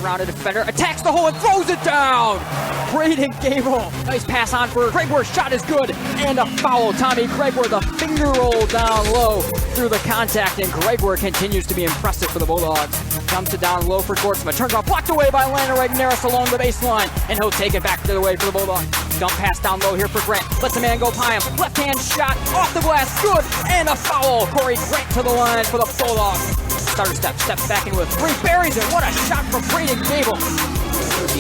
around a defender, attacks the hole and throws it down. Braden Gable, nice pass on for Gregor, shot is good, and a foul. Tommy Gregor, the finger roll down low through the contact, and Gregor continues to be impressive for the Bulldogs. Comes to down low for Gortzman, turns off, blocked away by Landon Regnerus along the baseline, and he'll take it back the other way for the Bulldogs. Dump pass down low here for Grant, lets the man go by him, left hand shot, off the glass, good, and a foul. Corey Grant to the line for the Bulldogs. Starter steps back in with three, buries it, what a shot from Braden Gable.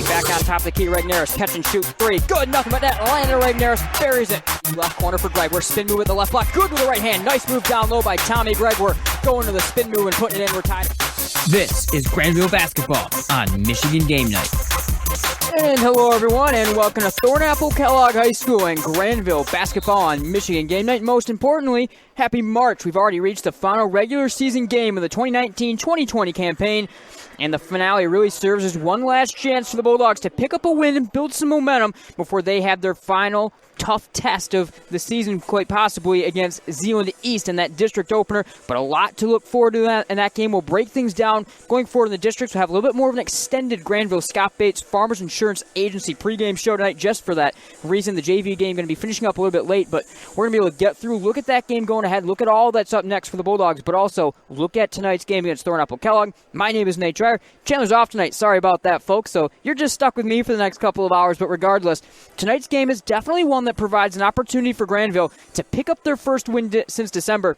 Back on top of the key, Regnerus, catch and shoot three, good, nothing but that. Landon Regnerus buries it. Left corner for Gregor, spin move with the left block, good with the right hand. Nice move down low by Tommy Gregor, going to the spin move and putting it in, we're tied. This is Grandville basketball on Michigan Game Night. And hello everyone, and welcome to Thornapple-Kellogg High School and Grandville basketball on Michigan Game Night. Most importantly, happy March. We've already reached the final regular season game of the 2019-2020 campaign, and the finale really serves as one last chance for the Bulldogs to pick up a win and build some momentum before they have their final tough test of the season, quite possibly against Zeeland East in that district opener, but a lot to look forward to that, and that game will break things down. Going forward in the districts, we'll have a little bit more of an extended Granville Scott Bates Farmers Insurance Agency pregame show tonight just for that reason. The JV game going to be finishing up a little bit late, but we're going to be able to get through, look at that game going ahead, look at all that's up next for the Bulldogs, but also look at tonight's game against Thornapple-Kellogg. My name is Nate Dreyer. Chandler's off tonight. Sorry about that, folks, so you're just stuck with me for the next couple of hours, but regardless, tonight's game is definitely one that provides an opportunity for Grandville to pick up their first win since December.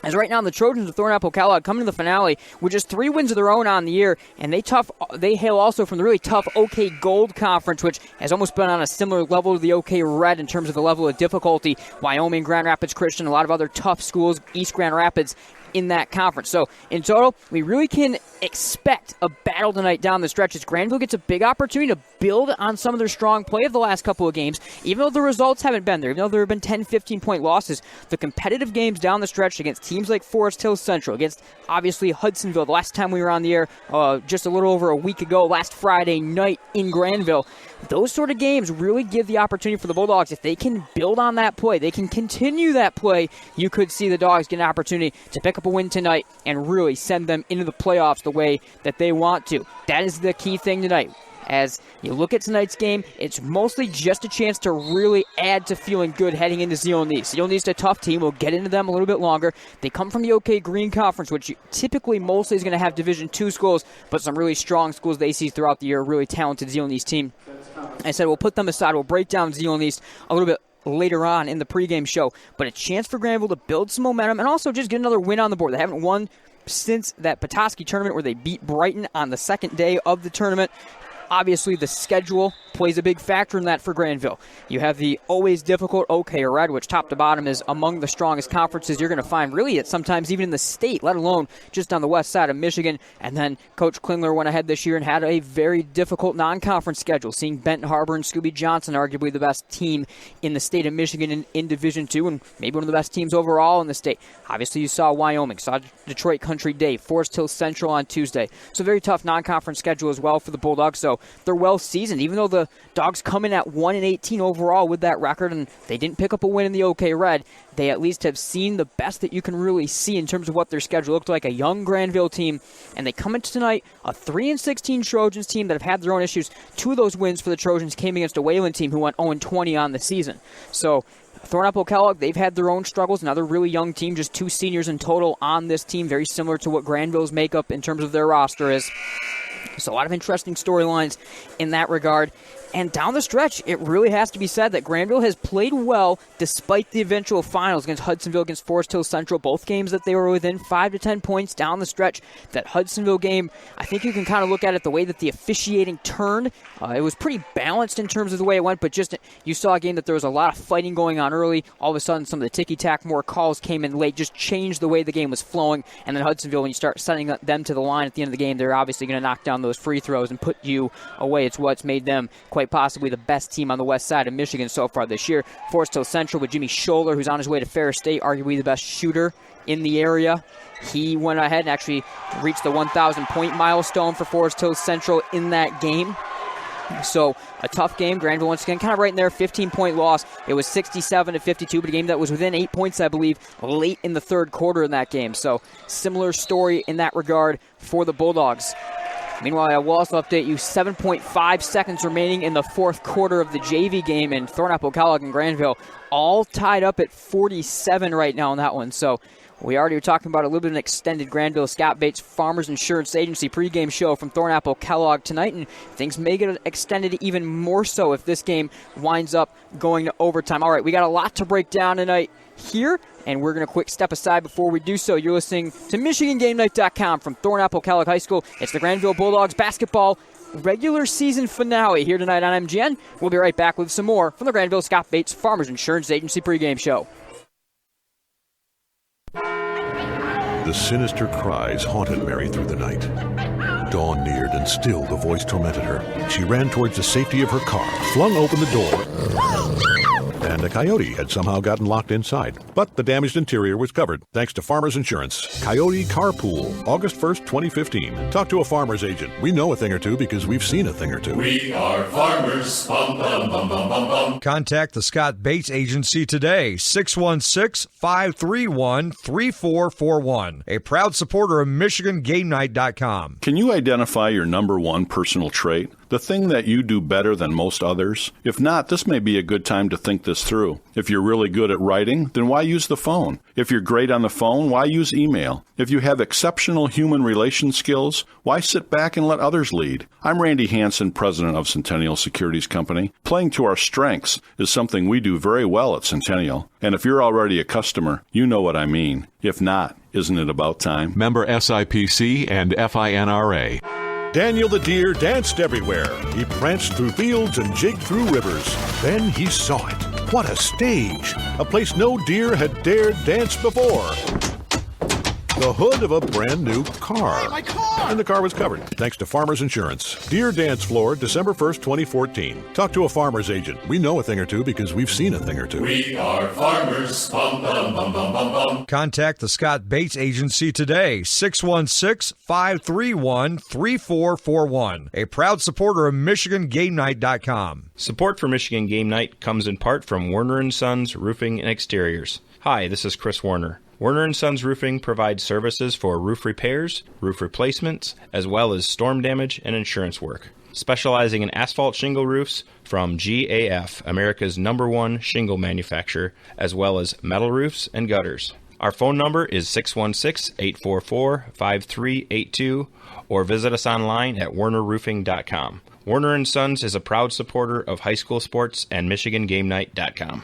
As right now, the Trojans of Thornapple-Kellogg come to the finale with just 3 wins of their own on the year, and they hail also from the really tough OK Gold Conference, which has almost been on a similar level to the OK Red in terms of the level of difficulty. Wyoming, Grand Rapids Christian, a lot of other tough schools, East Grand Rapids, in that conference. So in total, we really can expect a battle tonight down the stretch as Grandville gets a big opportunity to build on some of their strong play of the last couple of games. Even though the results haven't been there, even though there have been 10, 15-point losses, the competitive games down the stretch against teams like Forest Hill Central, against obviously Hudsonville, the last time we were on the air just a little over a week ago, last Friday night in Grandville, those sort of games really give the opportunity for the Bulldogs. If they can build on that play, they can continue that play, you could see the Dogs get an opportunity to pick up a win tonight and really send them into the playoffs the way that they want to. That is the key thing tonight. As you look at tonight's game, it's mostly just a chance to really add to feeling good heading into Zeeland East. Zeeland East, a tough team. We'll get into them a little bit longer. They come from the OK Green Conference, which typically mostly is going to have Division II schools, but some really strong schools they see throughout the year, a really talented Zeeland East team. I said we'll put them aside. We'll break down Zeeland East a little bit later on in the pregame show, but a chance for Grandville to build some momentum and also just get another win on the board. They haven't won since that Petoskey tournament where they beat Brighton on the second day of the tournament. Obviously, the schedule plays a big factor in that for Grandville. You have the always difficult OK Red, which top to bottom is among the strongest conferences you're going to find, really, at sometimes even in the state, let alone just on the west side of Michigan. And then Coach Klingler went ahead this year and had a very difficult non-conference schedule, seeing Benton Harbor and Scooby Johnson, arguably the best team in the state of Michigan in Division II, and maybe one of the best teams overall in the state. Obviously, you saw Wyoming, saw Detroit Country Day, Forest Hill Central on Tuesday. So a very tough non-conference schedule as well for the Bulldogs. So they're well seasoned, even though the Dogs come in at 1-18 overall with that record, and they didn't pick up a win in the OK Red. They at least have seen the best that you can really see in terms of what their schedule looked like. A young Grandville team, and they come into tonight a 3-16 Trojans team that have had their own issues. 2 of those wins for the Trojans came against a Wayland team who went 0-20 on the season. So Thornapple-Kellogg, they've had their own struggles. Another really young team, just 2 seniors in total on this team, very similar to what Granville's makeup in terms of their roster is. So a lot of interesting storylines in that regard. And down the stretch, it really has to be said that Grandville has played well despite the eventual finals against Hudsonville, against Forest Hill Central, both games that they were within 5 to 10 points down the stretch. That Hudsonville game, I think you can kind of look at it the way that the officiating turned. It was pretty balanced in terms of the way it went, but just you saw a game that there was a lot of fighting going on early. All of a sudden, some of the ticky-tack, more calls came in late, just changed the way the game was flowing. And then Hudsonville, when you start sending them to the line at the end of the game, they're obviously going to knock down those free throws and put you away. It's what's made them quite possibly the best team on the west side of Michigan so far this year. Forest Hill Central with Jimmy Scholler, who's on his way to Ferris State, arguably the best shooter in the area. He went ahead and actually reached the 1,000-point milestone for Forest Hill Central in that game. So a tough game. Grandville once again kind of right in there, 15-point loss. It was 67-52, but a game that was within 8 points, I believe, late in the third quarter in that game. So similar story in that regard for the Bulldogs. Meanwhile, I will also update you 7.5 seconds remaining in the fourth quarter of the JV game, and Thornapple-Kellogg and Grandville all tied up at 47 right now in that one. So we already were talking about a little bit of an extended Grandville Scott Bates Farmers Insurance Agency pregame show from Thornapple-Kellogg tonight, and things may get extended even more so if this game winds up going to overtime. All right, we got a lot to break down tonight here, and we're going to quick step aside before we do so. You're listening to MichiganGameNight.com from Thornapple-Kellogg High School. It's the Grandville Bulldogs basketball regular season finale here tonight on MGN. We'll be right back with some more from the Grandville Scott Bates Farmers Insurance Agency pregame show. The sinister cries haunted Mary through the night. Dawn neared, and still the voice tormented her. She ran towards the safety of her car, flung open the door, and a coyote had somehow gotten locked inside. But the damaged interior was covered, thanks to Farmers Insurance. Coyote Carpool, August 1st, 2015. Talk to a farmer's agent. We know a thing or two because we've seen a thing or two. We are farmers. Bum, bum, bum, bum, bum, bum. Contact the Scott Bates Agency today, 616-531-3441. A proud supporter of MichiganGameNight.com. Can you identify your number one personal trait? The thing that you do better than most others? If not, this may be a good time to think this through. If you're really good at writing, then why use the phone? If you're great on the phone, why use email? If you have exceptional human relation skills, why sit back and let others lead? I'm Randy Hansen, president of Centennial Securities Company. Playing to our strengths is something we do very well at Centennial. And if you're already a customer, you know what I mean. If not, isn't it about time? Member SIPC and FINRA. Daniel the deer danced everywhere. He pranced through fields and jigged through rivers. Then he saw it. What a stage! A place no deer had dared dance before. The hood of a brand new car. Hey, my car! And the car was covered, thanks to Farmers Insurance. Deer Dance Floor, December 1st, 2014. Talk to a farmer's agent. We know a thing or two because we've seen a thing or two. We are farmers. Bum, bum, bum, bum, bum, bum. Contact the Scott Bates Agency today, 616-531-3441. A proud supporter of MichiganGameNight.com. Support for Michigan Game Night comes in part from Werner & Sons Roofing and Exteriors. Hi, this is Chris Werner. Werner & Sons Roofing provides services for roof repairs, roof replacements, as well as storm damage and insurance work. Specializing in asphalt shingle roofs from GAF, America's #1 shingle manufacturer, as well as metal roofs and gutters. Our phone number is 616-844-5382 or visit us online at wernerroofing.com. Werner & Sons is a proud supporter of high school sports and MichiganGameNight.com.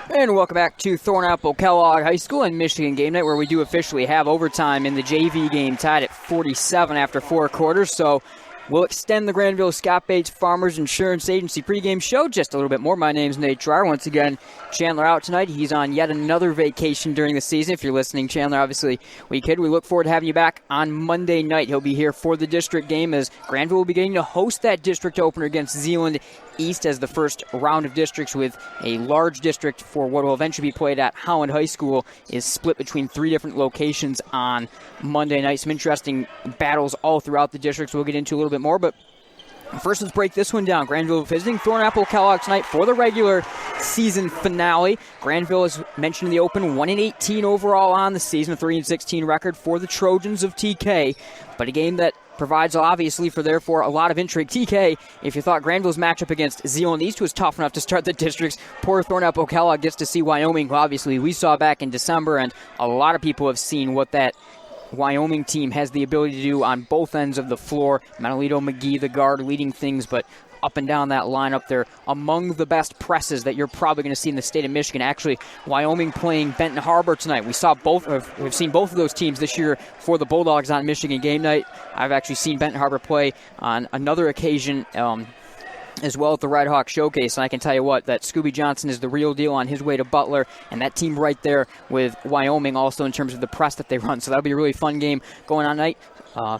And welcome back to Thornapple-Kellogg High School and Michigan Game Night, where we do officially have overtime in the JV game, tied at 47 after 4 quarters. So we'll extend the Grandville Scott Bates Farmers Insurance Agency pregame show just a little bit more. My name's Nate Dreyer. Once again, Chandler out tonight. He's on yet another vacation during the season. If you're listening, Chandler, obviously we could. We look forward to having you back on Monday night. He'll be here for the district game, as Grandville will be getting to host that district opener against Zeeland East as the first round of districts, with a large district for what will eventually be played at Howland High School is split between 3 different locations on Monday night. Some interesting battles all throughout the districts we'll get into a little bit more, but first, let's break this one down. Grandville visiting Thornapple-Kellogg tonight for the regular season finale. Grandville, as mentioned in the open, 1-18 overall on the season, a 3-16 record for the Trojans of TK, but a game that provides, obviously, for therefore a lot of intrigue. TK, if you thought Grandville's matchup against Zeeland East was tough enough to start the districts, poor Thornapple-Kellogg gets to see Wyoming, who obviously we saw back in December, and a lot of people have seen what that Wyoming team has the ability to do on both ends of the floor. Manolito McGee, the guard, leading things, but up and down that lineup, they're among the best presses that you're probably going to see in the state of Michigan. Actually, Wyoming playing Benton Harbor tonight. We've seen both of those teams this year for the Bulldogs on Michigan Game Night. I've actually seen Benton Harbor play on another occasion as well at the Red Hawk Showcase, and I can tell you what, that Scooby Johnson is the real deal on his way to Butler, and that team right there with Wyoming also in terms of the press that they run. So that'll be a really fun game going on tonight.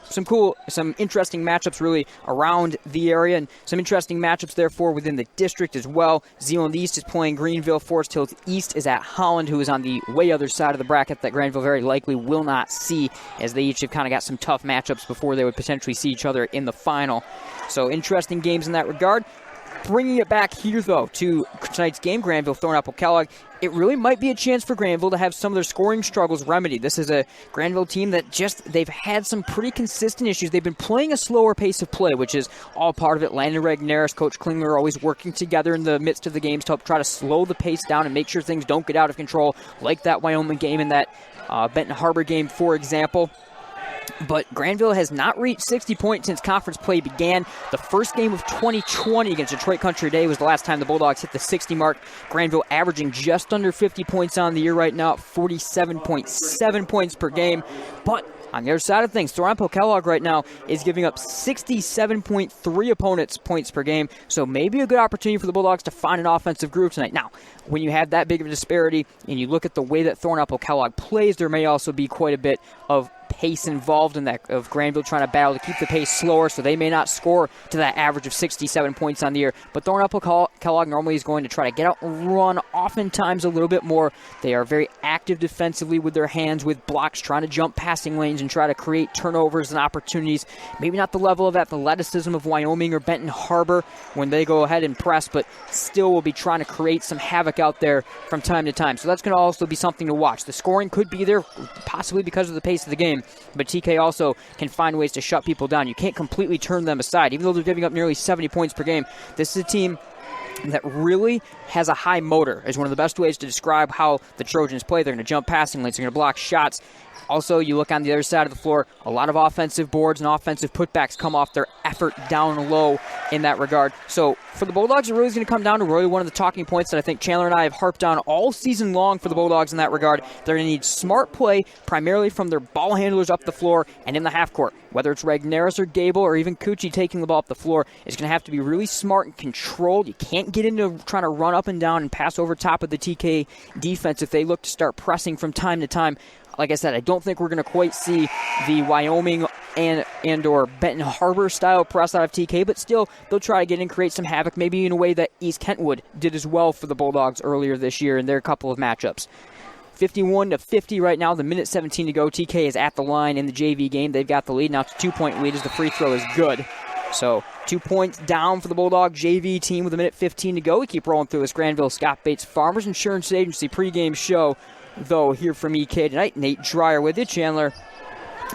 Some interesting matchups really around the area, and some interesting matchups therefore within the district as well. Zeeland East is playing Greenville. Forest Hills East is at Holland, who is on the way other side of the bracket that Grandville very likely will not see, as they each have kind of got some tough matchups before they would potentially see each other in the final. So interesting games in that regard. Bringing it back here, though, to tonight's game, Grandville, Thornapple-Kellogg, it really might be a chance for Grandville to have some of their scoring struggles remedied. This is a Grandville team that they've had some pretty consistent issues. They've been playing a slower pace of play, which is all part of it. Landon Regneris, Coach Klingler always working together in the midst of the games to help try to slow the pace down and make sure things don't get out of control, like that Wyoming game and that Benton Harbor game, for example. But Grandville has not reached 60 points since conference play began. The first game of 2020 against Detroit Country Day was the last time the Bulldogs hit the 60 mark. Grandville averaging just under 50 points on the year right now, 47.7 points per game. But on the other side of things, Thornapple-Kellogg right now is giving up 67.3 opponents points per game, so maybe a good opportunity for the Bulldogs to find an offensive groove tonight. Now, when you have that big of a disparity and you look at the way that Thornapple-Kellogg plays, there may also be quite a bit of pace involved in that, of Grandville trying to battle to keep the pace slower, so they may not score to that average of 67 points on the year. But Thornapple-Kellogg normally is going to try to get out and run oftentimes a little bit more. They are very active defensively with their hands, with blocks, trying to jump passing lanes and try to create turnovers and opportunities. Maybe not the level of athleticism of Wyoming or Benton Harbor when they go ahead and press, but still will be trying to create some havoc out there from time to time. So that's going to also be something to watch. The scoring could be there, possibly because of the pace of the game, but TK also can find ways to shut people down. You can't completely turn them aside. Even though they're giving up nearly 70 points per game, this is a team that really has a high motor, is one of the best ways to describe how the Trojans play. They're going to jump passing lanes, they're going to block shots. Also, you look on the other side of the floor, a lot of offensive boards and offensive putbacks come off their effort down low in that regard. So for the Bulldogs, it really is going to come down to really one of the talking points that I think Chandler and I have harped on all season long for the Bulldogs in that regard. They're going to need smart play, primarily from their ball handlers up the floor and in the half court. Whether it's Regneris or Gable or even Cucci taking the ball up the floor, it's going to have to be really smart and controlled. You can't get into trying to run up and down and pass over top of the TK defense if they look to start pressing from time to time. Like I said, I don't think we're going to quite see the Wyoming and or Benton Harbor style press out of TK, but still they'll try to get in and create some havoc, maybe in a way that East Kentwood did as well for the Bulldogs earlier this year in their couple of matchups. 51-50 right now, the minute 17 to go. TK is at the line in the JV game. They've got the lead. Now it's a 2-point lead as the free throw is good. So 2 points down for the Bulldog JV team with a minute 15 to go. We keep rolling through this Grandville Scott Bates Farmers Insurance Agency pregame show, though, here from EK tonight. Nate Dreyer with you. Chandler,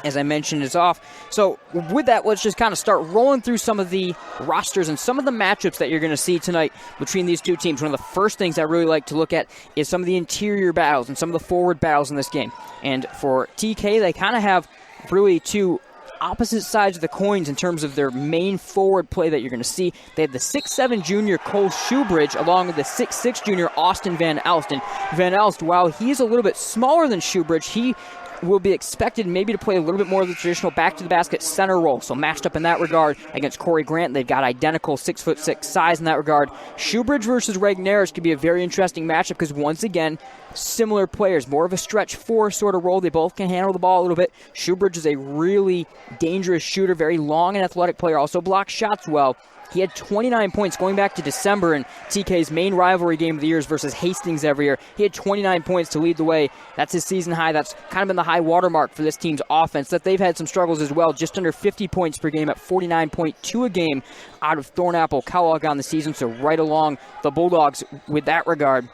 as I mentioned, is off. So with that, let's just kind of start rolling through some of the rosters and some of the matchups that you're going to see tonight between these two teams. One of the first things I really like to look at is some of the interior battles and some of the forward battles in this game. And for TK, they kind of have really two opposite sides of the coins in terms of their main forward play that you're going to see. They have the 6'7 junior Cole Shoebridge along with the 6'6 junior Austin Van Elst. And Van Elst, while he's a little bit smaller than Shoebridge, he will be expected maybe to play a little bit more of the traditional back-to-the-basket center role. So matched up in that regard against Corey Grant, they've got identical 6'6" size in that regard. Shoebridge versus Regneris could be a very interesting matchup because, once again, similar players, more of a stretch four sort of role. They both can handle the ball a little bit. Shoebridge is a really dangerous shooter, very long and athletic player, also blocks shots well. He had 29 points going back to December in TK's main rivalry game of the year versus Hastings every year. He had 29 points to lead the way. That's his season high. That's kind of been the high watermark for this team's offense. That they've had some struggles as well, just under 50 points per game at 49.2 a game out of Thornapple-Kellogg on the season, so right along the Bulldogs with that regard.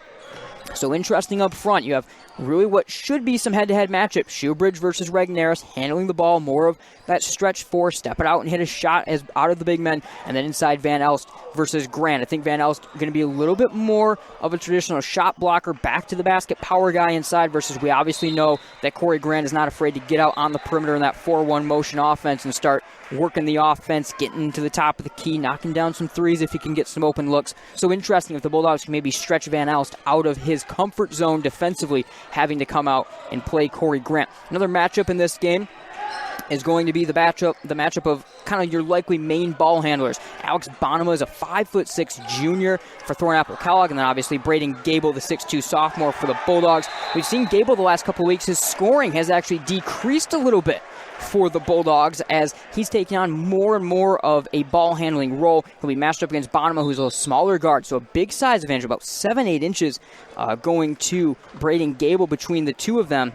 So interesting up front. You have really what should be some head-to-head matchup. Shoebridge versus Regneris, handling the ball, more of that stretch four, step it out and hit a shot as out of the big men, and then inside Van Elst versus Grant. I think Van Elst going to be a little bit more of a traditional shot blocker, back to the basket power guy inside, versus we obviously know that Corey Grant is not afraid to get out on the perimeter in that 4-1 motion offense and start working the offense, getting to the top of the key, knocking down some threes if he can get some open looks. So interesting if the Bulldogs can maybe stretch Van Elst out of his comfort zone defensively, having to come out and play Corey Grant. Another matchup in this game is going to be the matchup of kind of your likely main ball handlers. Alex Bonema is a 5'6" junior for Thornapple-Kellogg, and then obviously Braden Gable, the 6'2" sophomore for the Bulldogs. We've seen Gable the last couple of weeks. His scoring has actually decreased a little bit for the Bulldogs as he's taking on more and more of a ball handling role. He'll be matched up against Bonema, who's a smaller guard, so a big size advantage, about 7-8 inches going to Braden Gable between the two of them.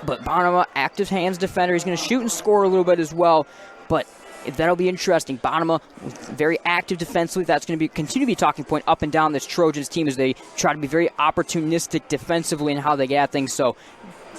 But Bonema, active hands defender, he's going to shoot and score a little bit as well. But that'll be interesting. Bonema, very active defensively. That's going to continue to be a talking point up and down this Trojans team as they try to be very opportunistic defensively in how they get at things. So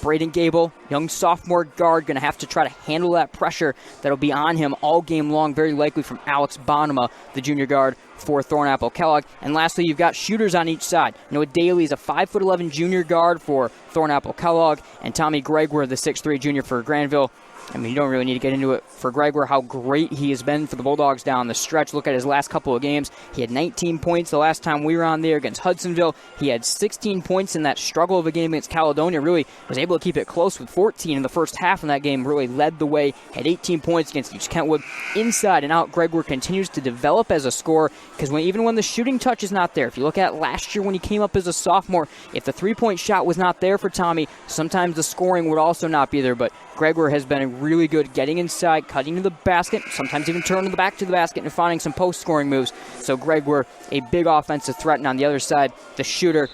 Braden Gable, young sophomore guard, going to have to try to handle that pressure that'll be on him all game long, very likely from Alex Bonema, the junior guard for Thornapple-Kellogg. And lastly, you've got shooters on each side. Noah Daly is a 5'11" junior guard for Thornapple-Kellogg, and Tommy Gregor, the 6'3" junior for Grandville. I mean, you don't really need to get into it for Gregor, how great he has been for the Bulldogs down the stretch. Look at his last couple of games. He had 19 points the last time we were on there against Hudsonville. He had 16 points in that struggle of a game against Caledonia. Really was able to keep it close with 14 in the first half in that game. Really led the way. Had 18 points against East Kentwood. Inside and out, Gregor continues to develop as a scorer because even when the shooting touch is not there, if you look at last year when he came up as a sophomore, if the three-point shot was not there for Tommy, sometimes the scoring would also not be there. But Gregor has been really good getting inside, cutting to the basket, sometimes even turning the back to the basket and finding some post-scoring moves. So Gregor, a big offensive threat. And on the other side, the shooter,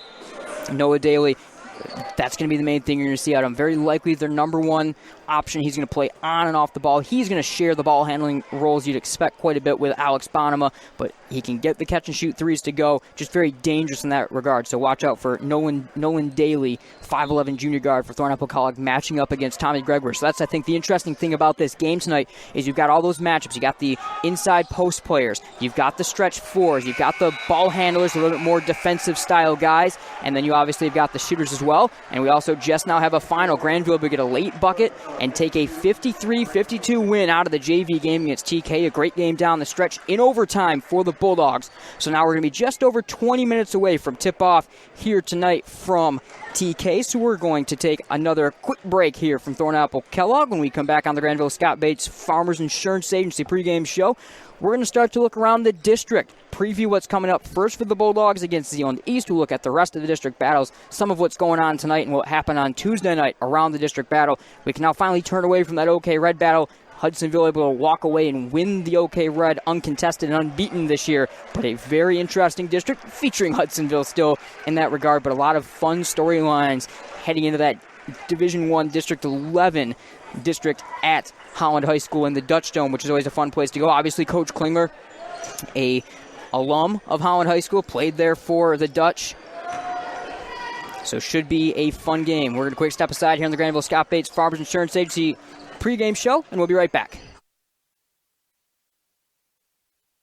Noah Daly, that's going to be the main thing you're going to see out of him. Very likely their number one option. He's going to play on and off the ball. He's going to share the ball handling roles you'd expect quite a bit with Alex Bonema, but he can get the catch and shoot threes to go. Just very dangerous in that regard. So watch out for Nolan Daly, 5'11" junior guard for Thornapple-Kellogg, matching up against Tommy Gregor. So that's, I think, the interesting thing about this game tonight is you've got all those matchups. You got the inside post players. You've got the stretch fours. You've got the ball handlers, a little bit more defensive style guys, and then you obviously have got the shooters as well. And we also just now have a final. Grandville will get a late bucket and take a 53-52 win out of the JV game against TK. A great game down the stretch in overtime for the Bulldogs. So now we're going to be just over 20 minutes away from tip-off here tonight from TK. So we're going to take another quick break here from Thornapple-Kellogg. When we come back on the Grandville Scott Bates Farmers Insurance Agency pregame show, we're going to start to look around the district, preview what's coming up first for the Bulldogs against Zeeland East. We'll look at the rest of the district battles, some of what's going on tonight and what happened on Tuesday night around the district battle. We can now finally turn away from that OK Red battle. Hudsonville able to walk away and win the OK Red uncontested and unbeaten this year, but a very interesting district featuring Hudsonville still in that regard, but a lot of fun storylines heading into that Division I District 11 district at Holland High School in the Dutch Dome, which is always a fun place to go. Obviously, Coach Klingler, a alum of Holland High School, played there for the Dutch. So should be a fun game. We're going to quick step aside here on the Grandville Scott Bates Farmers Insurance Agency pregame show, and we'll be right back.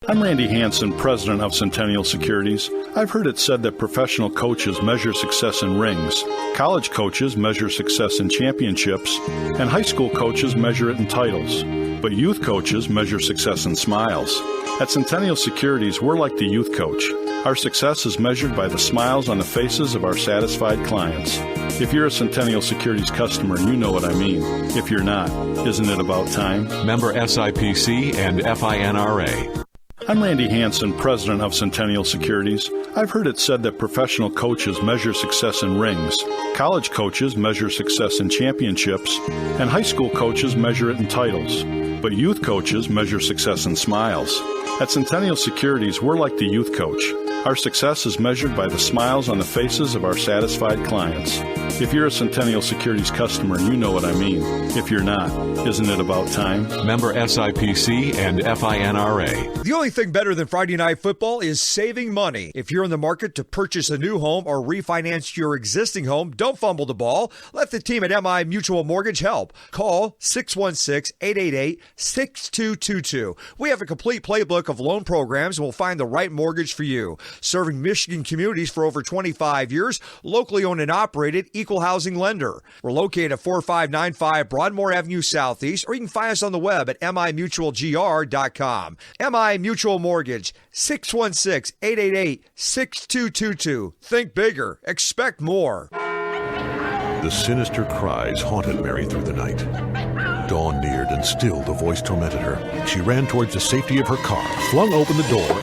I'm Randy Hansen, president of Centennial Securities. I've heard it said that professional coaches measure success in rings, college coaches measure success in championships, and high school coaches measure it in titles. But youth coaches measure success in smiles. At Centennial Securities, we're like the youth coach. Our success is measured by the smiles on the faces of our satisfied clients. If you're a Centennial Securities customer, you know what I mean. If you're not, isn't it about time? Member SIPC and FINRA. I'm Randy Hansen, president of Centennial Securities. I've heard it said that professional coaches measure success in rings, college coaches measure success in championships, and high school coaches measure it in titles. But youth coaches measure success in smiles. At Centennial Securities, we're like the youth coach. Our success is measured by the smiles on the faces of our satisfied clients. If you're a Centennial Securities customer, you know what I mean. If you're not, isn't it about time? Member SIPC and FINRA. The only thing better than Friday Night Football is saving money. If you're in the market to purchase a new home or refinance your existing home, don't fumble the ball. Let the team at MI Mutual Mortgage help. Call 616-888-6222. We have a complete playbook of loan programs and we'll find the right mortgage for you. Serving Michigan communities for over 25 years, locally owned and operated, equal housing lender. We're located at 4595 Broadmoor Avenue Southeast, or you can find us on the web at mimutualgr.com. MI Mutual Mortgage, 616-888-6222. Think bigger. Expect more. The sinister cries haunted Mary through the night. Dawn neared, and still the voice tormented her. She ran towards the safety of her car, flung open the door,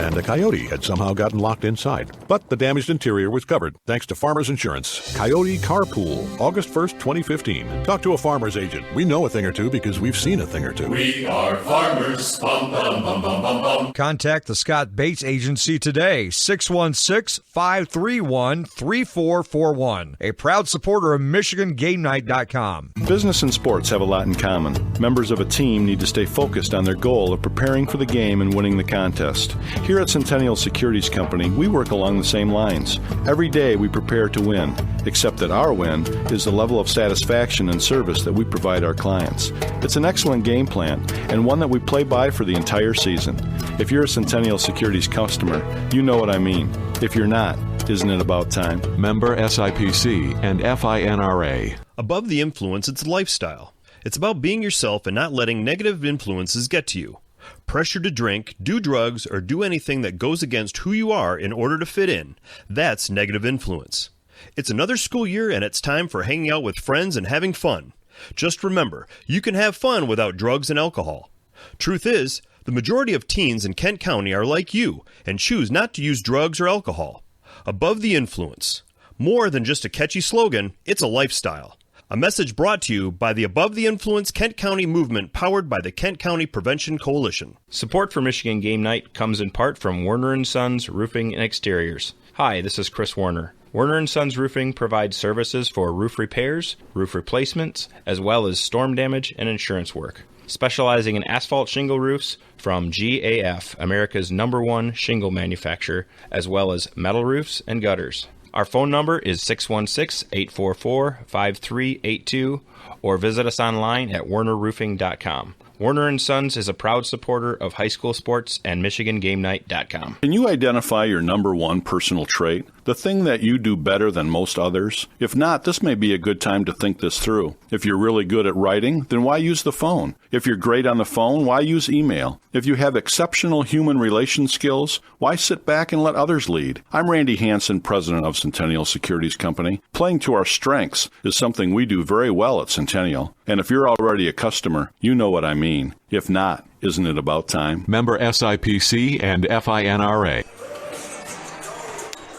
and a coyote had somehow gotten locked inside. But the damaged interior was covered thanks to Farmers Insurance. Coyote Carpool, August 1st, 2015. Talk to a farmer's agent. We know a thing or two because we've seen a thing or two. We are farmers. Bum, bum, bum, bum, bum, bum. Contact the Scott Bates Agency today, 616-531-3441. A proud supporter of MichiganGameNight.com. Business and sports have a lot in common. Members of a team need to stay focused on their goal of preparing for the game and winning the contest. Here at Centennial Securities Company, we work along the same lines. Every day we prepare to win, except that our win is the level of satisfaction and service that we provide our clients. It's an excellent game plan and one that we play by for the entire season. If you're a Centennial Securities customer, you know what I mean. If you're not, isn't it about time? Member SIPC and FINRA. Above the Influence, it's lifestyle. It's about being yourself and not letting negative influences get to you. Pressure to drink, do drugs, or do anything that goes against who you are in order to fit in. That's negative influence. It's another school year and it's time for hanging out with friends and having fun. Just remember, you can have fun without drugs and alcohol. Truth is, the majority of teens in Kent County are like you and choose not to use drugs or alcohol. Above the Influence. More than just a catchy slogan, it's a lifestyle. A message brought to you by the Above the Influence Kent County movement powered by the Kent County Prevention Coalition. Support for Michigan Game Night comes in part from Werner & Sons Roofing and Exteriors. Hi, this is Chris Warner. Werner & Sons Roofing provides services for roof repairs, roof replacements, as well as storm damage and insurance work. Specializing in asphalt shingle roofs from GAF, America's #1 shingle manufacturer, as well as metal roofs and gutters. Our phone number is 616-844-5382 or visit us online at wernerroofing.com. Werner & Sons is a proud supporter of high school sports and MichiganGameNight.com. Can you identify your #1 personal trait? The thing that you do better than most others? If not, this may be a good time to think this through. If you're really good at writing, then why use the phone? If you're great on the phone, why use email? If you have exceptional human relation skills, why sit back and let others lead? I'm Randy Hansen, president of Centennial Securities Company. Playing to our strengths is something we do very well at Centennial. And if you're already a customer, you know what I mean. If not, isn't it about time? Member SIPC and FINRA.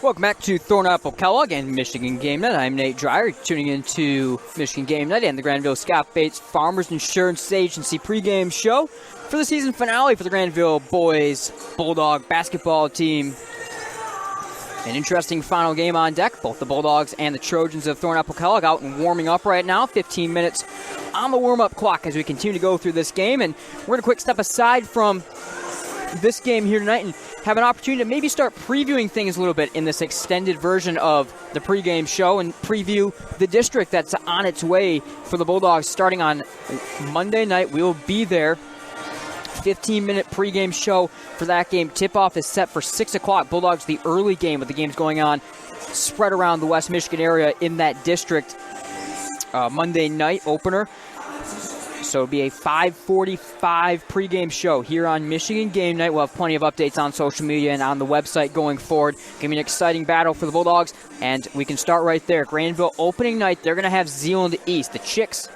Welcome back to Thornapple-Kellogg and Michigan Game Night. I'm Nate Dreyer, tuning into Michigan Game Night and the Grandville Scott Bates Farmers Insurance Agency pregame show for the season finale for the Grandville boys Bulldog basketball team. An interesting final game on deck. Both the Bulldogs and the Trojans of Thornapple-Kellogg out and warming up right now. 15 minutes on the warm-up clock as we continue to go through this game. And we're going to quick step aside from this game here tonight and have an opportunity to maybe start previewing things a little bit in this extended version of the pregame show and preview the district that's on its way for the Bulldogs starting on Monday night. We will be there. 15-minute pregame show for that game. Tip-off is set for 6 o'clock. Bulldogs, the early game with the games going on spread around the West Michigan area in that district. Monday night opener. So it'll be a 5:45 pregame show here on Michigan Game Night. We'll have plenty of updates on social media and on the website going forward. Going to be an exciting battle for the Bulldogs, and we can start right there. Grandville opening night, they're going to have Zeeland East. The Chicks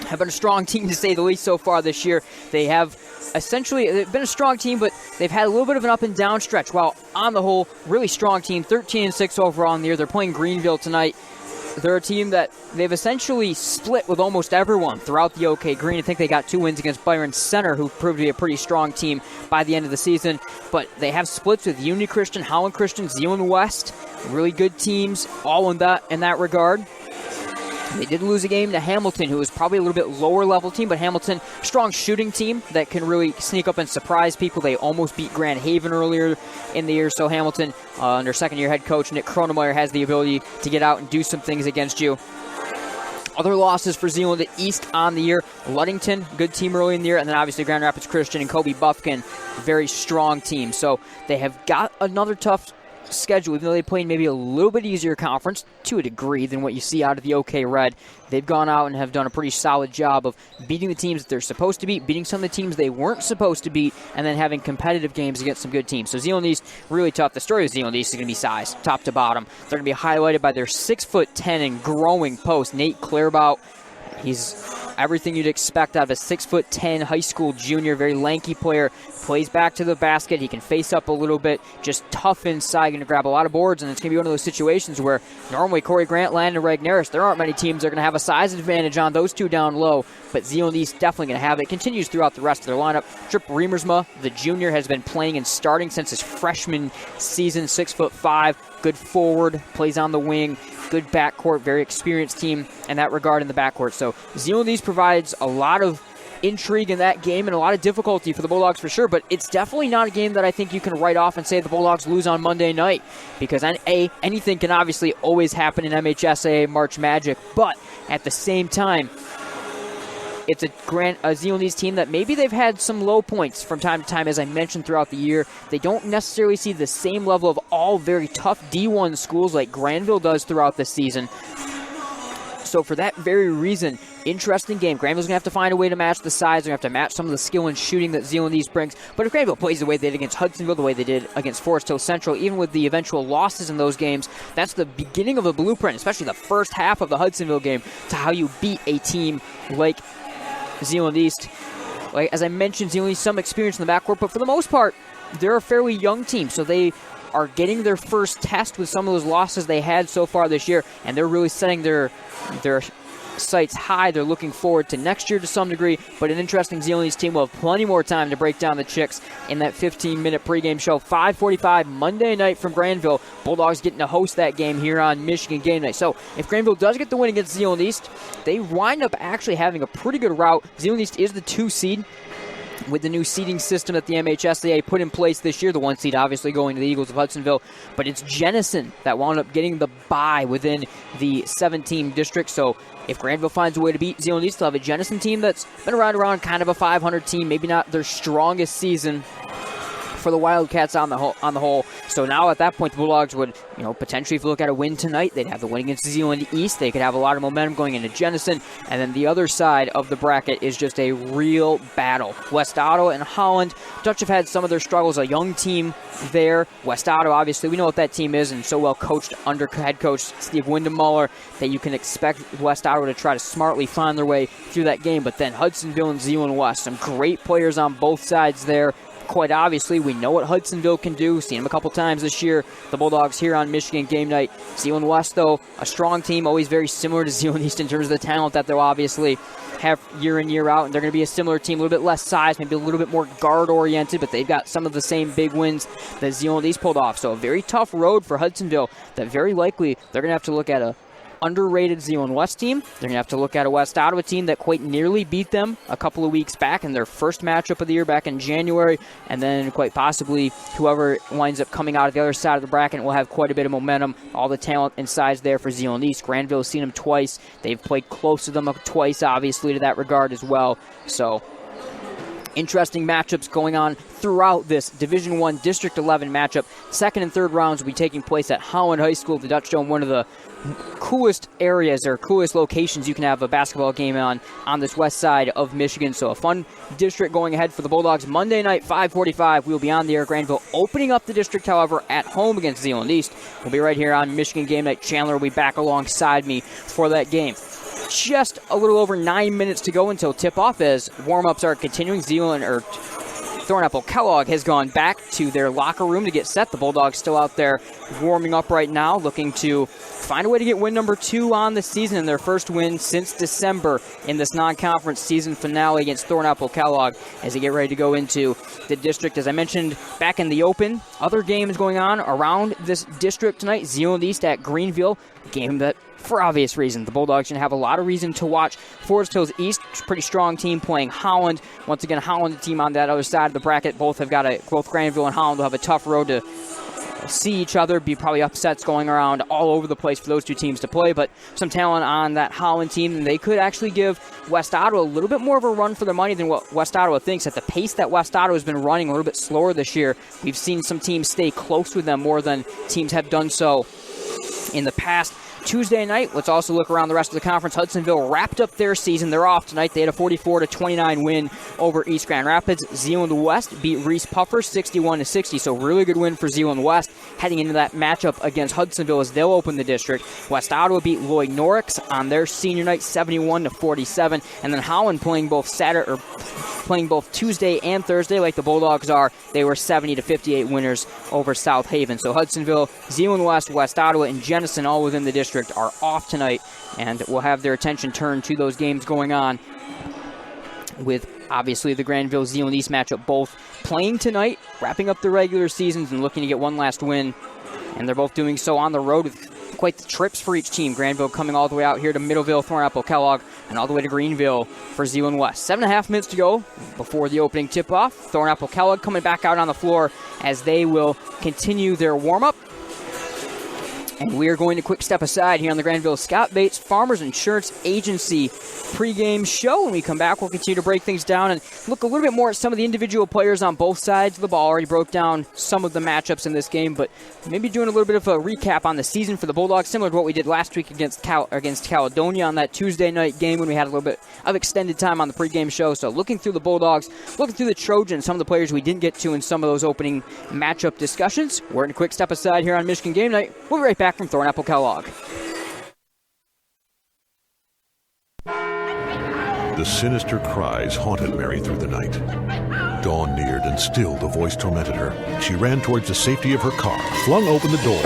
have been a strong team, to say the least, so far this year. They have they've been a strong team, but they've had a little bit of an up and down stretch. While on the whole, really strong team, 13-6 overall in the year. They're playing Greenville tonight. They're a team that they've essentially split with almost everyone throughout the OK Green. I think they got 2 wins against Byron Center, who proved to be a pretty strong team by the end of the season. But they have splits with Union Christian, Holland Christian, Zeeland West. Really good teams, all in that regard. They did lose a game to Hamilton, who was probably a little bit lower level team, but Hamilton, strong shooting team that can really sneak up and surprise people. They almost beat Grand Haven earlier in the year, so Hamilton, under second-year head coach Nick Kronemeyer, has the ability to get out and do some things against you. Other losses for Zeeland East on the year. Ludington, good team early in the year, and then obviously Grand Rapids Christian and Kobe Buffkin, very strong team. So they have got another tough schedule, even though they played maybe a little bit easier conference to a degree than what you see out of the OK Red. They've gone out and have done a pretty solid job of beating the teams that they're supposed to beat, beating some of the teams they weren't supposed to beat, and then having competitive games against some good teams. So Zeeland East, really tough. The story of Zeeland East is going to be size, top to bottom. They're going to be highlighted by their 6'10" and growing post, Nate Clairbout. everything you'd expect out of a 6'10" high school junior, very lanky player, plays back to the basket. He can face up a little bit, just tough inside, going to grab a lot of boards, and it's going to be one of those situations where normally Corey Grant, Landon Regneris, there aren't many teams that are going to have a size advantage on those two down low, but Zeeland East definitely going to have it. Continues throughout the rest of their lineup. Trip Riemersma, the junior, has been playing and starting since his freshman season, 6'5", good forward, plays on the wing, good backcourt, very experienced team in that regard in the backcourt. So Zeeland East provides a lot of intrigue in that game and a lot of difficulty for the Bulldogs for sure, but it's definitely not a game that I think you can write off and say the Bulldogs lose on Monday night, because anything can obviously always happen in MHSAA March Magic, but at the same time, it's a Zeeland East team that maybe they've had some low points from time to time, as I mentioned throughout the year. They don't necessarily see the same level of all very tough D1 schools like Grandville does throughout the season. So for that very reason, interesting game. Grandville's going to have to find a way to match the size. They're going to have to match some of the skill and shooting that Zeeland East brings. But if Grandville plays the way they did against Hudsonville, the way they did against Forest Hill Central, even with the eventual losses in those games, that's the beginning of a blueprint, especially the first half of the Hudsonville game, to how you beat a team like Zeeland East. Like, as I mentioned, Zeeland East, some experience in the backcourt, but for the most part, they're a fairly young team, so they are getting their first test with some of those losses they had so far this year, and they're really setting their sights high. They're looking forward to next year to some degree, but an interesting Zeeland East team will have plenty more time to break down the Chicks in that 15-minute pregame show. 5:45 Monday night from Grandville. Bulldogs getting to host that game here on Michigan Game Night. So if Grandville does get the win against Zeeland East, they wind up actually having a pretty good route. Zeeland East is the 2 seed. With the new seeding system that the MHSAA put in place this year, the 1 seed obviously going to the Eagles of Hudsonville, but it's Jenison that wound up getting the bye within the 7-team district. So if Grandville finds a way to beat Zeeland East, they'll have a Jenison team that's been around kind of a 500 team, maybe not their strongest season for the Wildcats on the whole. So now at that point, the Bulldogs would, potentially, if you look at a win tonight, they'd have the win against Zeeland East. They could have a lot of momentum going into Jenison. And then the other side of the bracket is just a real battle. West Ottawa and Holland. Dutch have had some of their struggles. A young team there. West Ottawa, obviously, we know what that team is, and so well coached under head coach Steve Windemuller that you can expect West Ottawa to try to smartly find their way through that game. But then Hudsonville and Zeeland West, some great players on both sides there. Quite obviously, we know what Hudsonville can do. Seen them a couple times this year. The Bulldogs here on Michigan Game Night. Zeeland West, though, a strong team, always very similar to Zeeland East in terms of the talent that they'll obviously have year in, year out. And they're going to be a similar team, a little bit less size, maybe a little bit more guard-oriented, but they've got some of the same big wins that Zeeland East pulled off. So a very tough road for Hudsonville that very likely they're going to have to look at a underrated Zeeland West team. They're going to have to look at a West Ottawa team that quite nearly beat them a couple of weeks back in their first matchup of the year back in January, and then quite possibly whoever winds up coming out of the other side of the bracket will have quite a bit of momentum. All the talent and size there for Zeeland East. Grandville has seen them twice. They've played close to them twice, obviously, to that regard as well. So interesting matchups going on throughout this Division I District 11 matchup. Second and third rounds will be taking place at Holland High School, the Dutch Dome, one of the coolest areas or coolest locations you can have a basketball game on this west side of Michigan. So a fun district going ahead for the Bulldogs. Monday night, 5:45, we will be on the air. Grandville opening up the district, however, at home against Zeeland East. We'll be right here on Michigan Game Night. Chandler will be back alongside me for that game. Just a little over 9 minutes to go until tip-off as warm-ups are continuing. Thornapple-Kellogg has gone back to their locker room to get set. The Bulldogs still out there warming up right now, looking to find a way to get win number 2 on the season and their first win since December in this non-conference season finale against Thornapple-Kellogg as they get ready to go into the district. As I mentioned back in the open, other games going on around this district tonight. Zeeland East at Greenville, a game that, for obvious reasons, the Bulldogs going to have a lot of reason to watch. Forest Hills East, pretty strong team playing Holland. Once again, Holland, the team on that other side of the bracket. Both Grandville and Holland will have a tough road to see each other. Be probably upsets going around all over the place for those two teams to play, but some talent on that Holland team, and they could actually give West Ottawa a little bit more of a run for their money than what West Ottawa thinks. At the pace that West Ottawa has been running, a little bit slower this year, we've seen some teams stay close with them more than teams have done so in the past. Tuesday night, let's also look around the rest of the conference. Hudsonville wrapped up their season. They're off tonight. They had a 44-29 win over East Grand Rapids. Zeeland West beat Reese Puffer 61-60, so really good win for Zeeland West. heading into that matchup against Hudsonville as they'll open the district. West Ottawa beat Lloyd Norrix on their senior night 71-47, and then Holland playing both Tuesday and Thursday like the Bulldogs are. They were 70-58 winners over South Haven. So Hudsonville, Zeeland West, West Ottawa, and Jenison all within the district are off tonight, and will have their attention turned to those games going on with obviously the Grandville-Zeeland East matchup both playing tonight, wrapping up the regular seasons and looking to get one last win. And they're both doing so on the road with quite the trips for each team. Grandville coming all the way out here to Middleville, Thornapple-Kellogg, and all the way to Greenville for Zeeland West. 7.5 minutes to go before the opening tip-off. Thornapple-Kellogg coming back out on the floor as they will continue their warm-up. And we are going to quick step aside here on the Grandville Scott Bates Farmers Insurance Agency pregame show. When we come back, we'll continue to break things down and look a little bit more at some of the individual players on both sides of the ball. Already broke down some of the matchups in this game, but maybe doing a little bit of a recap on the season for the Bulldogs, similar to what we did last week against Caledonia on that Tuesday night game when we had a little bit of extended time on the pregame show. So looking through the Bulldogs, looking through the Trojans, some of the players we didn't get to in some of those opening matchup discussions. We're in a quick step aside here on Michigan Game Night. We'll be right back from Thornapple-Kellogg. The sinister cries haunted Mary through the night. Dawn neared, and still the voice tormented her. She ran towards the safety of her car, flung open the door,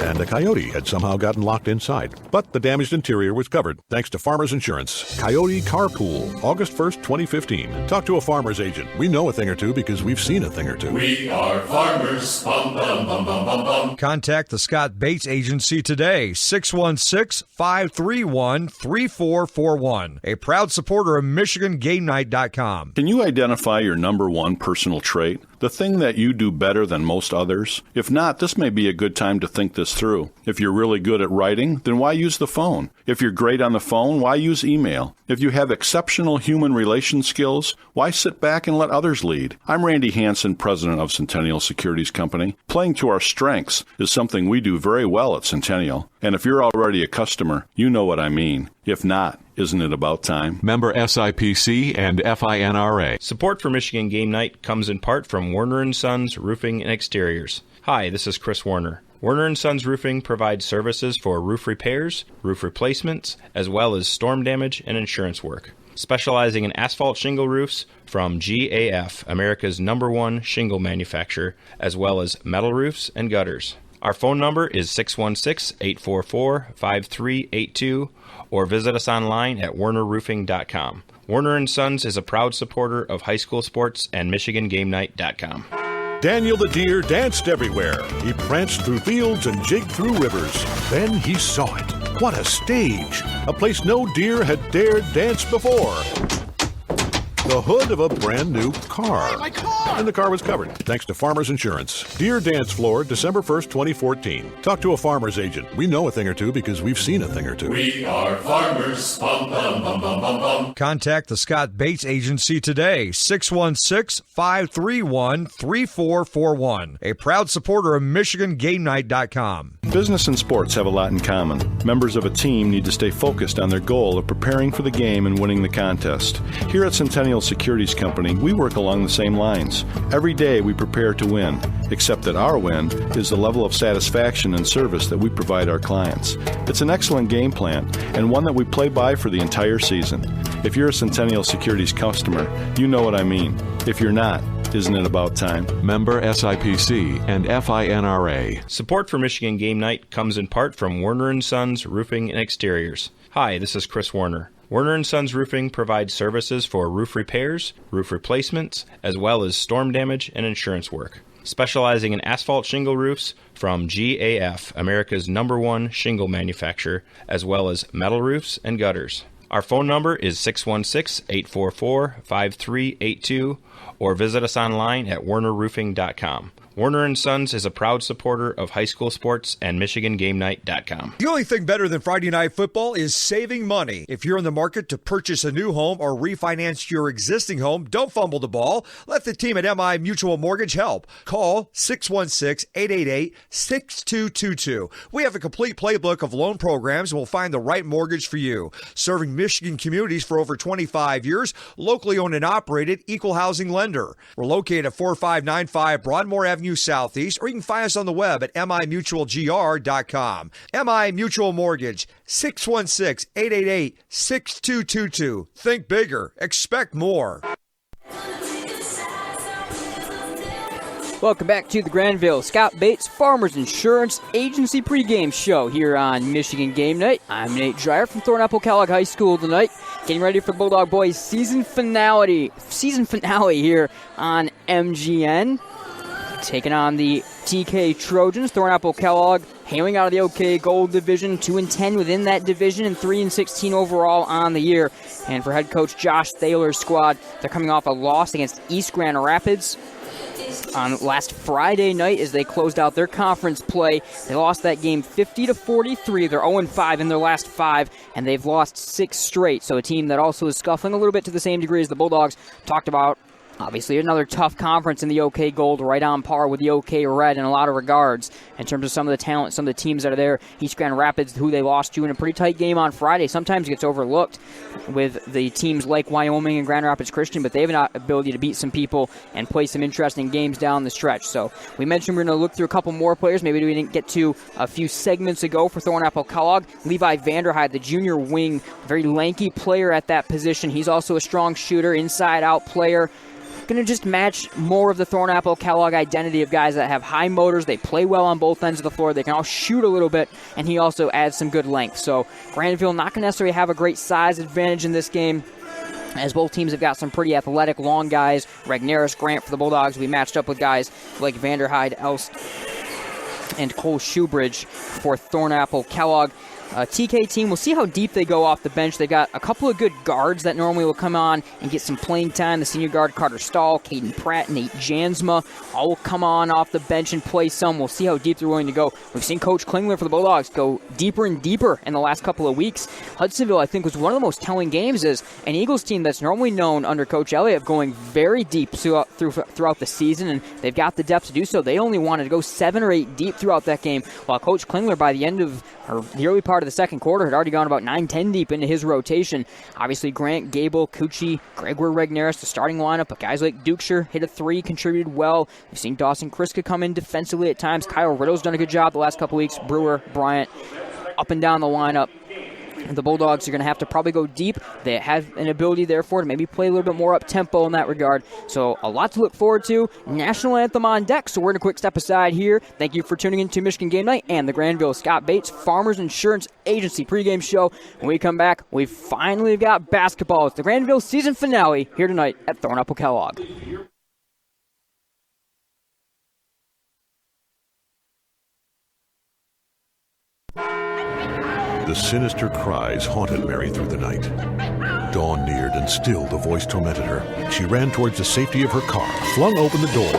and a coyote had somehow gotten locked inside. But the damaged interior was covered, thanks to Farmers Insurance. Coyote Carpool, August 1st, 2015. Talk to a farmer's agent. We know a thing or two because we've seen a thing or two. We are farmers. Bum, bum, bum, bum, bum, bum. Contact the Scott Bates Agency today, 616-531-3441. A proud supporter of MichiganGameNight.com. Can you identify your number one personal trait? The thing that you do better than most others? If not, this may be a good time to think this through. If you're really good at writing, then why use the phone? If you're great on the phone, why use email? If you have exceptional human relation skills, why sit back and let others lead? I'm Randy Hansen, president of Centennial Securities Company. Playing to our strengths is something we do very well at Centennial. And if you're already a customer, you know what I mean. If not, isn't it about time? Member SIPC and FINRA. Support for Michigan Game Night comes in part from Werner & Sons Roofing and Exteriors. Hi, this is Chris Warner. Werner & Sons Roofing provides services for roof repairs, roof replacements, as well as storm damage and insurance work. Specializing in asphalt shingle roofs from GAF, America's #1 shingle manufacturer, as well as metal roofs and gutters. Our phone number is 616-844-5382, or visit us online at wernerroofing.com. Werner & Sons is a proud supporter of high school sports and MichiganGameNight.com. Daniel the deer danced everywhere. He pranced through fields and jigged through rivers. Then he saw it. What a stage! A place no deer had dared dance before. The hood of a brand new car. My car! And the car was covered, thanks to Farmers Insurance. Deer Dance Floor, December 1st, 2014. Talk to a farmer's agent. We know a thing or two because we've seen a thing or two. We are farmers. Bum, bum, bum, bum, bum, bum. Contact the Scott Bates Agency today, 616-531-3441. A proud supporter of MichiganGameNight.com. Business and sports have a lot in common. Members of a team need to stay focused on their goal of preparing for the game and winning the contest. Here at Centennial Securities Company, we work along the same lines. Every day we prepare to win, except that our win is the level of satisfaction and service that we provide our clients. It's an excellent game plan, and one that we play by for the entire season. If you're a Centennial Securities customer, you know what I mean. If you're not, isn't it about time? Member SIPC and FINRA. Support for Michigan Game Night comes in part from Werner & Sons Roofing and Exteriors. Hi, this is Chris Warner. Werner & Sons Roofing provides services for roof repairs, roof replacements, as well as storm damage and insurance work. Specializing in asphalt shingle roofs from GAF, America's #1 shingle manufacturer, as well as metal roofs and gutters. Our phone number is 616-844-5382, or visit us online at wernerroofing.com. Werner & Sons is a proud supporter of high school sports and MichiganGameNight.com. The only thing better than Friday Night Football is saving money. If you're in the market to purchase a new home or refinance your existing home, don't fumble the ball. Let the team at MI Mutual Mortgage help. Call 616-888-6222. We have a complete playbook of loan programs and will find the right mortgage for you. Serving Michigan communities for over 25 years, locally owned and operated, equal housing lender. We're located at 4595 Broadmoor Avenue Avenue Southeast, or you can find us on the web at mimutualgr.com. MI Mutual Mortgage, 616-888-6222. Think bigger. Expect more. Welcome back to the Grandville Scott Bates Farmers Insurance Agency pregame show here on Michigan Game Night. I'm Nate Dreyer from Thornapple-Kellogg High School tonight, getting ready for Bulldog Boys season finale here on MGN. Taking on the TK Trojans. Thornapple-Kellogg hailing out of the OK Gold Division, 2-10 within that division and 3-16 overall on the year. And for head coach Josh Thaler's squad, they're coming off a loss against East Grand Rapids on last Friday night as they closed out their conference play. They lost that game 50-43. They're 0-5 in their last 5, and they've lost 6 straight. So a team that also is scuffling a little bit to the same degree as the Bulldogs. Talked about, obviously, another tough conference in the OK Gold, right on par with the OK Red in a lot of regards in terms of some of the talent, some of the teams that are there. East Grand Rapids, who they lost to in a pretty tight game on Friday, sometimes gets overlooked with the teams like Wyoming and Grand Rapids Christian, but they have an ability to beat some people and play some interesting games down the stretch. So we mentioned we're going to look through a couple more players. Maybe we didn't get to a few segments ago for Thornapple-Kellogg. Levi Vanderhyde, the junior wing, very lanky player at that position. He's also a strong shooter, inside-out player. Going to just match more of the Thornapple-Kellogg identity of guys that have high motors. They play well on both ends of the floor. They can all shoot a little bit, and he also adds some good length. So Grandville not going to necessarily have a great size advantage in this game, as both teams have got some pretty athletic, long guys. Regnerus, Grant for the Bulldogs. We matched up with guys like Vanderhyde, Elst, and Cole Shoebridge for Thornapple-Kellogg. TK team, we'll see how deep they go off the bench. They've got a couple of good guards that normally will come on and get some playing time. The senior guard, Carter Stahl, Caden Pratt, Nate Jansma, all will come on off the bench and play some. We'll see how deep they're willing to go. We've seen Coach Klingler for the Bulldogs go deeper and deeper in the last couple of weeks. Hudsonville, I think, was one of the most telling games as an Eagles team that's normally known under Coach Elliott of going very deep throughout the season, and they've got the depth to do so. They only wanted to go 7 or 8 deep throughout that game, while Coach Klingler, by the end of the early part of the second quarter, had already gone about 9-10 deep into his rotation. Obviously, Grant, Gable, Cucci, Gregor Regnerus, the starting lineup, but guys like Dukeshire hit a 3, contributed well. We've seen Dawson Kriska come in defensively at times. Kyle Riddle's done a good job the last couple weeks. Brewer, Bryant, up and down the lineup. The Bulldogs are going to have to probably go deep. They have an ability, therefore, to maybe play a little bit more up-tempo in that regard. So a lot to look forward to. National Anthem on deck, so we're going to quick step aside here. Thank you for tuning in to Michigan Game Night and the Grandville Scott Bates Farmers Insurance Agency pregame show. When we come back, we finally got basketball. It's the Grandville season finale here tonight at Thornapple-Kellogg. The sinister cries haunted Mary through the night. Dawn neared, and still the voice tormented her. She ran towards the safety of her car, flung open the door,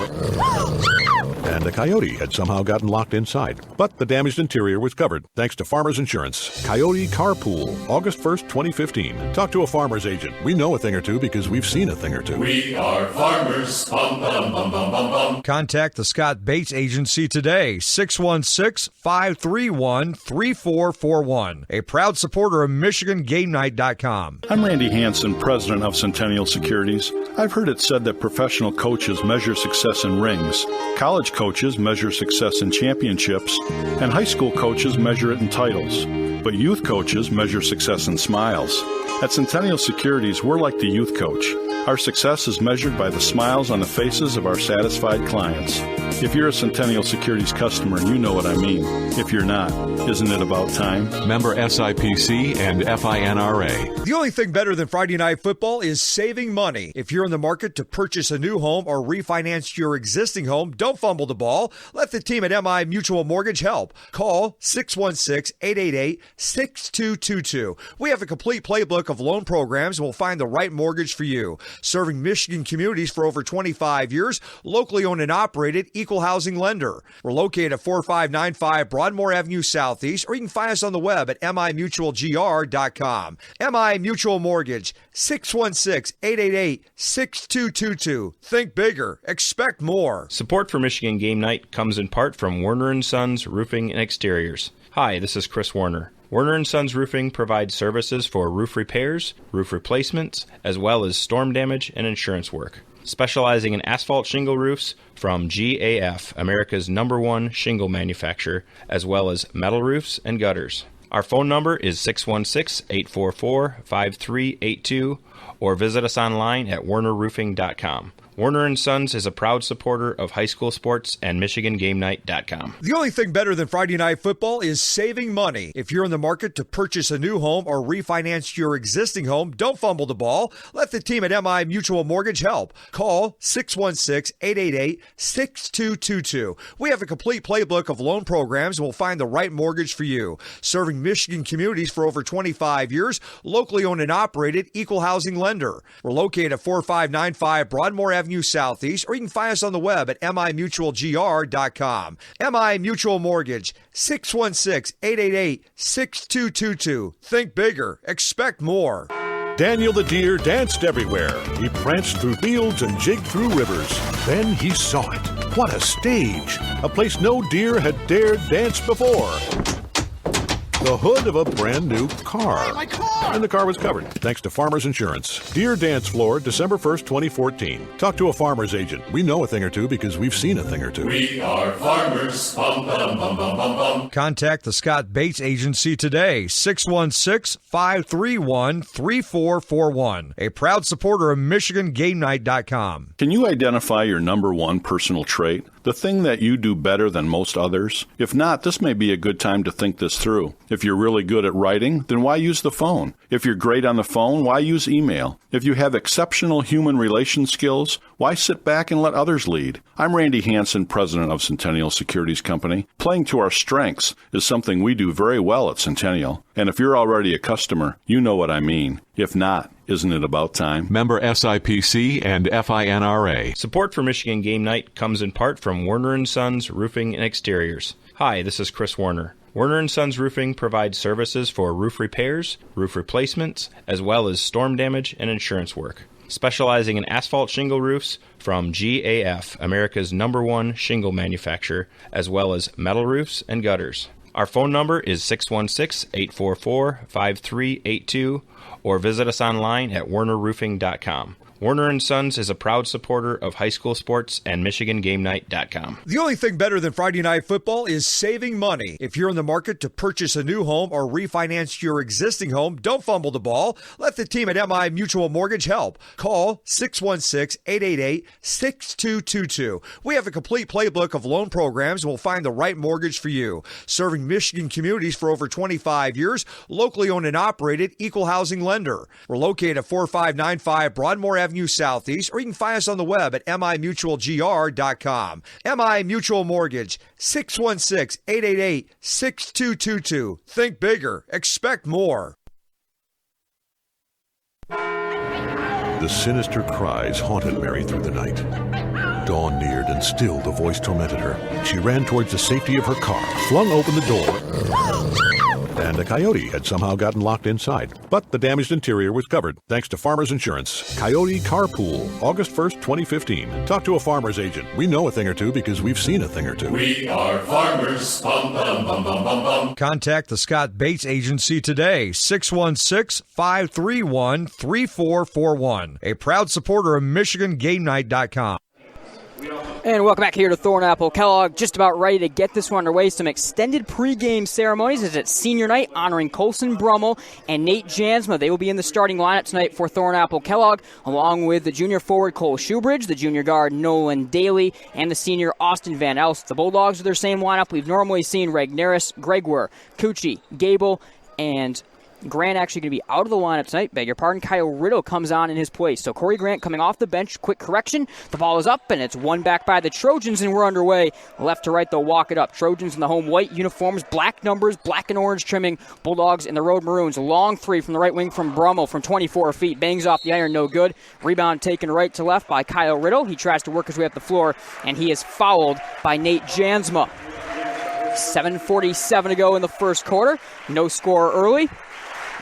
and a coyote had somehow gotten locked inside. But the damaged interior was covered, thanks to Farmers Insurance. Coyote Carpool, August 1st, 2015. Talk to a farmer's agent. We know a thing or two because we've seen a thing or two. We are farmers. Bum, bum, bum, bum, bum, bum. Contact the Scott Bates Agency today, 616-531-3441. A proud supporter of MichiganGameNight.com. I'm Randy Hansen, president of Centennial Securities. I've heard it said that professional coaches measure success in rings, college coaches measure success in championships, and high school coaches measure it in titles. But youth coaches measure success in smiles. At Centennial Securities, we're like the youth coach. Our success is measured by the smiles on the faces of our satisfied clients. If you're a Centennial Securities customer, you know what I mean. If you're not, isn't it about time? Member SIPC and FINRA. The only thing better than Friday Night Football is saving money. If you're in the market to purchase a new home or refinance your existing home, don't fumble the ball. Let the team at MI Mutual Mortgage help. Call 616-888-6222. We have a complete playbook of loan programs and will find the right mortgage for you. Serving Michigan communities for over 25 years, locally owned and operated, equal housing lender. We're located at 4595 Broadmoor Avenue Southeast, or you can find us on the web at mimutualgr.com. MI Mutual Mortgage, 616-888-6222. Think bigger. Expect more. Support for Michigan Game Night comes in part from Werner & Sons Roofing and Exteriors. Hi, this is Chris Warner. Werner & Sons Roofing provides services for roof repairs, roof replacements, as well as storm damage and insurance work. specializing in asphalt shingle roofs from GAF, America's #1 shingle manufacturer, as well as metal roofs and gutters. Our phone number is 616-844-5382, or visit us online at wernerroofing.com. Werner & Sons is a proud supporter of high school sports and MichiganGameNight.com. The only thing better than Friday Night Football is saving money. If you're in the market to purchase a new home or refinance your existing home, don't fumble the ball. Let the team at MI Mutual Mortgage help. Call 616-888-6222. We have a complete playbook of loan programs and will find the right mortgage for you. Serving Michigan communities for over 25 years, locally owned and operated, equal housing lender. We're located at 4595 Broadmoor Avenue Southeast, or you can find us on the web at mimutualgr.com. MI Mutual Mortgage, 616-888-6222. Think bigger. Expect more. Daniel the deer danced everywhere. He pranced through fields and jigged through rivers. Then he saw it. What a stage! A place no deer had dared dance before. The hood of a brand new car. Hey, my car! And the car was covered, thanks to Farmers Insurance. Deer Dance Floor, December 1st, 2014. Talk to a farmer's agent. We know a thing or two because we've seen a thing or two. We are farmers. Bum, bum, bum, bum, bum, bum. Contact the Scott Bates Agency today, 616-531-3441. A proud supporter of MichiganGameNight.com. Can you identify your #1 personal trait? The thing that you do better than most others? If not, this may be a good time to think this through. If you're really good at writing, then why use the phone? If you're great on the phone, why use email? If you have exceptional human relation skills, why sit back and let others lead? I'm Randy Hansen, president of Centennial Securities Company. Playing to our strengths is something we do very well at Centennial. And if you're already a customer, you know what I mean. If not, isn't it about time? Member SIPC and FINRA. Support for Michigan Game Night comes in part from Werner & Sons Roofing and Exteriors. Hi, this is Chris Warner. Werner & Sons Roofing provides services for roof repairs, roof replacements, as well as storm damage and insurance work. Specializing in asphalt shingle roofs from GAF, America's #1 shingle manufacturer, as well as metal roofs and gutters. Our phone number is 616-844-5382, or visit us online at wernerroofing.com. Werner & Sons is a proud supporter of high school sports and MichiganGameNight.com. The only thing better than Friday Night Football is saving money. If you're in the market to purchase a new home or refinance your existing home, don't fumble the ball. Let the team at MI Mutual Mortgage help. Call 616-888-6222. We have a complete playbook of loan programs and will find the right mortgage for you. Serving Michigan communities for over 25 years, locally owned and operated, equal housing lender. We're located at 4595 Broadmoor Avenue Southeast, or you can find us on the web at mimutualgr.com. MI Mutual Mortgage, 616-888-6222. Think bigger. Expect more. The sinister cries haunted Mary through the night. Dawn neared, and still the voice tormented her. She ran towards the safety of her car, flung open the door, and a coyote had somehow gotten locked inside. But the damaged interior was covered, thanks to Farmers Insurance. Coyote Carpool, August 1st, 2015. Talk to a farmer's agent. We know a thing or two because we've seen a thing or two. We are farmers. Bum, bum, bum, bum, bum, bum. Contact the Scott Bates Agency today, 616-531-3441. A proud supporter of MichiganGameNight.com. And welcome back here to Thornapple-Kellogg. Just about ready to get this one underway. Some extended pregame ceremonies as it's senior night honoring Colson Brummel and Nate Jansma. They will be in the starting lineup tonight for Thornapple-Kellogg, along with the junior forward Cole Shoebridge, the junior guard Nolan Daly, and the senior Austin Van Elst. The Bulldogs are their same lineup we've normally seen: Regneris, Gregwer, Cucci, Gable, and Grant actually going to be out of the lineup tonight. Beg your pardon. Kyle Riddle comes on in his place. So Corey Grant coming off the bench. Quick correction. The ball is up, and it's won back by the Trojans, and we're underway. Left to right, they'll walk it up. Trojans in the home white uniforms, black numbers, black and orange trimming. Bulldogs in the road maroons. A long three from the right wing from Brummel from 24 feet. Bangs off the iron, no good. Rebound taken right to left by Kyle Riddle. He tries to work his way up the floor, and he is fouled by Nate Jansma. 7:47 to go in the first quarter. No score early.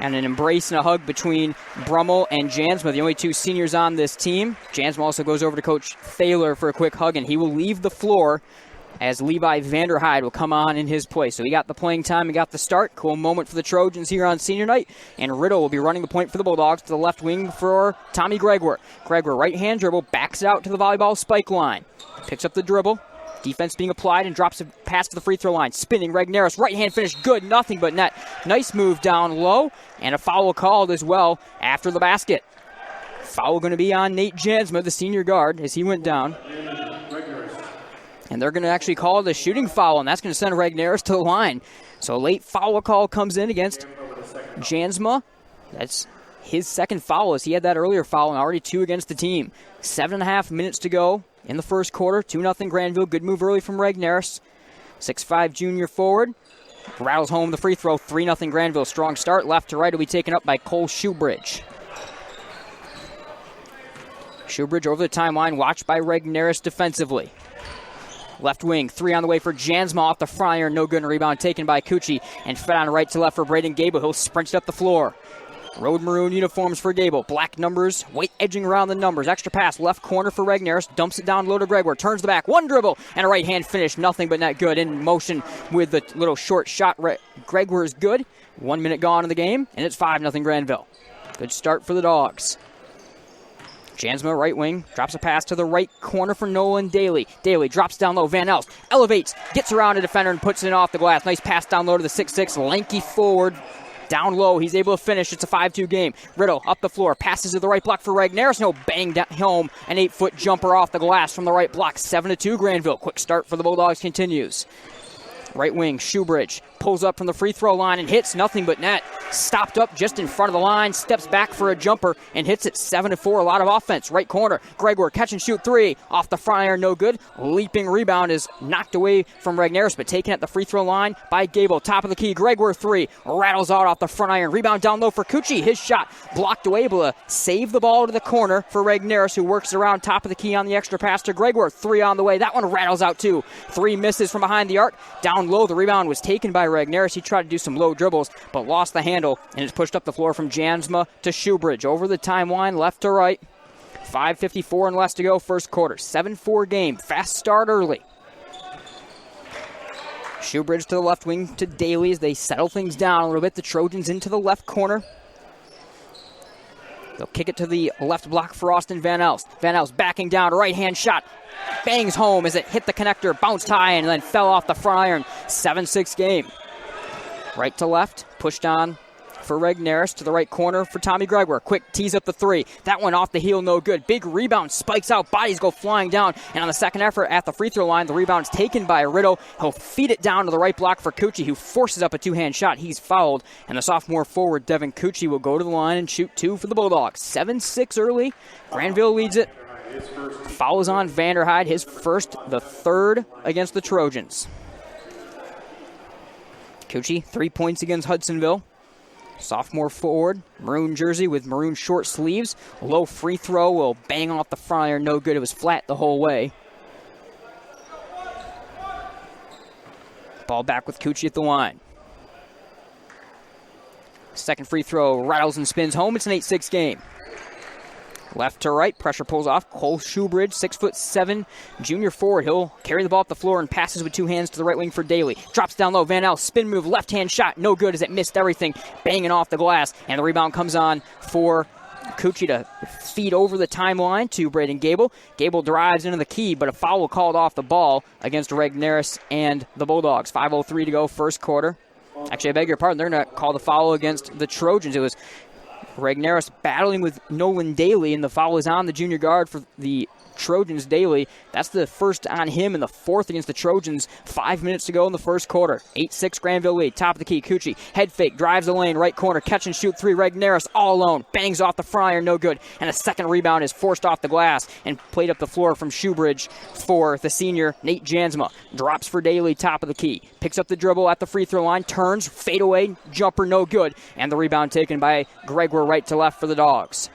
And an embrace and a hug between Brummel and Jansma, the only two seniors on this team. Jansma also goes over to Coach Thaler for a quick hug, and he will leave the floor as Levi Vanderhyde will come on in his place. So he got the playing time, he got the start. Cool moment for the Trojans here on senior night. And Riddle will be running the point for the Bulldogs to the left wing for Tommy Gregor. Gregor, right-hand dribble, backs it out to the volleyball spike line. Picks up the dribble. Defense being applied and drops a pass to the free throw line. Spinning Regneris, right-hand finish, good, nothing but net. Nice move down low, and a foul called as well after the basket. Foul going to be on Nate Jansma, the senior guard, as he went down. And they're going to actually call it a shooting foul, and that's going to send Regneris to the line. So a late foul call comes in against Jansma. That's his second foul, as he had that earlier foul, and already 2 against the team. 7.5 minutes to go in the first quarter. 2-0 Grandville. Good move early from Regneris. 6'5 junior forward. Rattles home the free throw. 3-0 Grandville. Strong start. Left to right will be taken up by Cole Shoebridge. Shoebridge over the timeline. Watched by Regneris defensively. Left wing, 3 on the way for Jansma off the front iron. No good, and rebound taken by Cucci. And fed on right to left for Braden Gable. He'll sprint up the floor. Road maroon uniforms for Gable. Black numbers, white edging around the numbers. Extra pass, left corner for Regneris. Dumps it down low to Gregor. Turns the back, 1 dribble, and a right-hand finish. Nothing but net good. In motion with the little short shot. Gregor is good. 1 minute gone in the game, and it's 5-0 Grandville. Good start for the Dogs. Jansma, right wing, drops a pass to the right corner for Nolan Daly. Daly drops down low. Van Elst elevates, gets around a defender, and puts it off the glass. Nice pass down low to the 6'6", lanky forward. Down low, he's able to finish. It's a 5-2 game. Riddle up the floor, passes to the right block for Regneris. No, bang down home. An 8-foot jumper off the glass from the right block. 7-2 Grandville. Quick start for the Bulldogs continues. Right wing, Shoebridge pulls up from the free throw line and hits nothing but net. Stopped up just in front of the line, steps back for a jumper and hits it. 7-4, a lot of offense. Right corner, Gregor, catch and shoot 3. Off the front iron, no good. Leaping rebound is knocked away from Regneris, but taken at the free throw line by Gable. Top of the key, Gregor 3. Rattles out off the front iron. Rebound down low for Cucci. His shot blocked away, able to save the ball to the corner for Regneris, who works around top of the key on the extra pass to Gregor. 3 on the way. That one rattles out too. 3 misses from behind the arc. Down low, the rebound was taken by Regneris. He tried to do some low dribbles, but lost the handle, and it's pushed up the floor from Jansma to Shoebridge. Over the timeline, left to right. 5:54 and less to go, first quarter. 7-4 game. Fast start early. Shoebridge to the left wing to Daly as they settle things down a little bit. The Trojans into the left corner. They'll kick it to the left block for Austin Van Elst. Van Elst backing down, right-hand shot. Bangs home as it hit the connector, bounced high, and then fell off the front iron. 7-6 game. Right to left, pushed on for Regneris to the right corner for Tommy Gregor. Quick tease up the 3. That one off the heel, no good. Big rebound, spikes out, bodies go flying down. And on the second effort at the free throw line, the rebound's taken by Riddle. He'll feed it down to the right block for Cucci, who forces up a 2-hand shot. He's fouled. And the sophomore forward, Devin Cucci, will go to the line and shoot 2 for the Bulldogs. 7-6 early. Granville leads it. Foul is on Vanderhyde, his first, the third against the Trojans. Cucci, 3 points against Hudsonville. Sophomore forward, maroon jersey with maroon short sleeves. Low free throw will bang off the front iron, no good. It was flat the whole way. Ball back with Cucci at the line. Second free throw rattles and spins home. It's an 8-6 game. Left to right, pressure pulls off. Cole Shoebridge, 6'7", junior forward. He'll carry the ball up the floor and passes with 2 hands to the right wing for Daly. Drops down low, Van Elst, spin move, left-hand shot, no good as it missed everything, banging off the glass. And the rebound comes on for Cucci to feed over the timeline to Braden Gable. Gable drives into the key, but a foul called off the ball against Regneris and the Bulldogs. 5:03 to go, first quarter. Actually, I beg your pardon, they're going to call the foul against the Trojans. It was Regneris battling with Nolan Daly, and the foul is on the junior guard for the Trojans, Daly. That's the first on him and the fourth against the Trojans. 5 minutes to go in the first quarter. 8-6 Grandville lead. Top of the key, Cucci. Head fake, drives the lane, right corner, catch and shoot 3. Regneris all alone. Bangs off the front iron, no good. And a second rebound is forced off the glass and played up the floor from Shoebridge for the senior, Nate Jansma. Drops for Daly, top of the key. Picks up the dribble at the free throw line, turns, fade away, jumper, no good. And the rebound taken by Gregor right to left for the Dogs.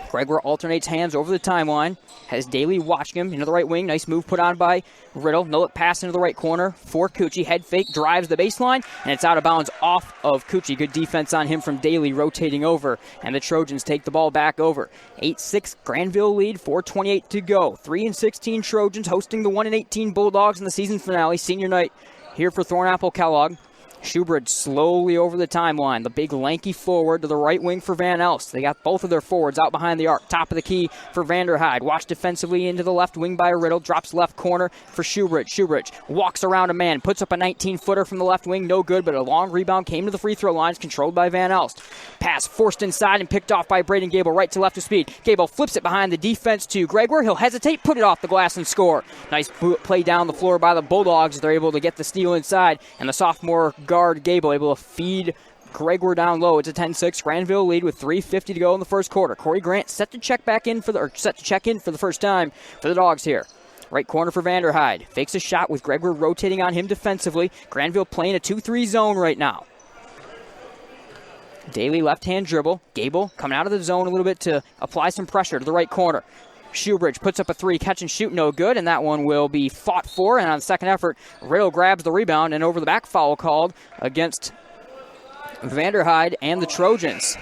Gregor alternates hands over the timeline. Has Daly watching him into the right wing. Nice move put on by Riddle. No look pass into the right corner for Cucci. Head fake, drives the baseline, and it's out of bounds off of Cucci. Good defense on him from Daly, rotating over, and the Trojans take the ball back over. 8-6 Grandville lead, 4:28 to go. 3-16 Trojans hosting the 1-18 Bulldogs in the season finale. Senior night here for Thornapple-Kellogg. Schubert slowly over the timeline. The big lanky forward to the right wing for Van Elst. They got both of their forwards out behind the arc. Top of the key for Vanderheide. Watched defensively into the left wing by Riddle. Drops left corner for Schubert. Schubert walks around a man. Puts up a 19-footer from the left wing. No good, but a long rebound came to the free throw lines. Controlled by Van Elst. Pass forced inside and picked off by Braden Gable. Right to left of speed. Gable flips it behind the defense to Gregor. He'll hesitate. Put it off the glass and score. Nice play down the floor by the Bulldogs. They're able to get the steal inside. And the sophomore guard Gable able to feed Gregor down low. It's a 10-6 Grandville lead with 3:50 to go in the first quarter. Corey Grant set to check in for the first time for the Dogs here. Right corner for Vanderheide. Fakes a shot with Gregor rotating on him defensively. Grandville playing a 2-3 zone right now. Daly left-hand dribble. Gable coming out of the zone a little bit to apply some pressure to the right corner. Shoebridge puts up a three, catch and shoot, no good, and that one will be fought for, and on the second effort, Riddle grabs the rebound, and over the back foul called against Vanderheide and the Trojans.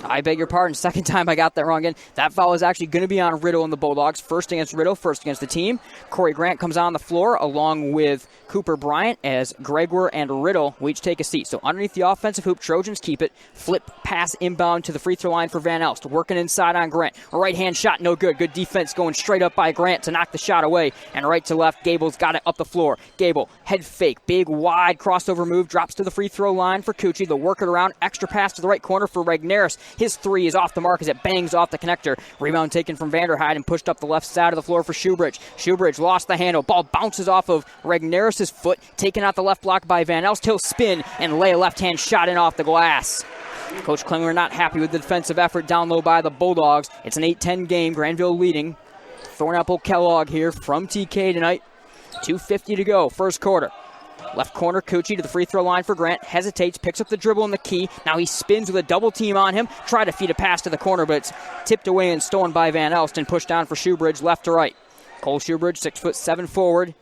I beg your pardon, second time I got that wrong again. That foul is actually going to be on Riddle and the Bulldogs. First against Riddle, first against the team. Corey Grant comes on the floor along with Cooper Bryant as Gregor and Riddle will each take a seat. So underneath the offensive hoop, Trojans keep it. Flip pass inbound to the free throw line for Van Elst. Working inside on Grant. A right-hand shot, no good. Good defense going straight up by Grant to knock the shot away. And right to left, Gable's got it up the floor. Gable, head fake, big, wide crossover move, drops to the free throw line for Cucci. They'll work it around. Extra pass to the right corner for Regneris. His three is off the mark as it bangs off the connector. Rebound taken from Vanderheide and pushed up the left side of the floor for Shoebridge. Shoebridge lost the handle. Ball bounces off of Regneris' foot. Taken out the left block by Van Elst. He'll spin and lay a left-hand shot in off the glass. Coach Klingler not happy with the defensive effort down low by the Bulldogs. It's an 8-10 game. Grandville leading. Thornapple-Kellogg here from TK tonight. 2:50 to go. First quarter. Left corner, Cucci to the free throw line for Grant. Hesitates, picks up the dribble in the key. Now he spins with a double team on him. Try to feed a pass to the corner, but it's tipped away and stolen by Van Elst and pushed down for Shoebridge left to right. Cole Shoebridge, 6'7" forward.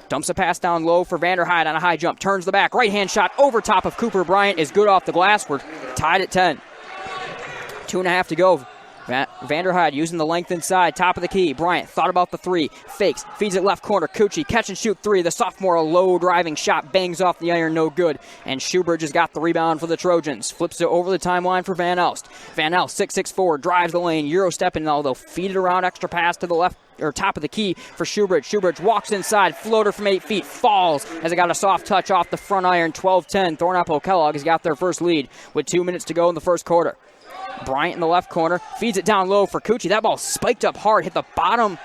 Dumps a pass down low for Vanderheide on a high jump. Turns the back. Right-hand shot over top of Cooper Bryant is good off the glass. We're tied at 10. 2.5 to go. Vanderheide using the length inside, top of the key. Bryant thought about the three, fakes, feeds it left corner. Cucci, catch and shoot three. The sophomore, a low driving shot, bangs off the iron, no good. And Shoebridge has got the rebound for the Trojans. Flips it over the timeline for Van Elst. Van Elst, 6'6" forward, drives the lane, Euro stepping, though they'll feed it around, extra pass to the left, or top of the key for Shoebridge. Shoebridge walks inside, floater from 8 feet, falls as it got a soft touch off the front iron. 12-10. Thornapple-Kellogg has got their first lead with 2 minutes to go in the first quarter. Bryant in the left corner, feeds it down low for Cucci. That ball spiked up hard, hit the bottom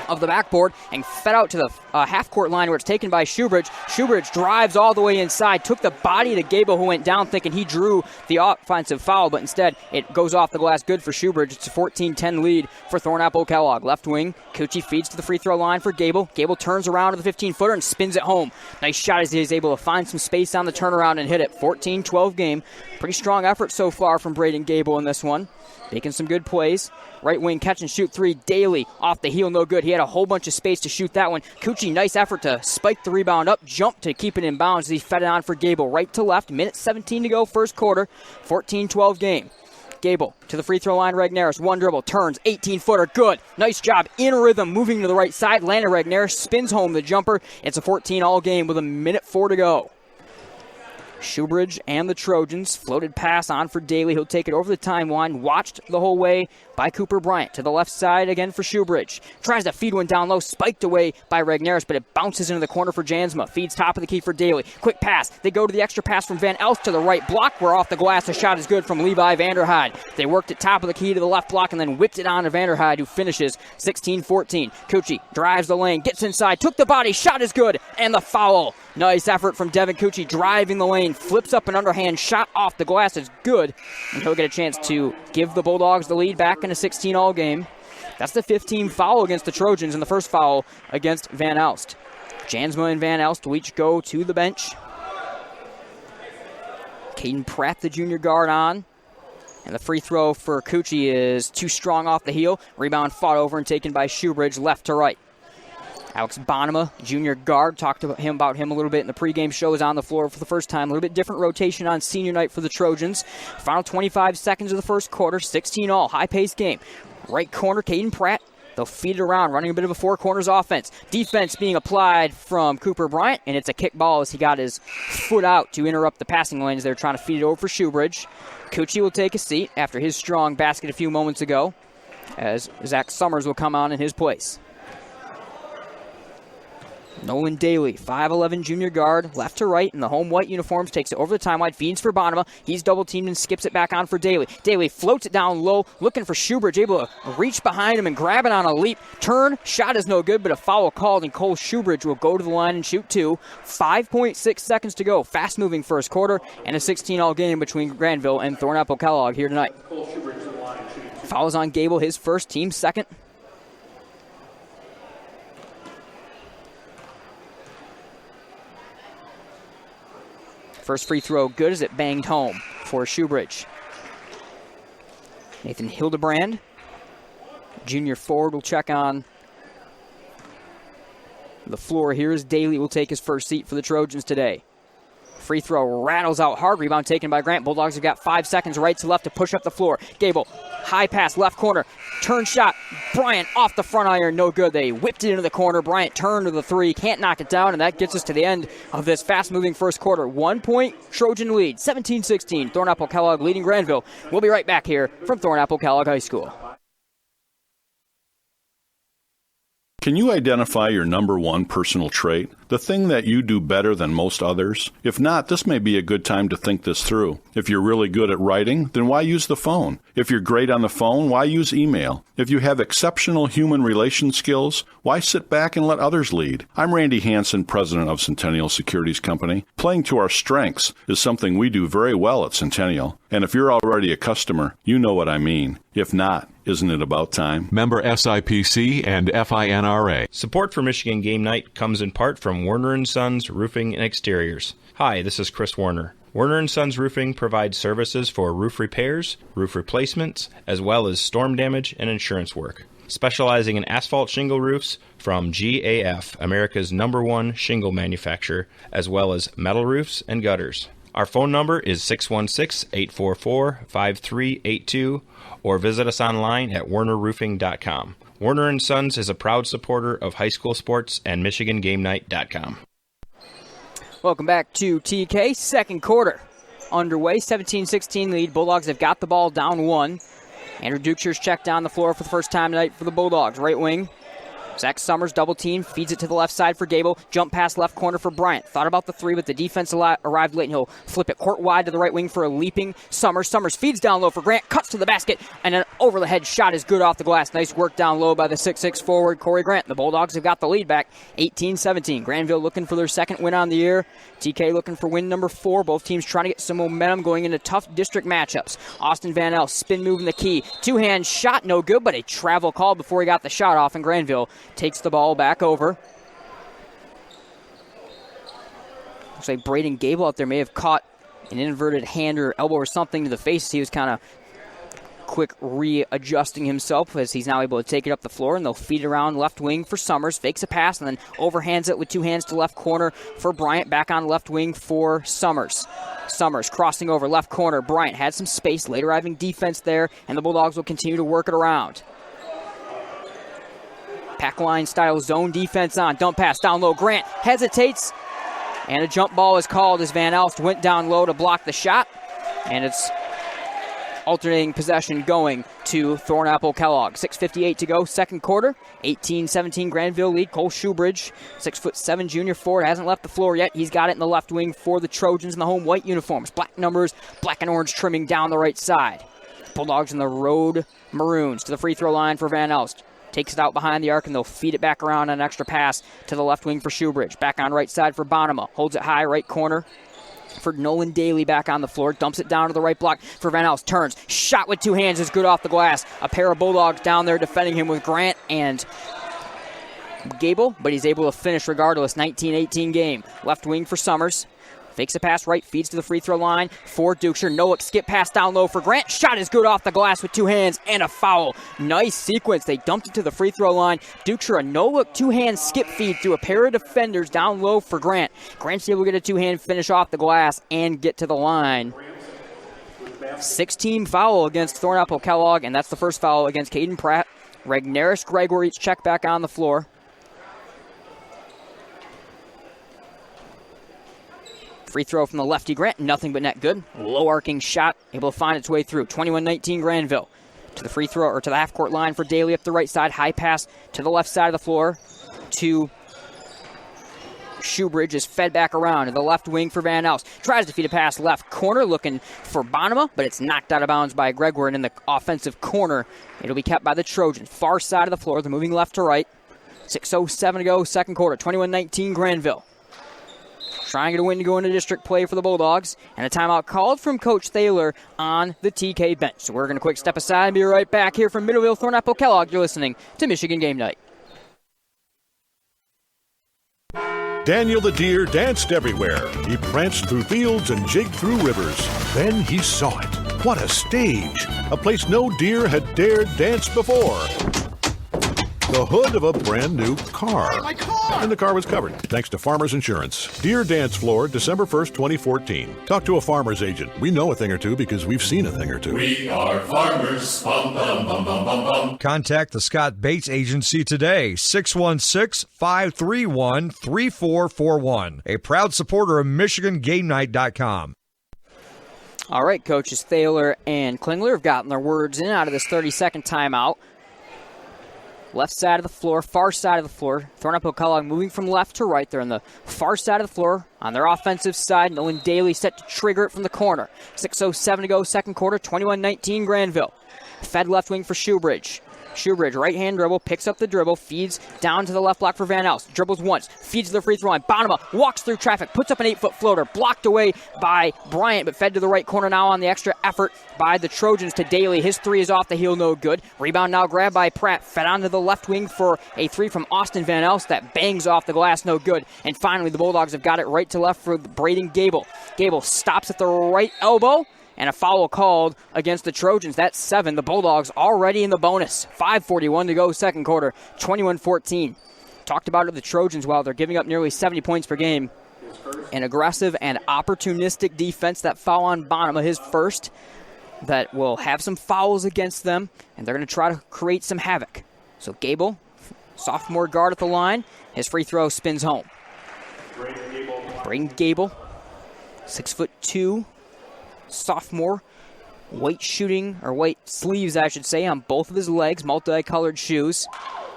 of the backboard and fed out to the half-court line where it's taken by Shoebridge. Shoebridge drives all the way inside, took the body to Gable, who went down thinking he drew the offensive foul, but instead it goes off the glass, good for Shoebridge. It's a 14-10 lead for Thornapple-Kellogg. Left wing, Cucci feeds to the free throw line for Gable. Gable turns around to the 15-footer and spins it home. Nice shot as he's able to find some space on the turnaround and hit it. 14-12 game. Pretty strong effort so far from Braden Gable in this one. Making some good plays. Right wing catch and shoot three. Daly off the heel, no good. He had a whole bunch of space to shoot that one. Cucci, nice effort to spike the rebound up, jump to keep it in bounds as he fed it on for Gable. Right to left, minute 17 to go, first quarter. 14-12 game. Gable to the free throw line, Regneris. One dribble, turns, 18-footer, good. Nice job in rhythm, moving to the right side. Landon Regneris spins home the jumper. It's a 14-all game with a minute 4 to go. Shoebridge and the Trojans. Floated pass on for Daly. He'll take it over the timeline. Watched the whole way by Cooper Bryant. To the left side again for Shoebridge. Tries to feed one down low. Spiked away by Regneris, but it bounces into the corner for Jansma. Feeds top of the key for Daly. Quick pass. They go to the extra pass from Van Elst to the right block. Where off the glass, the shot is good from Levi Vanderheide. They worked it top of the key to the left block and then whipped it on to Vanderheide, who finishes 16-14. Cucci drives the lane. Gets inside. Took the body. Shot is good. And the foul. Nice effort from Devin Cucci driving the lane. Flips up an underhand shot off the glass. Is good. And he'll get a chance to give the Bulldogs the lead back in a 16-all game. That's the 15th foul against the Trojans and the first foul against Van Elst. Jansma and Van Elst will each go to the bench. Caden Pratt, the junior guard, on. And the free throw for Cucci is too strong off the heel. Rebound fought over and taken by Shoebridge left to right. Alex Bonema, junior guard, talked about him a little bit in the pregame show, is on the floor for the first time. A little bit different rotation on senior night for the Trojans. Final 25 seconds of the first quarter, 16 all, high-paced game. Right corner, Caden Pratt. They'll feed it around, running a bit of a four corners offense. Defense being applied from Cooper Bryant, and it's a kick ball as he got his foot out to interrupt the passing lanes. They're trying to feed it over for Shoebridge. Cucci will take a seat after his strong basket a few moments ago, as Zach Summers will come on in his place. Nolan Daly, 5'11 junior guard, left to right in the home white uniforms, takes it over the timeline, feeds for Bonema. He's double teamed and skips it back on for Daly. Daly floats it down low, looking for Shoebridge, able to reach behind him and grab it on a leap. Turn, shot is no good, but a foul called, and Cole Shoebridge will go to the line and shoot two. 5.6 seconds to go. Fast-moving first quarter, and a 16-all game between Grandville and Thornapple-Kellogg here tonight. Fouls on Gable, his first, team second. First free throw good as it banged home for Shoebridge. Nathan Hildebrand, junior forward, will check on the floor here as Daly will take his first seat for the Trojans today. Free throw rattles out hard. Rebound taken by Grant. Bulldogs have got 5 seconds right to left to push up the floor. Gable, high pass, left corner. Turn shot. Bryant off the front iron. No good. They whipped it into the corner. Bryant turned to the three. Can't knock it down, and that gets us to the end of this fast-moving first quarter. 1 point Trojan lead. 17-16. Thornapple-Kellogg leading Grandville. We'll be right back here from Thornapple-Kellogg High School. Can you identify your number one personal trait? The thing that you do better than most others? If not, this may be a good time to think this through. If you're really good at writing, then why use the phone? If you're great on the phone, why use email? If you have exceptional human relation skills, why sit back and let others lead? I'm Randy Hansen, president of Centennial Securities Company. Playing to our strengths is something we do very well at Centennial. And if you're already a customer, you know what I mean. If not, isn't it about time? Member SIPC and FINRA. Support for Michigan Game Night comes in part from Werner & Sons Roofing and Exteriors. Hi, this is Chris Warner. Werner & Sons Roofing provides services for roof repairs, roof replacements, as well as storm damage and insurance work. Specializing in asphalt shingle roofs from GAF, America's #1 shingle manufacturer, as well as metal roofs and gutters. Our phone number is 616-844-5382, or visit us online at wernerroofing.com. Werner & Sons is a proud supporter of high school sports and MichiganGameNight.com. Welcome back to TK. Second quarter underway. 17-16 lead. Bulldogs have got the ball down one. Andrew Duksher's checked down the floor for the first time tonight for the Bulldogs. Right wing. Zach Summers double team, feeds it to the left side for Gable. Jump pass left corner for Bryant. Thought about the three, but the defense arrived late, and he'll flip it court wide to the right wing for a leaping Summers. Summers feeds down low for Grant, cuts to the basket, and an over-the-head shot is good off the glass. Nice work down low by the 6'6 forward, Corey Grant. The Bulldogs have got the lead back, 18-17. Granville looking for their second win on the year. TK looking for win number 4. Both teams trying to get some momentum going into tough district matchups. Austin Van El, spin move in the key. Two-hand shot, no good, but a travel call before he got the shot off, and Granville takes the ball back over. Looks like Braden Gable out there may have caught an inverted hand or elbow or something to the face. He was kind of quick readjusting himself as he's now able to take it up the floor, and they'll feed it around left wing for Summers. Fakes a pass and then overhands it with two hands to left corner for Bryant. Back on left wing for Summers. Summers crossing over left corner. Bryant had some space, late arriving defense there, and the Bulldogs will continue to work it around. Pack line style zone defense on. Dump pass down low. Grant hesitates, and a jump ball is called as Van Elst went down low to block the shot, and it's alternating possession going to Thornapple-Kellogg. 6:58 to go, second quarter. 18-17 Grandville lead. Cole Shoebridge, 6'7" junior forward, hasn't left the floor yet. He's got it in the left wing for the Trojans in the home white uniforms. Black numbers, black and orange trimming down the right side. Bulldogs in the road maroons to the free throw line for Van Elst. Takes it out behind the arc, and they'll feed it back around on an extra pass to the left wing for Shoebridge. Back on right side for Bonema. Holds it high, right corner for Nolan Daly back on the floor. Dumps it down to the right block for Van Elst. Turns. Shot with two hands is good off the glass. A pair of Bulldogs down there defending him with Grant and Gable, but he's able to finish regardless. 19-18 game. Left wing for Summers. Fakes a pass right, feeds to the free throw line for Dukeshire. No look, skip pass down low for Grant. Shot is good off the glass with two hands and a foul. Nice sequence. They dumped it to the free throw line. Dukeshire, a no-look two-hand skip feed through a pair of defenders down low for Grant. Grant's able to get a two-hand finish off the glass and get to the line. 6-team foul against Thornapple-Kellogg, and that's the first foul against Caden Pratt. Regneris, Gregor each check back on the floor. Free throw from the lefty Grant, nothing but net good. Low arcing shot, able to find its way through. 21-19 Grandville. To the free throw, or to the half-court line for Daly up the right side. High pass to the left side of the floor to Shoebridge, is fed back around to the left wing for Van Elst. Tries to feed a pass left corner, looking for Bonema, but it's knocked out of bounds by Gregor, and in the offensive corner, it'll be kept by the Trojans. Far side of the floor, they're moving left to right. 6:07 to go, second quarter. 21-19 Grandville. Trying to win to go into district play for the Bulldogs. And a timeout called from Coach Thaler on the TK bench. So we're going to quick step aside and be right back here from Middleville Thornapple-Kellogg. You're listening to Michigan Game Night. Daniel the deer danced everywhere. He pranced through fields and jigged through rivers. Then he saw it. What a stage! A place no deer had dared dance before. The hood of a brand new car. My car! And the car was covered, thanks to Farmers Insurance. Deer Dance Floor, December 1st, 2014. Talk to a farmer's agent. We know a thing or two because we've seen a thing or two. We are farmers. Bum, bum, bum, bum, bum, bum. Contact the Scott Bates Agency today, 616-531-3441. A proud supporter of MichiganGameNight.com. All right, coaches Thaler and Klingler have gotten their words in out of this 30-second timeout. Left side of the floor, far side of the floor. Thornapple-Kellogg moving from left to right. They're on the far side of the floor. On their offensive side, Nolan Daly set to trigger it from the corner. 6:07 to go, second quarter, 21-19 Grandville. Fed left wing for Shoebridge. Shoebridge, right-hand dribble, picks up the dribble, feeds down to the left block for Van Elst. Dribbles once, feeds to the free throw line. Bonema walks through traffic, puts up an 8-foot floater, blocked away by Bryant, but fed to the right corner now on the extra effort by the Trojans to Daly. His three is off the heel, no good. Rebound now grabbed by Pratt, fed onto the left wing for a three from Austin Van Elst that bangs off the glass, no good. And finally, the Bulldogs have got it right to left for Braden Gable. Gable stops at the right elbow, and a foul called against the Trojans. That's 7. The Bulldogs already in the bonus. 5:41 to go, second quarter. 21-14. Talked about it, the Trojans, while they're giving up nearly 70 points per game. An aggressive and opportunistic defense. That foul on Bonema, his first, that will have some fouls against them, and they're going to try to create some havoc. So Gable, sophomore guard at the line. His free throw spins home. Braden Gable, 6'2", sophomore, white shooting, or white sleeves, I should say, on both of his legs, multicolored shoes.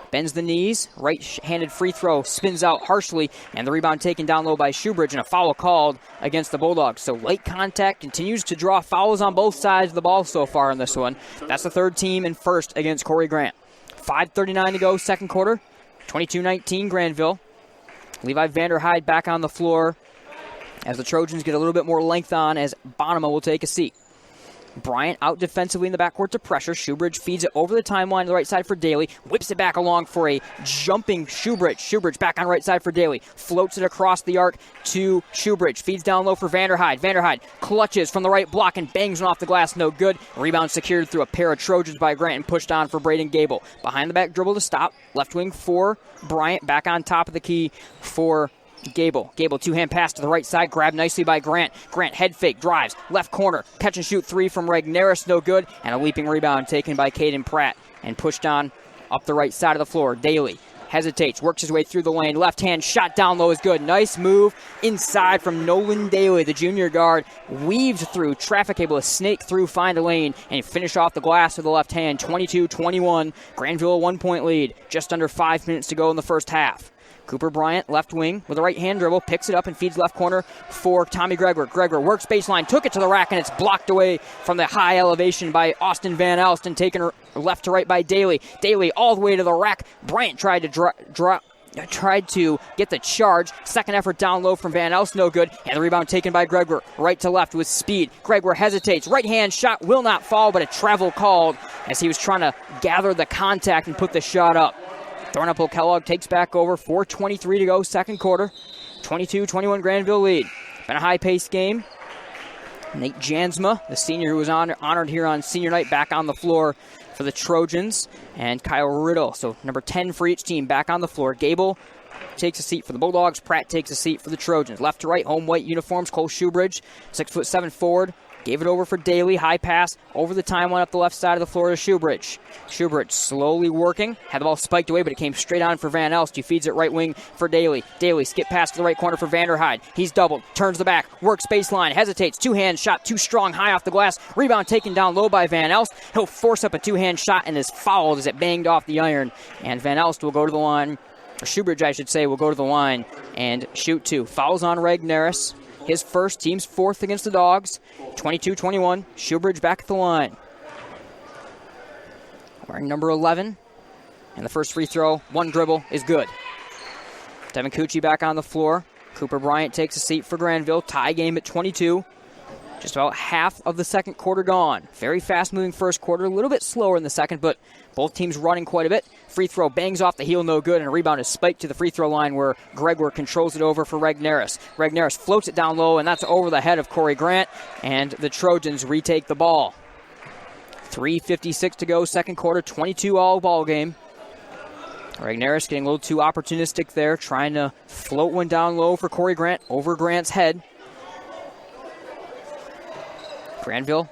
Bends the knees, right-handed free throw, spins out harshly, and the rebound taken down low by Shoebridge, and a foul called against the Bulldogs. So late contact continues to draw fouls on both sides of the ball so far in this one. That's the third team and first against Corey Grant. 5:39 to go, second quarter. 22-19 Grandville. Levi Vanderhyde back on the floor as the Trojans get a little bit more length on, as Bonema will take a seat. Bryant out defensively in the backcourt to pressure. Shoebridge feeds it over the timeline to the right side for Daly. Whips it back along for a jumping Shoebridge. Shoebridge back on right side for Daly. Floats it across the arc to Shoebridge. Feeds down low for Vanderhyde. Vanderhyde clutches from the right block and bangs one off the glass. No good. Rebound secured through a pair of Trojans by Grant and pushed on for Braden Gable. Behind the back dribble to stop. Left wing for Bryant. Back on top of the key for Gable. Gable, two-hand pass to the right side, grabbed nicely by Grant. Grant head fake, drives, left corner, catch and shoot three from Regneris, no good, and a leaping rebound taken by Caden Pratt and pushed on up the right side of the floor. Daly hesitates, works his way through the lane, left-hand shot down low is good. Nice move inside from Nolan Daly, the junior guard, weaved through traffic, able to snake through, find a lane, and finish off the glass with the left hand. 22-21, Grandville a 1-point lead, just under 5 minutes to go in the first half. Cooper Bryant, left wing, with a right-hand dribble, picks it up and feeds left corner for Tommy Gregor. Gregor works baseline, took it to the rack, and it's blocked away from the high elevation by Austin Van Elst and taken left to right by Daly. Daly all the way to the rack. Bryant tried to get the charge. Second effort down low from Van Elst, no good. And the rebound taken by Gregor, right to left with speed. Gregor hesitates. Right-hand shot will not fall, but a travel called as he was trying to gather the contact and put the shot up. Thornapple-Kellogg takes back over. 4:23 to go, second quarter. 22-21 Grandville lead. Been a high-paced game. Nate Jansma, the senior who was honored here on senior night, back on the floor for the Trojans. And Kyle Riddle, so number 10 for each team, back on the floor. Gable takes a seat for the Bulldogs. Pratt takes a seat for the Trojans. Left to right, home white uniforms. Cole Shoebridge, 6'7" forward. Gave it over for Daly. High pass over the timeline up the left side of the floor to Shoebridge. Shoebridge slowly working. Had the ball spiked away, but it came straight on for Van Elst. He feeds it right wing for Daly. Daly skip pass to the right corner for Vanderhyde. He's doubled. Turns the back. Works baseline. Hesitates. Two-hand shot. Too strong. High off the glass. Rebound taken down low by Van Elst. He'll force up a two-hand shot and is fouled as it banged off the iron. And Van Elst will go to the line. Or Shoebridge, I should say, will go to the line and shoot two. Fouls on Regnerus. His first, team's fourth against the Dogs. 22-21. Shoebridge back at the line. Wearing number 11. And the first free throw, one dribble, is good. Devin Cucci back on the floor. Cooper Bryant takes a seat for Grandville. Tie game at 22. Just about half of the second quarter gone. Very fast-moving first quarter. A little bit slower in the second, but both teams running quite a bit. Free throw bangs off the heel, no good, and a rebound is spiked to the free throw line where Gregor controls it over for Regnerus. Regnerus floats it down low, and that's over the head of Corey Grant, and the Trojans retake the ball. 3:56 to go, second quarter, 22-all ball game. Regnerus getting a little too opportunistic there, trying to float one down low for Corey Grant over Grant's head. Grandville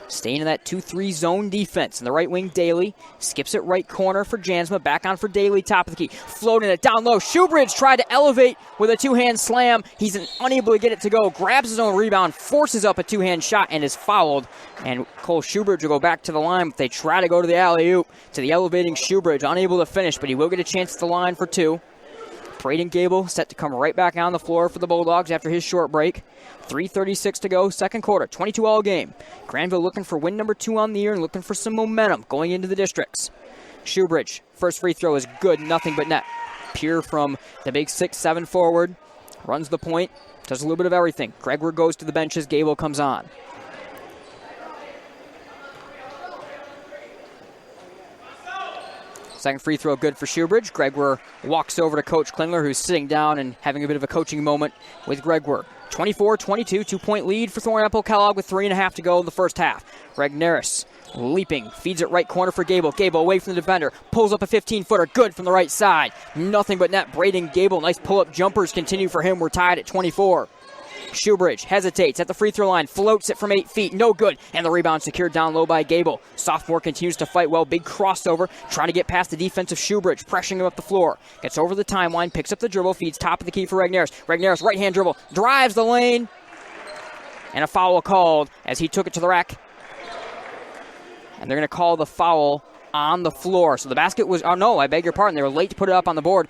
staying in that 2-3 zone defense. In the right wing, Daly skips it right corner for Jansma. Back on for Daly, top of the key. Floating it down low. Shoebridge tried to elevate with a two-hand slam. He's unable to get it to go. Grabs his own rebound, forces up a two-hand shot, and is fouled. And Cole Shoebridge will go back to the line, but they try to go to the alley-oop to the elevating Shoebridge. Unable to finish, but he will get a chance at the line for two. Braden Gable set to come right back on the floor for the Bulldogs after his short break. 3:36 to go, second quarter, 22-all game. Grandville looking for win number 2 on the year and looking for some momentum going into the districts. Shoebridge, first free throw is good, nothing but net. Pure from the big 6'7" forward, runs the point, does a little bit of everything. Gregor goes to the benches, Gable comes on. Second free throw good for Shoebridge. Gregor walks over to Coach Klingler, who's sitting down and having a bit of a coaching moment with Gregor. 24-22, 2-point lead for Thornapple-Kellogg with 3.5 to go in the first half. Regnerus leaping, feeds it right corner for Gable. Gable away from the defender, pulls up a 15-footer, good from the right side. Nothing but net. Braden Gable, nice pull-up jumpers continue for him. We're tied at 24. Shoebridge hesitates at the free throw line, floats it from 8 feet, no good, and the rebound secured down low by Gable. Sophomore continues to fight well, big crossover, trying to get past the defensive Shoebridge, pressuring him up the floor. Gets over the timeline, picks up the dribble, feeds top of the key for Regnerus. Regnerus, right-hand dribble, drives the lane, and a foul called as he took it to the rack. And they're going to call the foul on the floor. So the basket was, oh no, I beg your pardon, they were late to put it up on the board.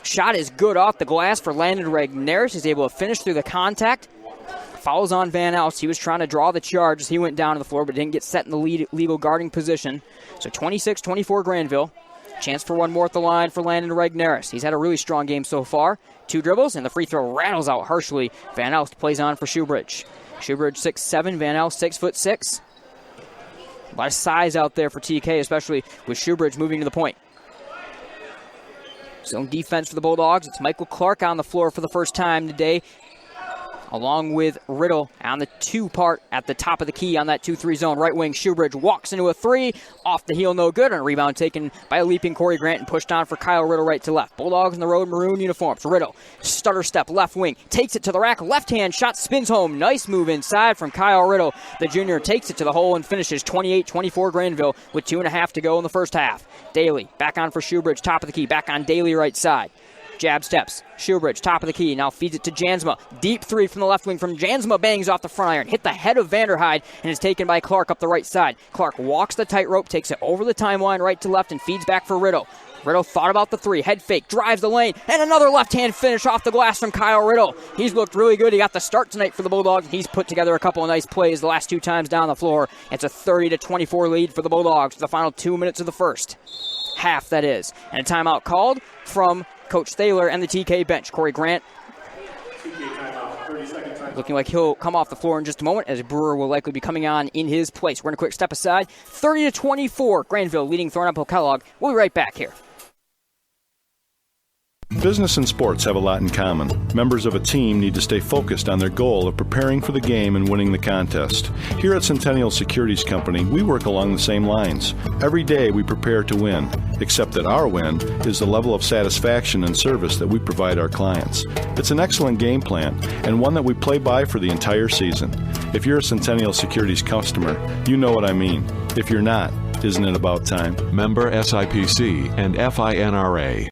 Shot is good off the glass for Landon Regnerus. He's able to finish through the contact. Fouls on Van Elst. He was trying to draw the charge as he went down to the floor, but didn't get set in the legal guarding position. So 26-24 Grandville. Chance for one more at the line for Landon Regnerus. He's had a really strong game so far. 2 dribbles, and the free throw rattles out harshly. Van Elst plays on for Shoebridge. Shoebridge 6'7", Van Elst 6'6". A lot of size out there for TK, especially with Shoebridge moving to the point. Zone defense for the Bulldogs. It's Michael Clark on the floor for the first time today, along with Riddle on the 2 part at the top of the key on that 2-3 zone. Right wing, Shoebridge walks into a 3, off the heel, no good, and a rebound taken by a leaping Corey Grant and pushed on for Kyle Riddle right to left. Bulldogs in the road maroon uniforms. Riddle, stutter step, left wing, takes it to the rack, left-hand shot, spins home. Nice move inside from Kyle Riddle. The junior takes it to the hole and finishes 28-24 Grandville with 2.5 to go in the first half. Daly, back on for Shoebridge, top of the key, back on Daly right side. Jab steps. Shoebridge, top of the key. Now feeds it to Jansma. Deep 3 from the left wing from Jansma. Bangs off the front iron. Hit the head of Vanderhyde and is taken by Clark up the right side. Clark walks the tightrope, takes it over the timeline right to left and feeds back for Riddle. Riddle thought about the 3. Head fake. Drives the lane. And another left-hand finish off the glass from Kyle Riddle. He's looked really good. He got the start tonight for the Bulldogs. He's put together a couple of nice plays the last 2 times down the floor. It's a 30-24 lead for the Bulldogs for the final 2 minutes of the first half, that is. And a timeout called from Coach Thaler and the TK bench. Corey Grant looking like he'll come off the floor in just a moment, as Brewer will likely be coming on in his place. We're going to quick step aside. 30-24, Grandville leading Thornapple-Kellogg. We'll be right back here. Business and sports have a lot in common. Members of a team need to stay focused on their goal of preparing for the game and winning the contest. Here at Centennial Securities Company, we work along the same lines. Every day we prepare to win, except that our win is the level of satisfaction and service that we provide our clients. It's an excellent game plan and one that we play by for the entire season. If you're a Centennial Securities customer, you know what I mean. If you're not, isn't it about time? Member SIPC and FINRA.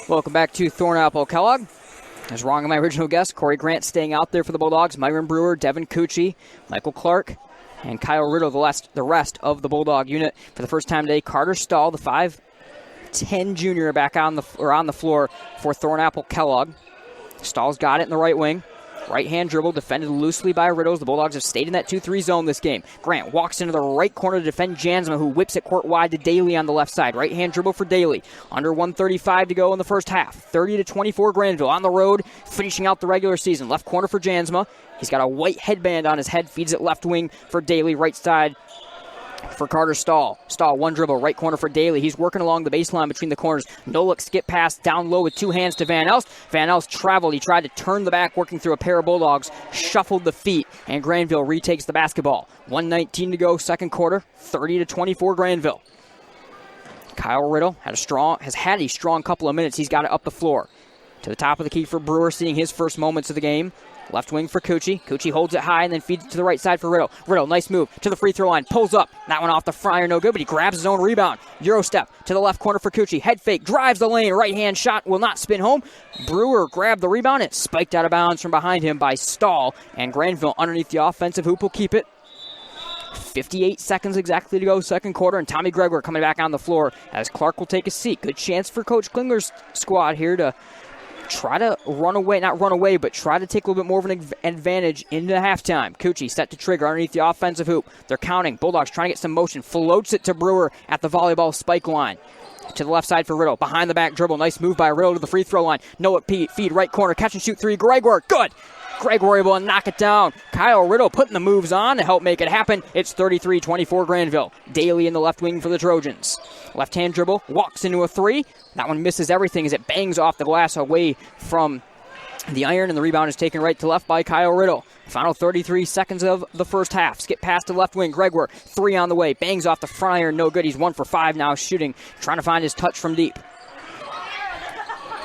Welcome back to Thornapple-Kellogg. I was wrong on my original guess. Corey Grant staying out there for the Bulldogs. Myron Brewer, Devin Cucci, Michael Clark, and Kyle Riddle, the rest of the Bulldog unit. For the first time today, Carter Stahl, the 5'10 junior, back on the floor for Thornapple-Kellogg. Stahl's got it in the right wing. Right-hand dribble, defended loosely by Riddles. The Bulldogs have stayed in that 2-3 zone this game. Grant walks into the right corner to defend Jansma, who whips it court wide to Daly on the left side. Right-hand dribble for Daly. Under 1:35 to go in the first half. 30-24 Grandville on the road, finishing out the regular season. Left corner for Jansma. He's got a white headband on his head, feeds it left wing for Daly. Right side for Carter Stahl. Stahl, one dribble, right corner for Daly. He's working along the baseline between the corners. No look, skip pass down low with two hands to Van Elst. Van Elst traveled. He tried to turn the back, working through a pair of Bulldogs, shuffled the feet, and Grandville retakes the basketball. 1:19 to go, second quarter, 30-24 Grandville. Kyle Riddle has had a strong couple of minutes. He's got it up the floor. To the top of the key for Brewer, seeing his first moments of the game. Left wing for Cucci. Cucci holds it high and then feeds it to the right side for Riddle. Riddle, nice move to the free throw line. Pulls up. That one off the fryer, no good, but he grabs his own rebound. Euro step to the left corner for Cucci. Head fake, drives the lane. Right hand shot will not spin home. Brewer grabbed the rebound. It spiked out of bounds from behind him by Stahl. And Grandville underneath the offensive hoop will keep it. 58 seconds exactly to go, second quarter, and Tommy Gregoire coming back on the floor as Clark will take a seat. Good chance for Coach Klingler's squad here to try to but try to take a little bit more of an advantage into halftime. Cucci set to trigger underneath the offensive hoop. They're counting. Bulldogs trying to get some motion. Floats it to Brewer at the volleyball spike line. To the left side for Riddle. Behind the back dribble. Nice move by Riddle to the free throw line. Noah feed right corner. Catch and shoot three. Gregoire. Good. Gregoire able to knock it down. Kyle Riddle putting the moves on to help make it happen. It's 33-24 Grandville. Daly in the left wing for the Trojans. Left-hand dribble, walks into a three. That one misses everything as it bangs off the glass away from the iron, and the rebound is taken right to left by Kyle Riddle. Final 33 seconds of the first half. Skip past the left wing. Gregoire, three on the way. Bangs off the front iron, no good. He's 1 for 5 now shooting, trying to find his touch from deep.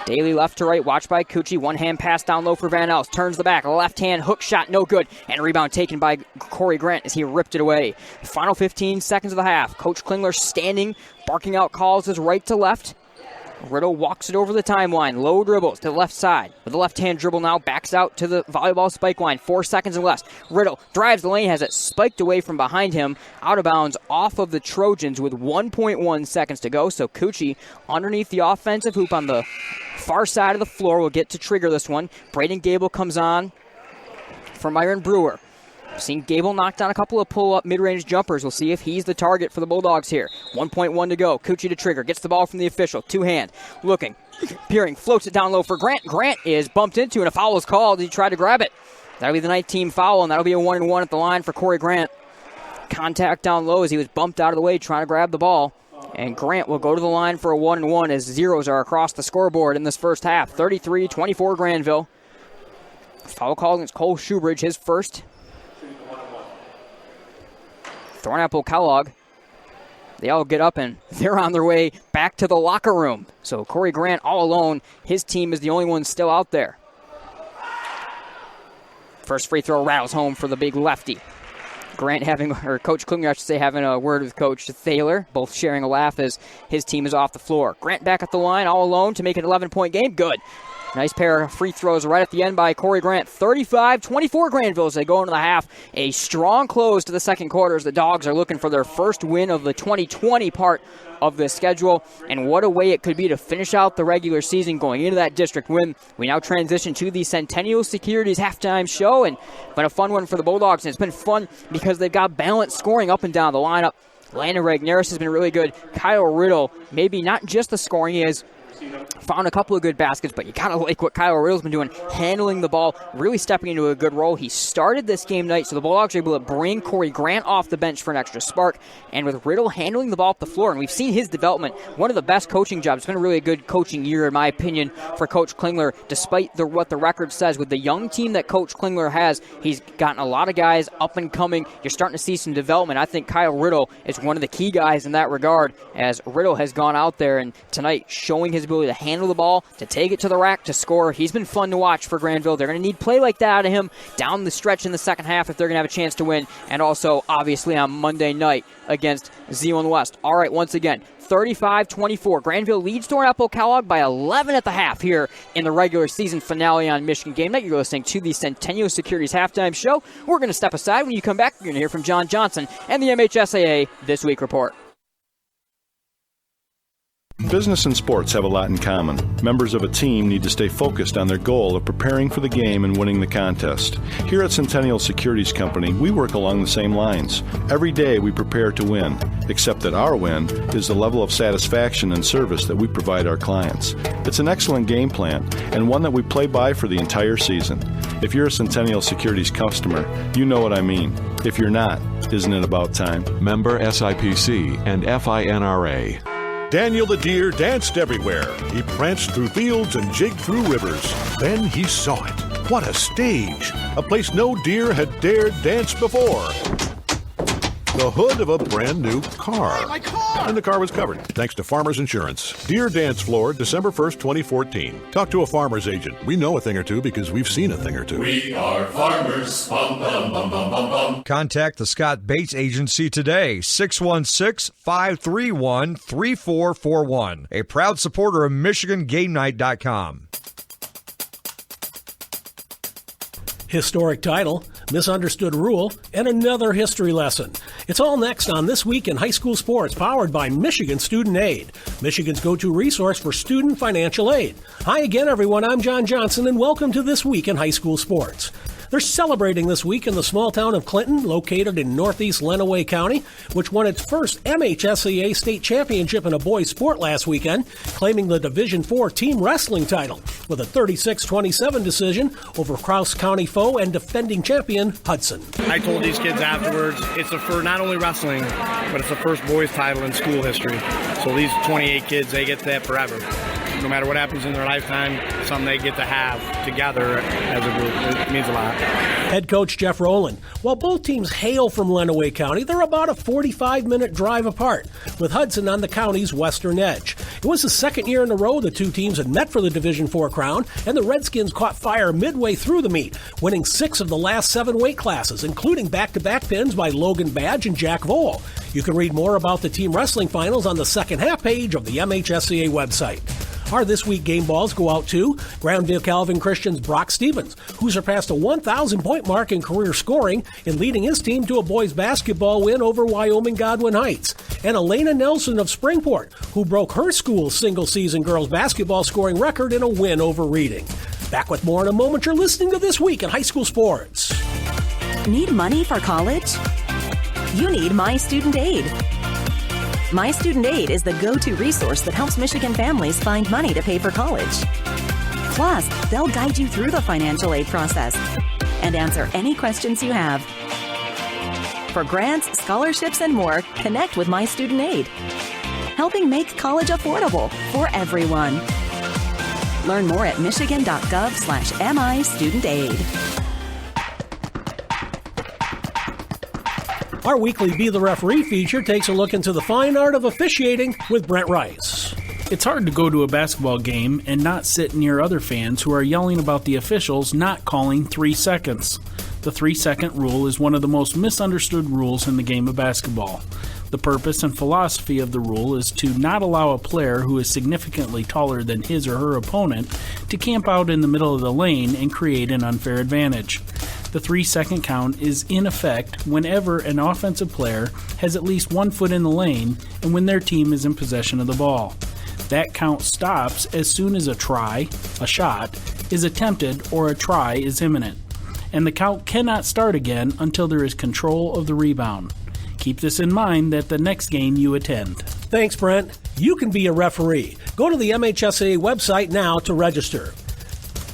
Daly left to right, watched by Cucci. One hand pass down low for Van Elst. Turns the back. Left hand hook shot, no good. And rebound taken by Corey Grant as he ripped it away. Final 15 seconds of the half. Coach Klingler standing, barking out calls as right to left. Riddle walks it over the timeline. Low dribbles to the left side. With the left-hand dribble now, backs out to the volleyball spike line. 4 seconds and less. Riddle drives the lane, has it spiked away from behind him. Out of bounds off of the Trojans with 1.1 seconds to go. So Cucci underneath the offensive hoop on the far side of the floor will get to trigger this one. Braden Gable comes on for Myron Brewer. Seen Gable knock down a couple of pull-up mid-range jumpers. We'll see if he's the target for the Bulldogs here. 1.1 to go. Cucci to trigger. Gets the ball from the official. Two-hand. Looking. Peering. Floats it down low for Grant. Grant is bumped into, and a foul is called. He tried to grab it. That'll be the night team foul, and that'll be a 1-and-1 at the line for Corey Grant. Contact down low as he was bumped out of the way trying to grab the ball. And Grant will go to the line for a 1-and-1 as zeros are across the scoreboard in this first half. 33-24 Grandville. Foul call against Cole Shoebridge, his first. Thornapple-Kellogg, they all get up and they're on their way back to the locker room. So Corey Grant all alone. His team is the only one still out there. First free throw rattles home for the big lefty. Coach Klingler, I should say, having a word with Coach Thaler, both sharing a laugh as his team is off the floor. Grant back at the line all alone to make it an 11-point game. Good. Nice pair of free throws right at the end by Corey Grant. 35-24 Grandville as they go into the half. A strong close to the second quarter as the Dogs are looking for their first win of the 2020 part of the schedule. And what a way it could be to finish out the regular season going into that district win. We now transition to the Centennial Securities halftime show. And been a fun one for the Bulldogs. And it's been fun because they've got balanced scoring up and down the lineup. Landon Regneris has been really good. Kyle Riddle, maybe not just the scoring, he has found a couple of good baskets, but you gotta like what Kyle Riddle's been doing, handling the ball, really stepping into a good role. He started this game night, so the Bulldogs are able to bring Corey Grant off the bench for an extra spark, and with Riddle handling the ball up the floor, and we've seen his development, one of the best coaching jobs. It's been a really good coaching year, in my opinion, for Coach Klingler, despite what the record says. With the young team that Coach Klingler has, he's gotten a lot of guys up and coming. You're starting to see some development. I think Kyle Riddle is one of the key guys in that regard, as Riddle has gone out there and tonight showing his ability to handle the ball, to take it to the rack, to score. He's been fun to watch for Grandville. They're going to need play like that out of him down the stretch in the second half if they're going to have a chance to win, and also obviously on Monday night against Zeeland West. All right, once again, 35-24. Grandville leads Thornapple-Kellogg by 11 at the half here in the regular season finale on Michigan Game Night. You're listening to the Centennial Securities Halftime Show. We're going to step aside. When you come back, you're going to hear from John Johnson and the MHSAA This Week Report. Business and sports have a lot in common. Members of a team need to stay focused on their goal of preparing for the game and winning the contest. Here at Centennial Securities Company, we work along the same lines. Every day we prepare to win, except that our win is the level of satisfaction and service that we provide our clients. It's an excellent game plan, and one that we play by for the entire season. If you're a Centennial Securities customer, you know what I mean. If you're not, isn't it about time? Member SIPC and FINRA. Daniel the deer danced everywhere. He pranced through fields and jigged through rivers. Then he saw it. What a stage! A place no deer had dared dance before. The hood of a brand new car. My car! And the car was covered, thanks to Farmers Insurance. Deer Dance Floor, December 1st, 2014. Talk to a farmer's agent. We know a thing or two because we've seen a thing or two. We are farmers. Bum, bum, bum, bum, bum, bum. Contact the Scott Bates Agency today, 616-531-3441. A proud supporter of MichiganGameNight.com. Historic title, misunderstood rule, and another history lesson. It's all next on This Week in High School Sports, powered by Michigan Student Aid, Michigan's go-to resource for student financial aid. Hi again, everyone. I'm John Johnson, and welcome to This Week in High School Sports. They're celebrating this week in the small town of Clinton, located in northeast Lenawee County, which won its first MHSAA state championship in a boys' sport last weekend, claiming the Division IV team wrestling title with a 36-27 decision over Crouse County foe and defending champion Hudson. I told these kids afterwards, it's the first, not only wrestling, but it's the first boys' title in school history. So these 28 kids, they get that forever. No matter what happens in their lifetime, something they get to have together as a group. It means a lot. Head coach Jeff Rowland. While both teams hail from Lenawee County, they're about a 45-minute drive apart, with Hudson on the county's western edge. It was the second year in a row the two teams had met for the Division IV crown, and the Redskins caught fire midway through the meet, winning 6 of the last 7 weight classes, including back-to-back pins by Logan Badge and Jack Vole. You can read more about the team wrestling finals on the second half page of the MHSAA website. Our This Week game balls go out to Grandville Calvin Christian's Brock Stevens, who surpassed a 1,000-point mark in career scoring in leading his team to a boys basketball win over Wyoming Godwin Heights, and Elena Nelson of Springport, who broke her school's single-season girls basketball scoring record in a win over Reading. Back with more in a moment. You're listening to This Week in High School Sports. Need money for college? You need My Student Aid. My Student Aid is the go-to resource that helps Michigan families find money to pay for college. Plus, they'll guide you through the financial aid process and answer any questions you have. For grants, scholarships, and more, connect with My Student Aid, helping make college affordable for everyone. Learn more at michigan.gov/MIStudentAid. Our weekly Be the Referee feature takes a look into the fine art of officiating with Brent Rice. It's hard to go to a basketball game and not sit near other fans who are yelling about the officials not calling 3 seconds. The 3-second rule is one of the most misunderstood rules in the game of basketball. The purpose and philosophy of the rule is to not allow a player who is significantly taller than his or her opponent to camp out in the middle of the lane and create an unfair advantage. The 3-second count is in effect whenever an offensive player has at least 1 foot in the lane and when their team is in possession of the ball. That count stops as soon as a try, a shot, is attempted or a try is imminent. And the count cannot start again until there is control of the rebound. Keep this in mind at the next game you attend. Thanks, Brent. You can be a referee. Go to the MHSAA website now to register.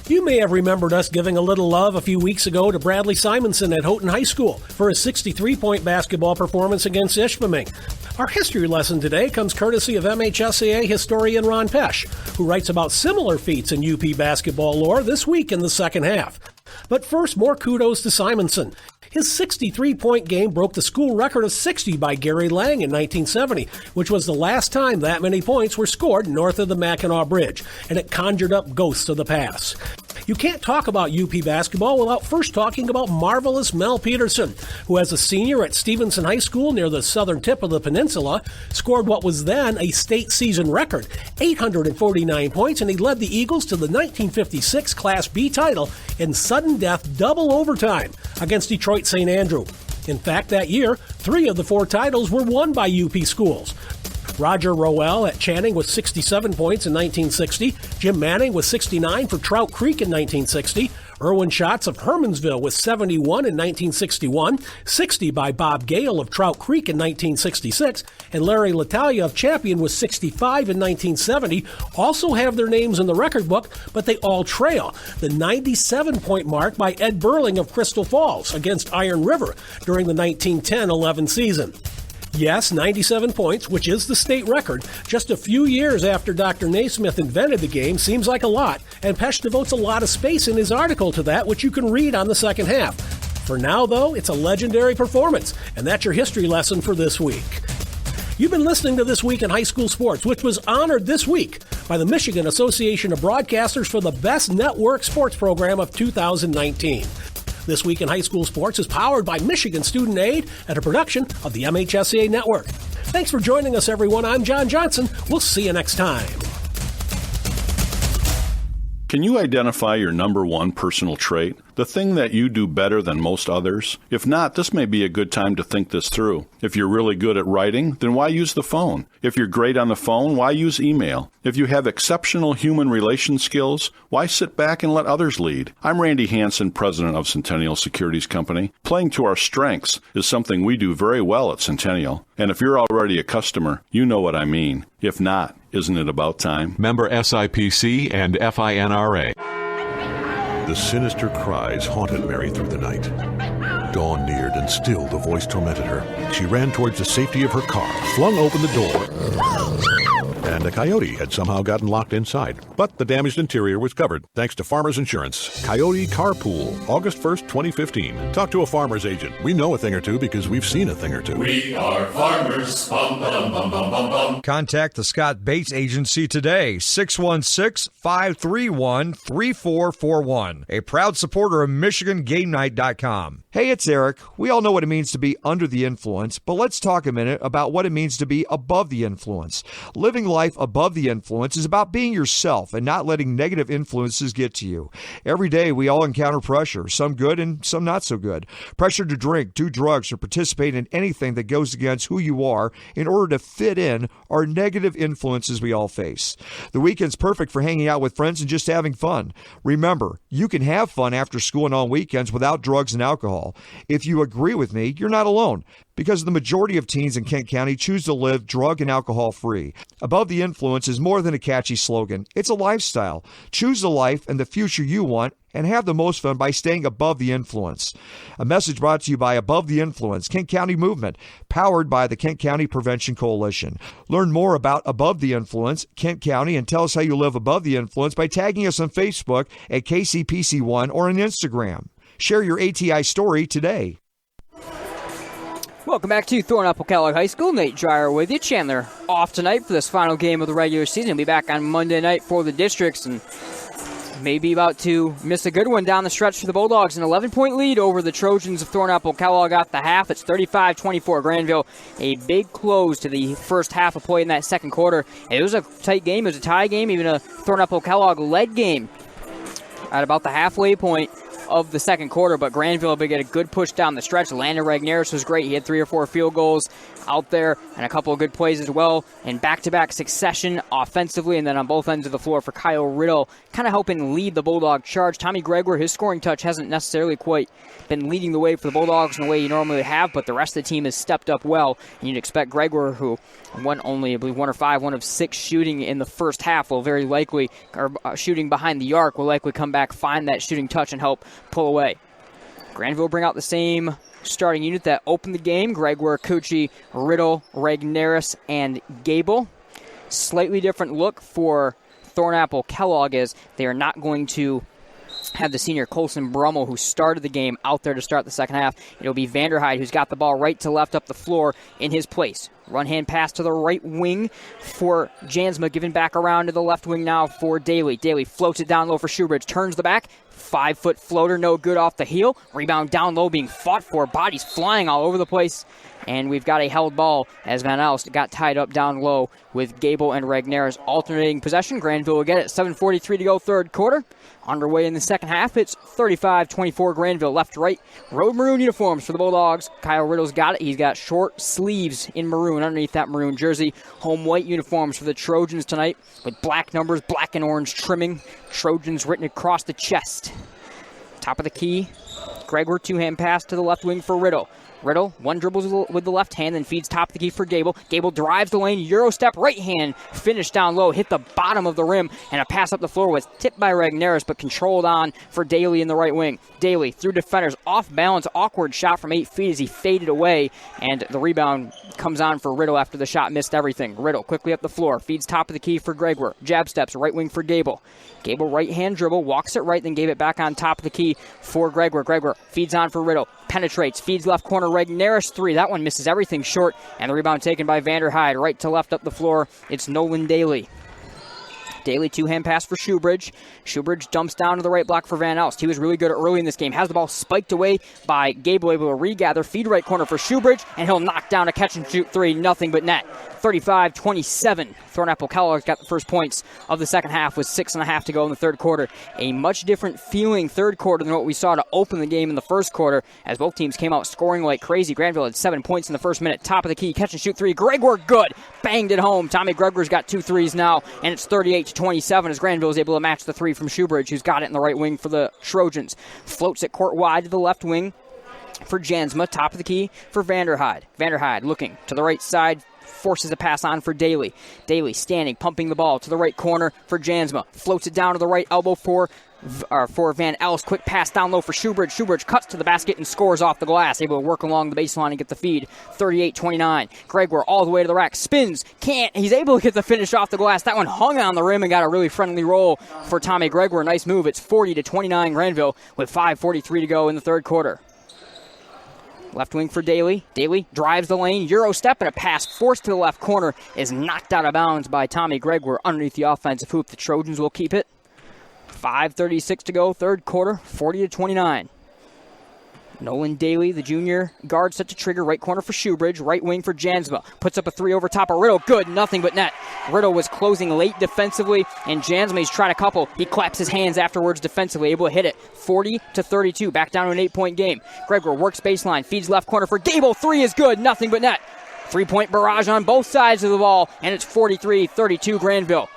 You may have remembered us giving a little love a few weeks ago to Bradley Simonson at Houghton High School for his 63-point basketball performance against Ishpeming. Our history lesson today comes courtesy of MHSAA historian Ron Pesch, who writes about similar feats in UP basketball lore this week in the second half. But first, more kudos to Simonson. His 63-point game broke the school record of 60 by Gary Lang in 1970, which was the last time that many points were scored north of the Mackinac Bridge, and it conjured up ghosts of the past. You can't talk about UP basketball without first talking about marvelous Mel Peterson, who as a senior at Stevenson High School near the southern tip of the peninsula, scored what was then a state season record, 849 points, and he led the Eagles to the 1956 Class B title in sudden death double overtime against Detroit St. Andrew. In fact, that year, 3 of the 4 titles were won by UP schools. Roger Rowell at Channing with 67 points in 1960. Jim Manning with 69 for Trout Creek in 1960. Erwin Schatz of Hermansville with 71 in 1961. 60 by Bob Gale of Trout Creek in 1966. And Larry Latalia of Champion with 65 in 1970 also have their names in the record book, but they all trail the 97-point mark by Ed Burling of Crystal Falls against Iron River during the 1910-11 season. Yes, 97 points, which is the state record, just a few years after Dr. Naismith invented the game, seems like a lot, and Pesch devotes a lot of space in his article to that, which you can read on the second half. For now, though, it's a legendary performance, and that's your history lesson for this week. You've been listening to This Week in High School Sports, which was honored this week by the Michigan Association of Broadcasters for the Best Network Sports Program of 2019. This Week in High School Sports is powered by Michigan Student Aid and a production of the MHSAA Network. Thanks for joining us, everyone. I'm John Johnson. We'll see you next time. Can you identify your number one personal trait? The thing that you do better than most others? If not, this may be a good time to think this through. If you're really good at writing, then why use the phone? If you're great on the phone, why use email? If you have exceptional human relation skills, why sit back and let others lead? I'm Randy Hansen, president of Centennial Securities Company. Playing to our strengths is something we do very well at Centennial. And if you're already a customer, you know what I mean. If not, isn't it about time? Member SIPC and FINRA. The sinister cries haunted Mary through the night. Dawn neared, and still the voice tormented her. She ran towards the safety of her car, flung open the door, and a coyote had somehow gotten locked inside. But the damaged interior was covered, thanks to Farmers Insurance. Coyote Carpool, August 1st, 2015. Talk to a farmer's agent. We know a thing or two because we've seen a thing or two. We are farmers. Bum, bum, bum, bum, bum, bum. Contact the Scott Bates Agency today, 616-531-3441. A proud supporter of MichiganGameNight.com. Hey, it's Eric. We all know what it means to be under the influence, but let's talk a minute about what it means to be above the influence. Living life above the influence is about being yourself and not letting negative influences get to you. Every day we all encounter pressure, some good and some not so good. Pressure to drink, do drugs, or participate in anything that goes against who you are in order to fit in are negative influences we all face. The weekend's perfect for hanging out with friends and just having fun. Remember, you can have fun after school and on weekends without drugs and alcohol. If you agree with me, you're not alone, because the majority of teens in Kent County choose to live drug and alcohol free. Above the Influence is more than a catchy slogan. It's a lifestyle. Choose the life and the future you want and have the most fun by staying above the influence. A message brought to you by Above the Influence, Kent County Movement, powered by the Kent County Prevention Coalition. Learn more about Above the Influence, Kent County, and tell us how you live above the influence by tagging us on Facebook at KCPC1 or on Instagram. Share your ATI story today. Welcome back to Thornapple-Kellogg High School. Nate Dreyer with you. Chandler off tonight for this final game of the regular season. He'll be back on Monday night for the districts and maybe about to miss a good one down the stretch for the Bulldogs. An 11-point lead over the Trojans of Thornapple-Kellogg at the half. It's 35-24 Grandville. A big close to the first half of play in that second quarter. It was a tight game. It was a tie game, even a Thornapple-Kellogg led game at about the halfway point. of the second quarter, but Grandville would get a good push down the stretch. Landon Regneris was great. He had 3 or 4 field goals out there and a couple of good plays as well, in back-to-back succession offensively, and then on both ends of the floor for Kyle Riddle, kind of helping lead the Bulldog charge. Tommy Gregor, his scoring touch hasn't necessarily quite been leading the way for the Bulldogs in the way you normally would have, but the rest of the team has stepped up well, and you'd expect Gregor, who won only, I believe, 1 or 5, 1 of 6 shooting in the first half, will very likely, or shooting behind the arc, will likely come back, find that shooting touch, and help pull away. Granville bring out the same starting unit that opened the game: Gregor, Cucci, Riddle, Regneris, and Gable. Slightly different look for Thornapple-Kellogg, as they are not going to have the senior Colson Brummel, who started the game, out there to start the second half. It'll be Vanderhyde, who's got the ball right to left up the floor in his place. Run-hand pass to the right wing for Jansma, giving back around to the left wing now for Daly. Daly floats it down low for Shoebridge, turns the back, 5-foot floater, no good off the heel. Rebound down low, being fought for, bodies flying all over the place. And we've got a held ball as Van Elst got tied up down low with Gable and Regneris alternating possession. Grandville will get it. 7:43 to go, third quarter. Underway in the second half. It's 35-24 Grandville. Left-right. Road maroon uniforms for the Bulldogs. Kyle Riddle's got it. He's got short sleeves in maroon underneath that maroon jersey. Home white uniforms for the Trojans tonight with black numbers, black and orange trimming. Trojans written across the chest. Top of the key. Gregor, two-hand pass to the left wing for Riddle. Riddle, one dribbles with the left hand, then feeds top of the key for Gable. Gable drives the lane, Euro step, right hand, finish down low, hit the bottom of the rim, and a pass up the floor was tipped by Regneris, but controlled on for Daly in the right wing. Daly through defenders, off balance, awkward shot from 8 feet as he faded away, and the rebound comes on for Riddle after the shot missed everything. Riddle quickly up the floor, feeds top of the key for Gregor. Jab steps, right wing for Gable. Gable right hand dribble, walks it right, then gave it back on top of the key for Gregor. Gregor feeds on for Riddle, penetrates, feeds left corner, Regneris 3. That one misses everything short, and the rebound taken by Vanderhyde. Right to left up the floor, it's Nolan Daly. Daly, two-hand pass for Shoebridge. Shoebridge dumps down to the right block for Van Elst. He was really good early in this game. Has the ball spiked away by Gable, able to regather. Feed right corner for Shoebridge, and he'll knock down a catch-and-shoot 3. Nothing but net. 35-27. Thornapple-Kellogg got the first points of the second half with 6.5 to go in the third quarter. A much different feeling third quarter than what we saw to open the game in the first quarter, as both teams came out scoring like crazy. Grandville had 7 points in the first minute. Top of the key, catch-and-shoot 3. Gregor, good. Banged it home. Tommy Gregor's got 2 threes now, and it's 38-27 as Grandville is able to match the 3 from Shoebridge, who's got it in the right wing for the Trojans. Floats it court wide to the left wing for Jansma. Top of the key for Vanderhyde. Vanderhyde looking to the right side, forces a pass on for Daly. Daly standing, pumping the ball to the right corner for Jansma. Floats it down to the right elbow for Van Elst. Quick pass down low for Shoebridge. Shoebridge cuts to the basket and scores off the glass. Able to work along the baseline and get the feed. 38-29. Gregor all the way to the rack. Spins. Can't. He's able to get the finish off the glass. That one hung on the rim and got a really friendly roll for Tommy Gregor. Nice move. It's 40-29 Grandville with 5:43 to go in the third quarter. Left wing for Daly. Daly drives the lane. Euro step and a pass forced to the left corner is knocked out of bounds by Tommy Gregor underneath the offensive hoop. The Trojans will keep it. 5:36 to go, third quarter, 40-29. Nolan Daly, the junior guard, set to trigger. Right corner for Shoebridge. Right wing for Jansma. Puts up a 3 over top of Riddle. Good, nothing but net. Riddle was closing late defensively, and Jansma, he's trying to couple. He claps his hands afterwards defensively, able to hit it. 40-32, back down to an 8-point game. Gregor works baseline, feeds left corner for Gable. 3 is good, nothing but net. 3-point barrage on both sides of the ball, and it's 43-32 Grandville.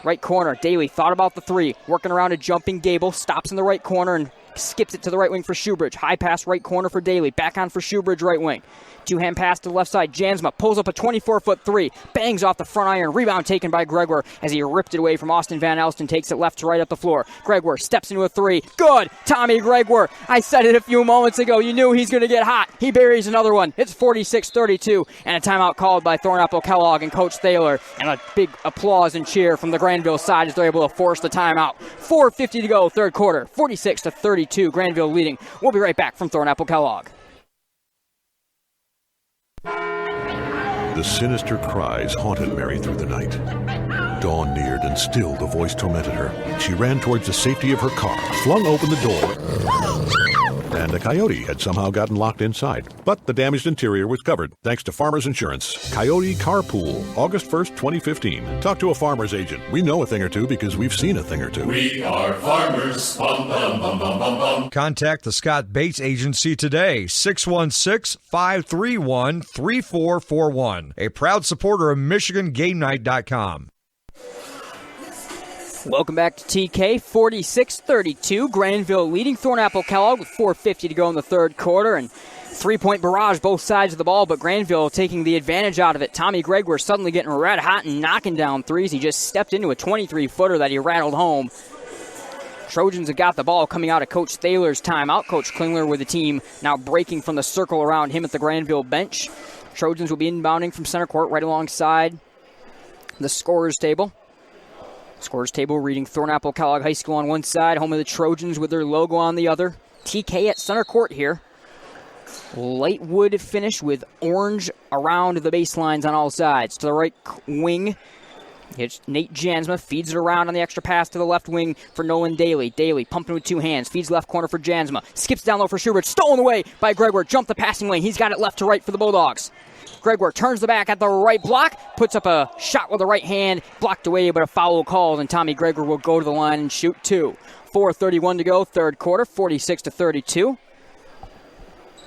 Right corner, Daly thought about the 3. Working around a jumping Gable, stops in the right corner and skips it to the right wing for Shoebridge. High pass right corner for Daly. Back on for Shoebridge right wing. Two-hand pass to the left side. Jansma pulls up a 24-foot 3. Bangs off the front iron. Rebound taken by Gregor as he ripped it away from Austin Van Elst and takes it left to right up the floor. Gregor steps into a 3. Good! Tommy Gregor. I said it a few moments ago. You knew he's going to get hot. He buries another one. It's 46-32 and a timeout called by Thornapple-Kellogg and Coach Thaler. And a big applause and cheer from the Grandville side as they're able to force the timeout. 4:50 to go, third quarter. 46-32. Grandville leading. We'll be right back from Thornapple-Kellogg. The sinister cries haunted Mary through the night. Dawn neared, and still the voice tormented her. She ran towards the safety of her car, flung open the door, and a coyote had somehow gotten locked inside. But the damaged interior was covered thanks to Farmers Insurance. Coyote Carpool, August 1st, 2015. Talk to a farmer's agent. We know a thing or two because we've seen a thing or two. We are farmers. Bum, bum, bum, bum, bum, bum. Contact the Scott Bates Agency today, 616-531-3441. A proud supporter of MichiganGameNight.com. Welcome back to TK, 46-32. Grandville leading Thornapple-Kellogg with 4:50 to go in the third quarter, and three-point barrage both sides of the ball, but Grandville taking the advantage out of it. Tommy Gregor suddenly getting red hot and knocking down threes. He just stepped into a 23-footer that he rattled home. Trojans have got the ball coming out of Coach Thaler's timeout. Coach Klingler with the team now breaking from the circle around him at the Grandville bench. Trojans will be inbounding from center court right alongside the scorer's table. Scorer's table reading Thornapple-Kellogg High School on one side, home of the Trojans with their logo on the other. TK at center court here. Light wood finish with orange around the baselines on all sides. To the right wing, it's Nate Jansma, feeds it around on the extra pass to the left wing for Nolan Daly. Daly pumping with two hands, feeds left corner for Jansma. Skips down low for Schubert, stolen away by Gregor. Jumped the passing lane, he's got it left to right for the Bulldogs. Gregor turns the back at the right block, puts up a shot with the right hand, blocked away, but a foul called, and Tommy Gregor will go to the line and shoot two. 4:31 to go, third quarter, 46-32.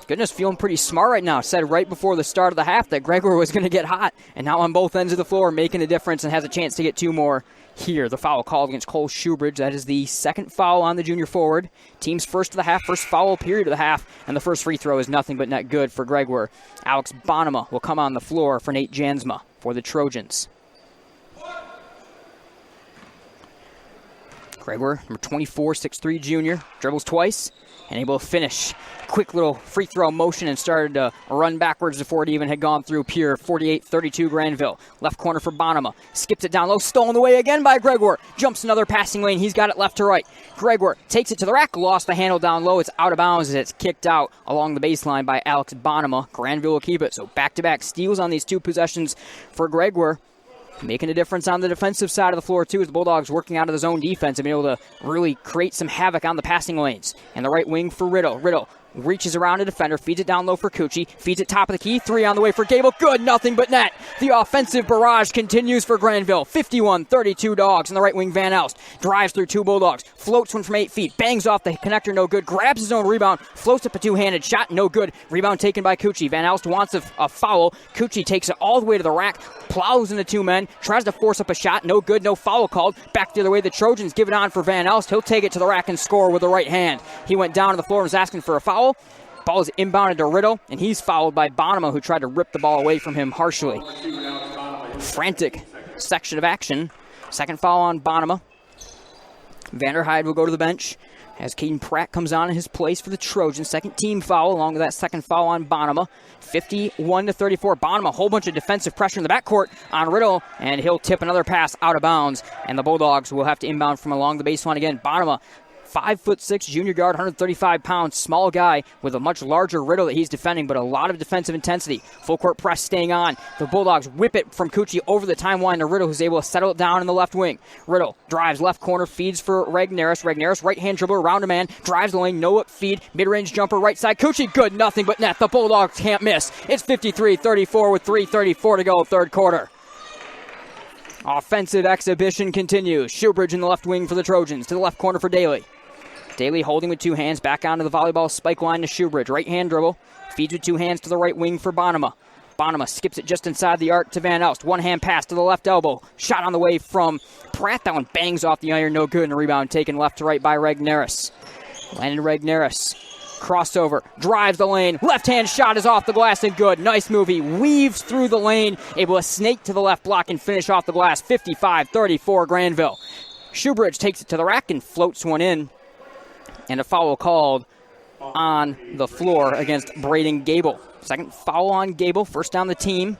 Goodness, feeling pretty smart right now. Said right before the start of the half that Gregor was going to get hot, and now on both ends of the floor making a difference and has a chance to get two more here. The foul called against Cole Shoebridge. That is the second foul on the junior forward. Team's first of the half, first foul period of the half, and the first free throw is nothing but net good for Gregor. Alex Bonema will come on the floor for Nate Jansma for the Trojans. Gregor, number 24, 6'3 junior, dribbles twice and able to finish. Quick little free throw motion and started to run backwards before it even had gone through Pure. 48-32 Grandville. Left corner for Bonema. Skips it down low. Stolen away again by Gregor. Jumps another passing lane. He's got it left to right. Gregor takes it to the rack. Lost the handle down low. It's out of bounds as it's kicked out along the baseline by Alex Bonema. Grandville will keep it. So back-to-back steals on these two possessions for Gregor. Making a difference on the defensive side of the floor, too, as the Bulldogs working out of the zone defense and being able to really create some havoc on the passing lanes. And the right wing for Riddle. Riddle reaches around a defender, feeds it down low for Cucci, feeds it top of the key, three on the way for Gable. Good, nothing but net. The offensive barrage continues for Grandville. 51-32 Dogs. And the right wing, Van Elst drives through two Bulldogs, floats one from 8 feet, bangs off the connector, no good, grabs his own rebound, floats up a two-handed shot, no good. Rebound taken by Cucci. Van Elst wants a foul. Cucci takes it all the way to the rack, plows into two men, tries to force up a shot, no good, no foul called. Back the other way, the Trojans give it on for Van Elst. He'll take it to the rack and score with the right hand. He went down to the floor and was asking for a foul. Ball is inbounded to Riddle, and he's fouled by Bonema, who tried to rip the ball away from him harshly. Frantic section of action. Second foul on Bonema. Vanderhyde will go to the bench as Caden Pratt comes on in his place for the Trojans. Second team foul along with that second foul on Bonema. 51-34. Bonema, a whole bunch of defensive pressure in the backcourt on Riddle, and he'll tip another pass out of bounds, and the Bulldogs will have to inbound from along the baseline again. Bonema, 5'6", junior guard, 135 pounds, small guy with a much larger Riddle that he's defending, but a lot of defensive intensity. Full court press staying on. The Bulldogs whip it from Cucci over the timeline to Riddle, who's able to settle it down in the left wing. Riddle drives left corner, feeds for Regneris. Regneris, right-hand dribbler around a man, drives the lane, no up feed, mid-range jumper, right side. Cucci, good, nothing but net. The Bulldogs can't miss. It's 53-34 with 3:34 to go, third quarter. Offensive exhibition continues. Shoebridge in the left wing for the Trojans. To the left corner for Daly. Daly holding with two hands back onto the volleyball spike line to Shoebridge. Right hand dribble. Feeds with two hands to the right wing for Bonema. Bonema skips it just inside the arc to Van Elst. One hand pass to the left elbow. Shot on the way from Pratt. That one bangs off the iron. No good. And a rebound taken left to right by Regneris. Landon Regneris. Crossover. Drives the lane. Left hand shot is off the glass and good. Nice move. He weaves through the lane. Able to snake to the left block and finish off the glass. 55-34 Grandville. Shoebridge takes it to the rack and floats one in. And a foul called on the floor against Braden Gable. Second foul on Gable, first down the team.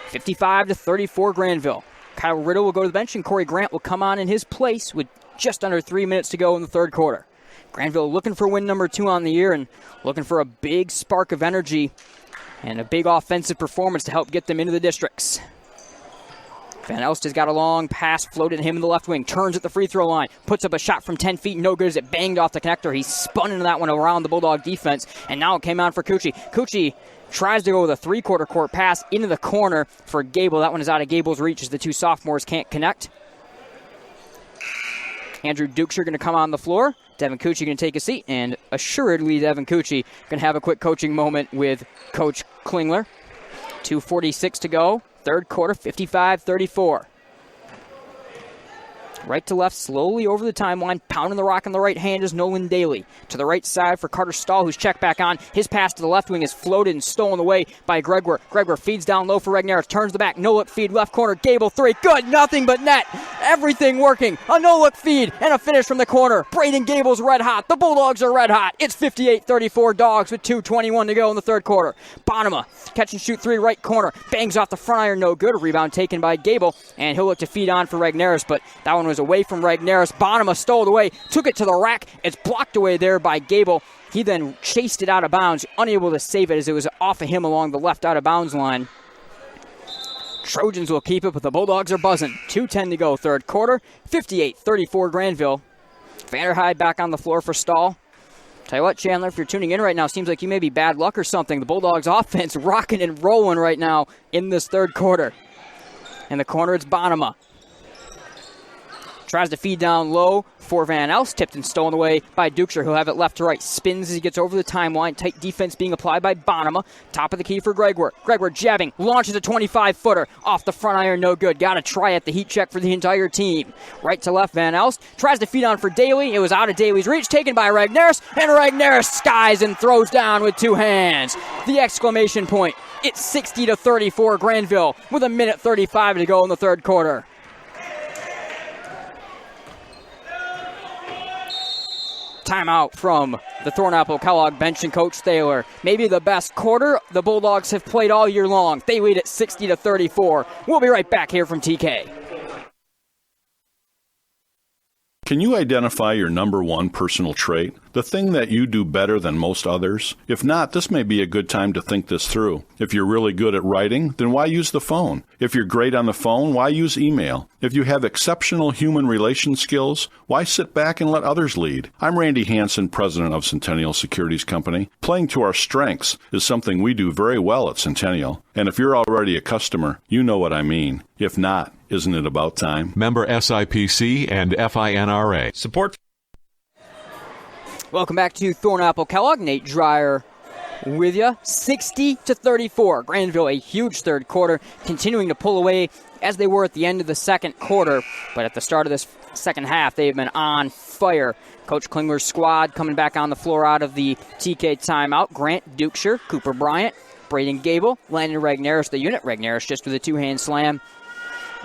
55-34 Grandville. Kyle Riddle will go to the bench and Corey Grant will come on in his place with just under 3 minutes to go in the third quarter. Grandville looking for win number 2 on the year and looking for a big spark of energy and a big offensive performance to help get them into the districts. Van Elst has got a long pass floated to him in the left wing. Turns at the free throw line. Puts up a shot from 10 feet. No good as it banged off the connector. He spun into that one around the Bulldog defense. And now it came on for Cucci. Cucci tries to go with a three-quarter court pass into the corner for Gable. That one is out of Gable's reach as the two sophomores can't connect. Andrew Dukeshire going to come on the floor. Devin Cucci going to take a seat. And assuredly, Devin Cucci going to have a quick coaching moment with Coach Klingler. 2:46 to go. Third quarter, 55-34. Right to left, slowly over the timeline, pounding the rock in the right hand is Nolan Daly. To the right side for Carter Stahl, who's checked back on. His pass to the left wing is floated and stolen away by Gregor. Gregor feeds down low for Regnerus, turns the back, no-look feed, left corner, Gable three, good, nothing but net. Everything working, a no-look feed, and a finish from the corner. Braden Gable's red hot, the Bulldogs are red hot. It's 58-34 Dogs with 2:21 to go in the third quarter. Bonema, catch and shoot three, right corner, bangs off the front iron, no good. A rebound taken by Gable, and he'll look to feed on for Regnerus, but that one was away from Regnerus. Bonema stole it away, took it to the rack. It's blocked away there by Gable. He then chased it out of bounds, unable to save it as it was off of him along the left out of bounds line. Trojans will keep it, but the Bulldogs are buzzing. 2:10 to go, third quarter. 58-34 Grandville. Vanderhyde back on the floor for Stahl. Tell you what, Chandler, if you're tuning in right now, seems like you may be bad luck or something. The Bulldogs offense rocking and rolling right now in this third quarter. In the corner, it's Bonema. Tries to feed down low for Van Elst. Tipped and stolen away by Dukeshire, who'll have it left to right. Spins as he gets over the timeline. Tight defense being applied by Bonema. Top of the key for Gregor. Gregor jabbing. Launches a 25-footer. Off the front iron, no good. Got to try at the heat check for the entire team. Right to left, Van Elst. Tries to feed on for Daly. It was out of Daly's reach. Taken by Regnerus. And Regnerus skies and throws down with two hands. The exclamation point. It's 60-34 Grandville with 1:35 to go in the third quarter. Timeout from the Thornapple-Kellogg bench and Coach Thaler. Maybe the best quarter the Bulldogs have played all year long. They lead at 60-34. We'll be right back here from TK. Can you identify your number one personal trait? The thing that you do better than most others? If not, this may be a good time to think this through. If you're really good at writing, then why use the phone? If you're great on the phone, why use email? If you have exceptional human relation skills, why sit back and let others lead? I'm Randy Hansen, president of Centennial Securities Company. Playing to our strengths is something we do very well at Centennial. And if you're already a customer, you know what I mean. If not, isn't it about time? Member SIPC and FINRA. Support. Welcome back to Thornapple-Kellogg. Nate Dreyer with you. 60-34. Grandville, a huge third quarter, continuing to pull away as they were at the end of the second quarter. But at the start of this second half, they've been on fire. Coach Klingler's squad coming back on the floor out of the TK timeout. Grant Dukeshire, Cooper Bryant, Braden Gable, Landon Regnerus, the unit. Regnerus just with a two-hand slam.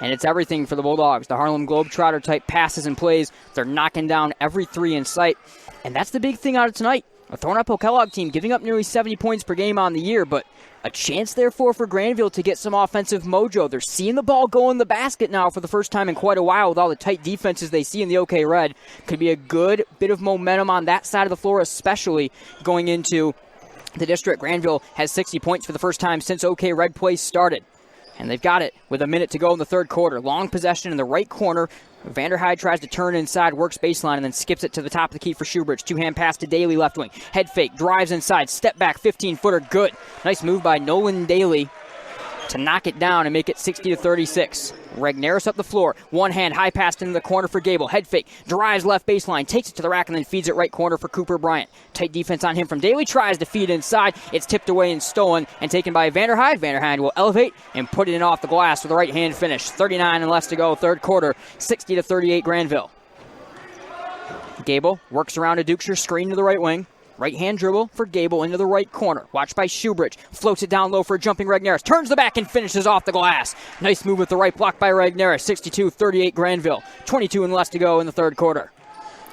And it's everything for the Bulldogs. The Harlem Globetrotter-type passes and plays. They're knocking down every three in sight. And that's the big thing out of tonight. A Thornapple-Kellogg team giving up nearly 70 points per game on the year, but a chance, therefore, for Grandville to get some offensive mojo. They're seeing the ball go in the basket now for the first time in quite a while with all the tight defenses they see in the OK Red. Could be a good bit of momentum on that side of the floor, especially going into the district. Grandville has 60 points for the first time since OK Red play started. And they've got it with a minute to go in the third quarter. Long possession in the right corner. Vanderhyde tries to turn inside, works baseline, and then skips it to the top of the key for Shoebridge. Two-hand pass to Daly, left wing. Head fake, drives inside, step back, 15-footer, good. Nice move by Nolan Daly to knock it down and make it 60-36. Regnerus up the floor. One hand, high pass into the corner for Gable. Head fake, drives left baseline, takes it to the rack, and then feeds it right corner for Cooper Bryant. Tight defense on him from Daly, tries to feed inside. It's tipped away and stolen and taken by Vanderhyde. Vanderhyde will elevate and put it in off the glass with a right-hand finish. 39 and less to go, third quarter, 60-38 Grandville. Gable works around a Dukeshire screen to the right wing. Right-hand dribble for Gable into the right corner. Watched by Shoebridge. Floats it down low for a jumping Regnerus. Turns the back and finishes off the glass. Nice move with the right block by Regnerus. 62-38 Grandville. 22 and less to go in the third quarter.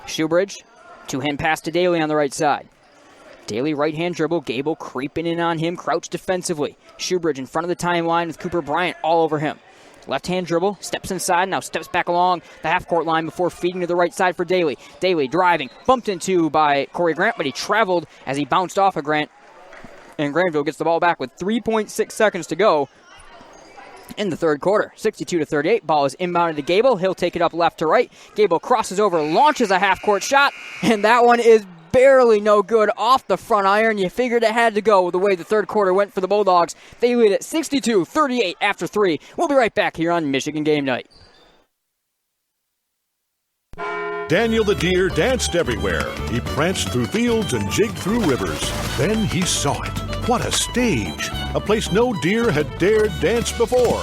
Shoebridge. Two-hand pass to Daly on the right side. Daly right-hand dribble. Gable creeping in on him. Crouched defensively. Shoebridge in front of the timeline with Cooper Bryant all over him. Left-hand dribble, steps inside, now steps back along the half-court line before feeding to the right side for Daly. Daly driving, bumped into by Corey Grant, but he traveled as he bounced off of Grant. And Grandville gets the ball back with 3.6 seconds to go in the third quarter. 62-38. Ball is inbounded to Gable. He'll take it up left to right. Gable crosses over, launches a half-court shot, and that one is barely no good off the front iron. You figured it had to go the way the third quarter went for the Bulldogs. They lead at 62-38 after 3. We'll be right back here on Michigan Game Night. Daniel the deer danced everywhere. He pranced through fields and jigged through rivers. Then he saw it. What a stage! A place no deer had dared dance before.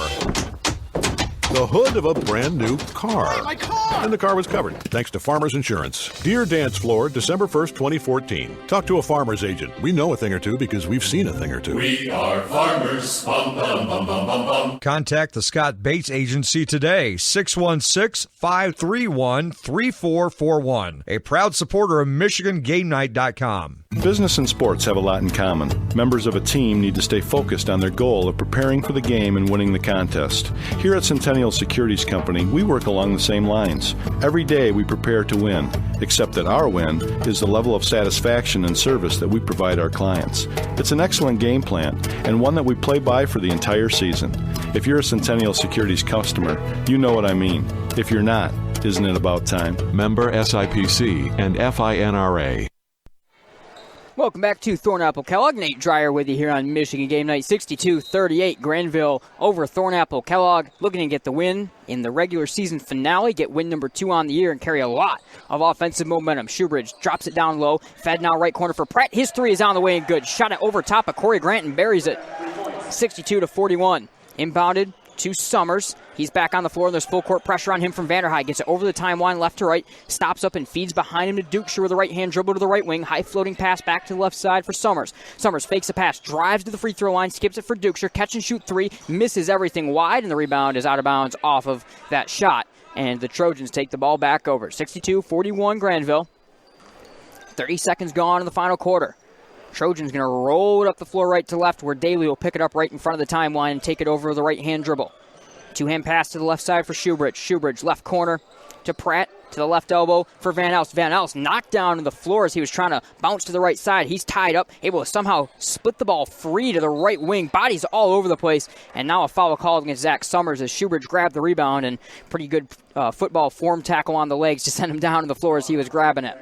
The hood of a brand new car. Hey, my car! And the car was covered, thanks to Farmers Insurance. Deer Dance Floor, December 1st, 2014. Talk to a farmer's agent. We know a thing or two because we've seen a thing or two. We are farmers. Bum, bum, bum, bum, bum, bum. Contact the Scott Bates Agency today, 616-531-3441. A proud supporter of MichiganGameNight.com. Business and sports have a lot in common. Members of a team need to stay focused on their goal of preparing for the game and winning the contest. Here at Centennial Securities Company, we work along the same lines. Every day we prepare to win, except that our win is the level of satisfaction and service that we provide our clients. It's an excellent game plan, and one that we play by for the entire season. If you're a Centennial Securities customer, you know what I mean. If you're not, isn't it about time? Member SIPC and FINRA. Welcome back to Thornapple-Kellogg. Nate Dreyer with you here on Michigan Game Night. 62-38, Grandville over Thornapple-Kellogg, looking to get the win in the regular season finale, get win number 2 on the year, and carry a lot of offensive momentum. Shoebridge drops it down low, fed now right corner for Pratt. His 3 is on the way and good. Shot it over top of Corey Grant and buries it. 62-41. Inbounded to Summers. He's back on the floor, and there's full court pressure on him from Vanderhyde. Gets it over the timeline, left to right, stops up and feeds behind him to Dukeshire with a right-hand dribble to the right wing. High floating pass back to the left side for Summers. Summers fakes a pass, drives to the free throw line, skips it for Dukeshire, catch and shoot 3, misses everything wide, and the rebound is out of bounds off of that shot. And the Trojans take the ball back over. 62-41 Grandville. 30 seconds gone in the final quarter. Trojans going to roll it up the floor right to left, where Daly will pick it up right in front of the timeline and take it over with a right-hand dribble. Two-hand pass to the left side for Shoebridge. Shoebridge left corner to Pratt, to the left elbow for Van Elst. Van Elst knocked down to the floor as he was trying to bounce to the right side. He's tied up, able to somehow split the ball free to the right wing. Bodies all over the place. And now a foul called against Zach Summers as Shoebridge grabbed the rebound, and pretty good football form tackle on the legs to send him down to the floor as he was grabbing it.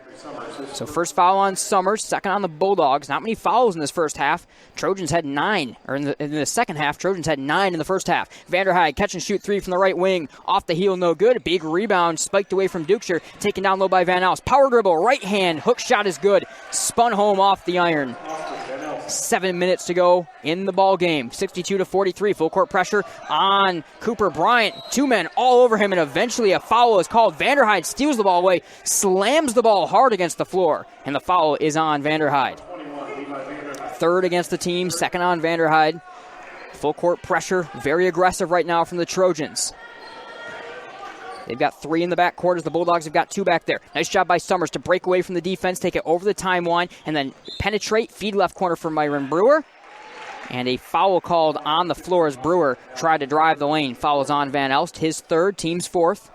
So first foul on Summers, second on the Bulldogs. Not many fouls in this first half. Trojans had 9, or in the second half, Trojans had 9 in the first half. Vanderhyde catch and shoot 3 from the right wing. Off the heel, no good. Big rebound, spiked away from Dukeshire. Taken down low by Van Elst. Power dribble, right hand, hook shot is good. Spun home off the iron. 7 minutes to go in the ball game. 62-43, full court pressure on Cooper Bryant. 2 men all over him, and eventually a foul is called. Vanderhyde steals the ball away, slams the ball hard against the floor, and the foul is on Vanderhyde. Third against the team, second on Vanderhyde. Full court pressure, very aggressive right now from the Trojans. They've got 3 in the back quarters. The Bulldogs have got 2 back there. Nice job by Summers to break away from the defense, take it over the timeline, and then penetrate, feed left corner for Myron Brewer. And a foul called on the floor as Brewer tried to drive the lane. Foul is on Van Elst, his 3rd, team's 4th.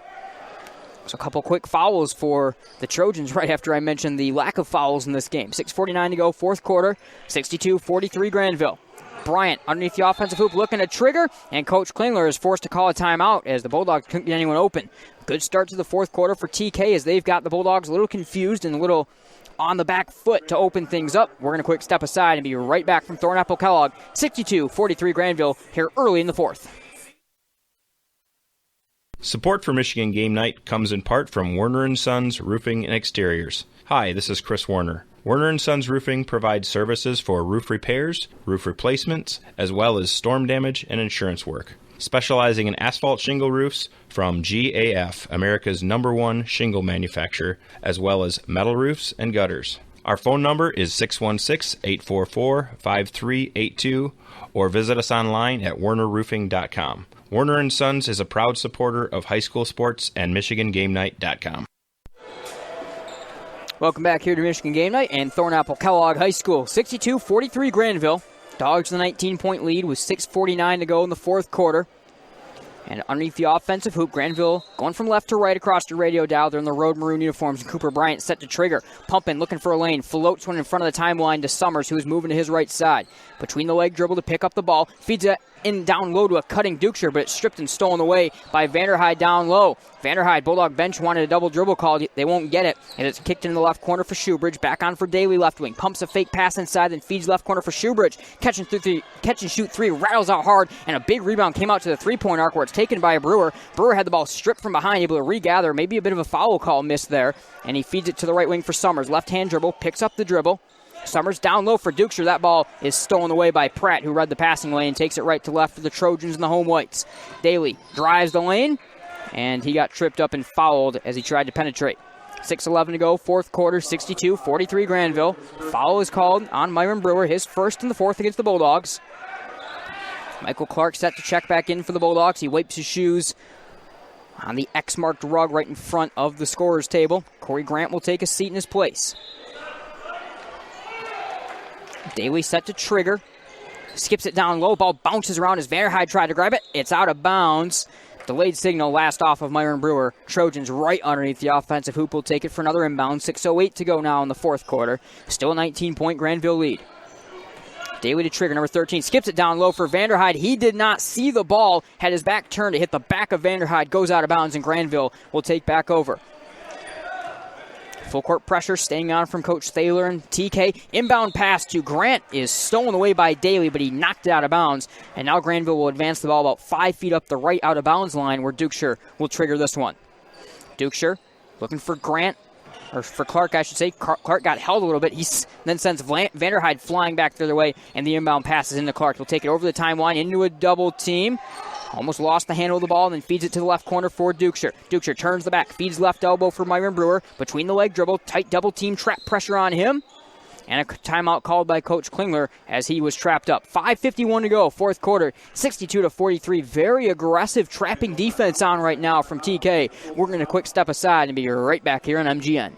So a couple quick fouls for the Trojans right after I mentioned the lack of fouls in this game. 6:49 to go, 4th quarter, 62-43 Grandville. Bryant underneath the offensive hoop looking to trigger, and Coach Klingler is forced to call a timeout as the Bulldogs couldn't get anyone open. Good start to the 4th quarter for TK as they've got the Bulldogs a little confused and a little on the back foot to open things up. We're going to quick step aside and be right back from Thornapple-Kellogg. 62-43 Grandville here early in the 4th. Support for Michigan Game Night comes in part from Werner & Sons Roofing and Exteriors. Hi, this is Chris Werner. Werner & Sons Roofing provides services for roof repairs, roof replacements, as well as storm damage and insurance work. Specializing in asphalt shingle roofs from GAF, America's #1 shingle manufacturer, as well as metal roofs and gutters. Our phone number is 616-844-5382 or visit us online at wernerroofing.com. Werner & Sons is a proud supporter of high school sports and MichiganGameNight.com. Welcome back here to Michigan Game Night and Thornapple-Kellogg High School. 62-43 Grandville. Dogs the 19-point lead with 6:49 to go in the 4th quarter. And underneath the offensive hoop, Grandville going from left to right across the radio dial. They're in the road maroon uniforms, and Cooper Bryant set to trigger. Pumping, looking for a lane. Floats one in front of the timeline to Summers, who is moving to his right side. Between the leg dribble to pick up the ball. Feeds it in down low to a cutting Dukeshire, but it's stripped and stolen away by Vanderhyde down low. Vanderhyde, Bulldog bench wanted a double dribble call. They won't get it. And it's kicked in the left corner for Shoebridge. Back on for Daly, left wing. Pumps a fake pass inside, then feeds left corner for Shoebridge. Catch and shoot three, rattles out hard, and a big rebound came out to the three-point arc where it's taken by Brewer. Brewer had the ball stripped from behind, able to regather. Maybe a bit of a foul call missed there. And he feeds it to the right wing for Summers. Left-hand dribble, picks up the dribble. Summers down low for Dukeshire. That ball is stolen away by Pratt, who read the passing lane and takes it right to left for the Trojans and the home whites. Daly drives the lane, and he got tripped up and fouled as he tried to penetrate. 6:11 to go, fourth quarter, 62-43 Grandville. Foul is called on Myron Brewer, his first in the fourth against the Bulldogs. Michael Clark set to check back in for the Bulldogs. He wipes his shoes on the X-marked rug right in front of the scorer's table. Corey Grant will take a seat in his place. Daly set to trigger. Skips it down low. Ball bounces around as Vanderhyde tried to grab it. It's out of bounds. Delayed signal last off of Myron Brewer. Trojans right underneath the offensive hoop will take it for another inbound. 6:08 to go now in the fourth quarter. Still a 19-point Grandville lead. Daly to trigger, number 13. Skips it down low for Vanderhyde. He did not see the ball. Had his back turned to hit the back of Vanderhyde. Goes out of bounds, and Grandville will take back over. Full court pressure staying on from Coach Thaler and TK. Inbound pass to Grant is stolen away by Daly, but he knocked it out of bounds. And now Grandville will advance the ball about 5 feet up the right out of bounds line, where Dukeshire will trigger this one. Dukeshire looking for Grant, or for Clark, I should say. Clark got held a little bit. He then sends Vanderhyde flying back the other way, and the inbound passes into Clark. He'll take it over the timeline into a double team. Almost lost the handle of the ball and then feeds it to the left corner for Dukeshire. Dukeshire turns the back, feeds left elbow for Myron Brewer. Between the leg dribble, tight double team trap pressure on him. And a timeout called by Coach Klingler as he was trapped up. 5:51 to go, fourth quarter, 62-43. Very aggressive trapping defense on right now from TK. We're going to quick step aside and be right back here on MGN.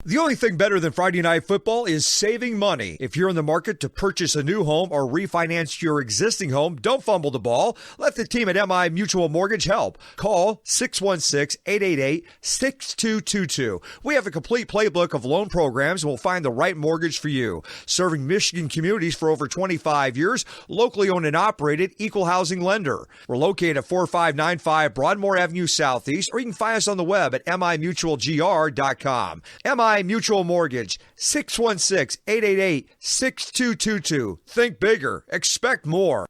The only thing better than Friday Night Football is saving money. If you're in the market to purchase a new home or refinance your existing home, don't fumble the ball. Let the team at MI Mutual Mortgage help. Call 616-888-6222. We have a complete playbook of loan programs and will find the right mortgage for you. Serving Michigan communities for over 25 years, locally owned and operated, equal housing lender. We're located at 4595 Broadmoor Avenue Southeast, or you can find us on the web at mimutualgr.com. MI Mutual Mortgage, 616-888-6222. Think bigger. Expect more.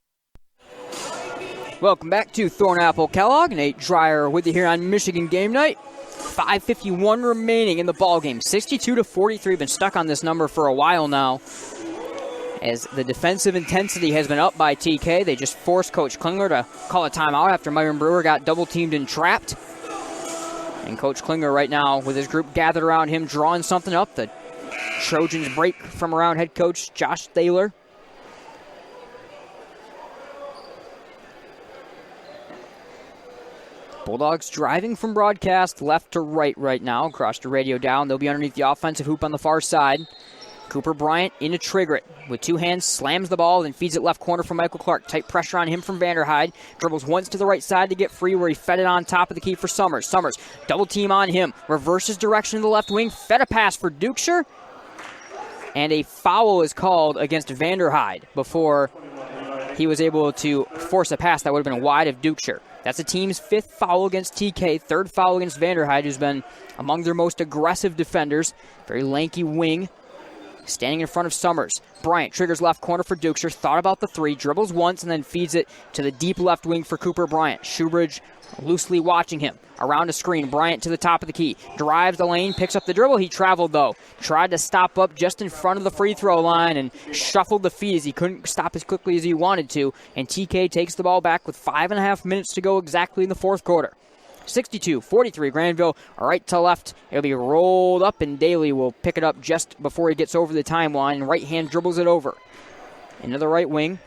Welcome back to Thornapple-Kellogg. Nate Dreyer with you here on Michigan Game Night. 5:51 remaining in the ballgame. 62-43. Been stuck on this number for a while now, as the defensive intensity has been up by TK. They just forced Coach Klingler to call a timeout after Myron Brewer got double-teamed and trapped. And Coach Klingler right now with his group gathered around him drawing something up. The Trojans break from around head coach Josh Thaler. Bulldogs driving from broadcast left to right now across the radio down. They'll be underneath the offensive hoop on the far side. Cooper Bryant in to trigger it. With two hands, slams the ball, then feeds it left corner for Michael Clark. Tight pressure on him from Vanderhyde. Dribbles once to the right side to get free, where he fed it on top of the key for Summers. Summers, double team on him. Reverses direction to the left wing. Fed a pass for Dukeshire. And a foul is called against Vanderhyde before he was able to force a pass that would have been wide of Dukeshire. That's the team's fifth foul against TK, third foul against Vanderhyde, who's been among their most aggressive defenders. Very lanky wing. Standing in front of Summers. Bryant triggers left corner for Dukeshire. Thought about the three. Dribbles once and then feeds it to the deep left wing for Cooper Bryant. Shoebridge loosely watching him. Around a screen. Bryant to the top of the key. Drives the lane. Picks up the dribble. He traveled, though. Tried to stop up just in front of the free throw line and shuffled the feet as he couldn't stop as quickly as he wanted to. And TK takes the ball back with 5.5 minutes to go exactly in the fourth quarter. 62-43 Grandville, right to left. It'll be rolled up, and Daly will pick it up just before he gets over the timeline, and right hand dribbles it over. Into the right wing.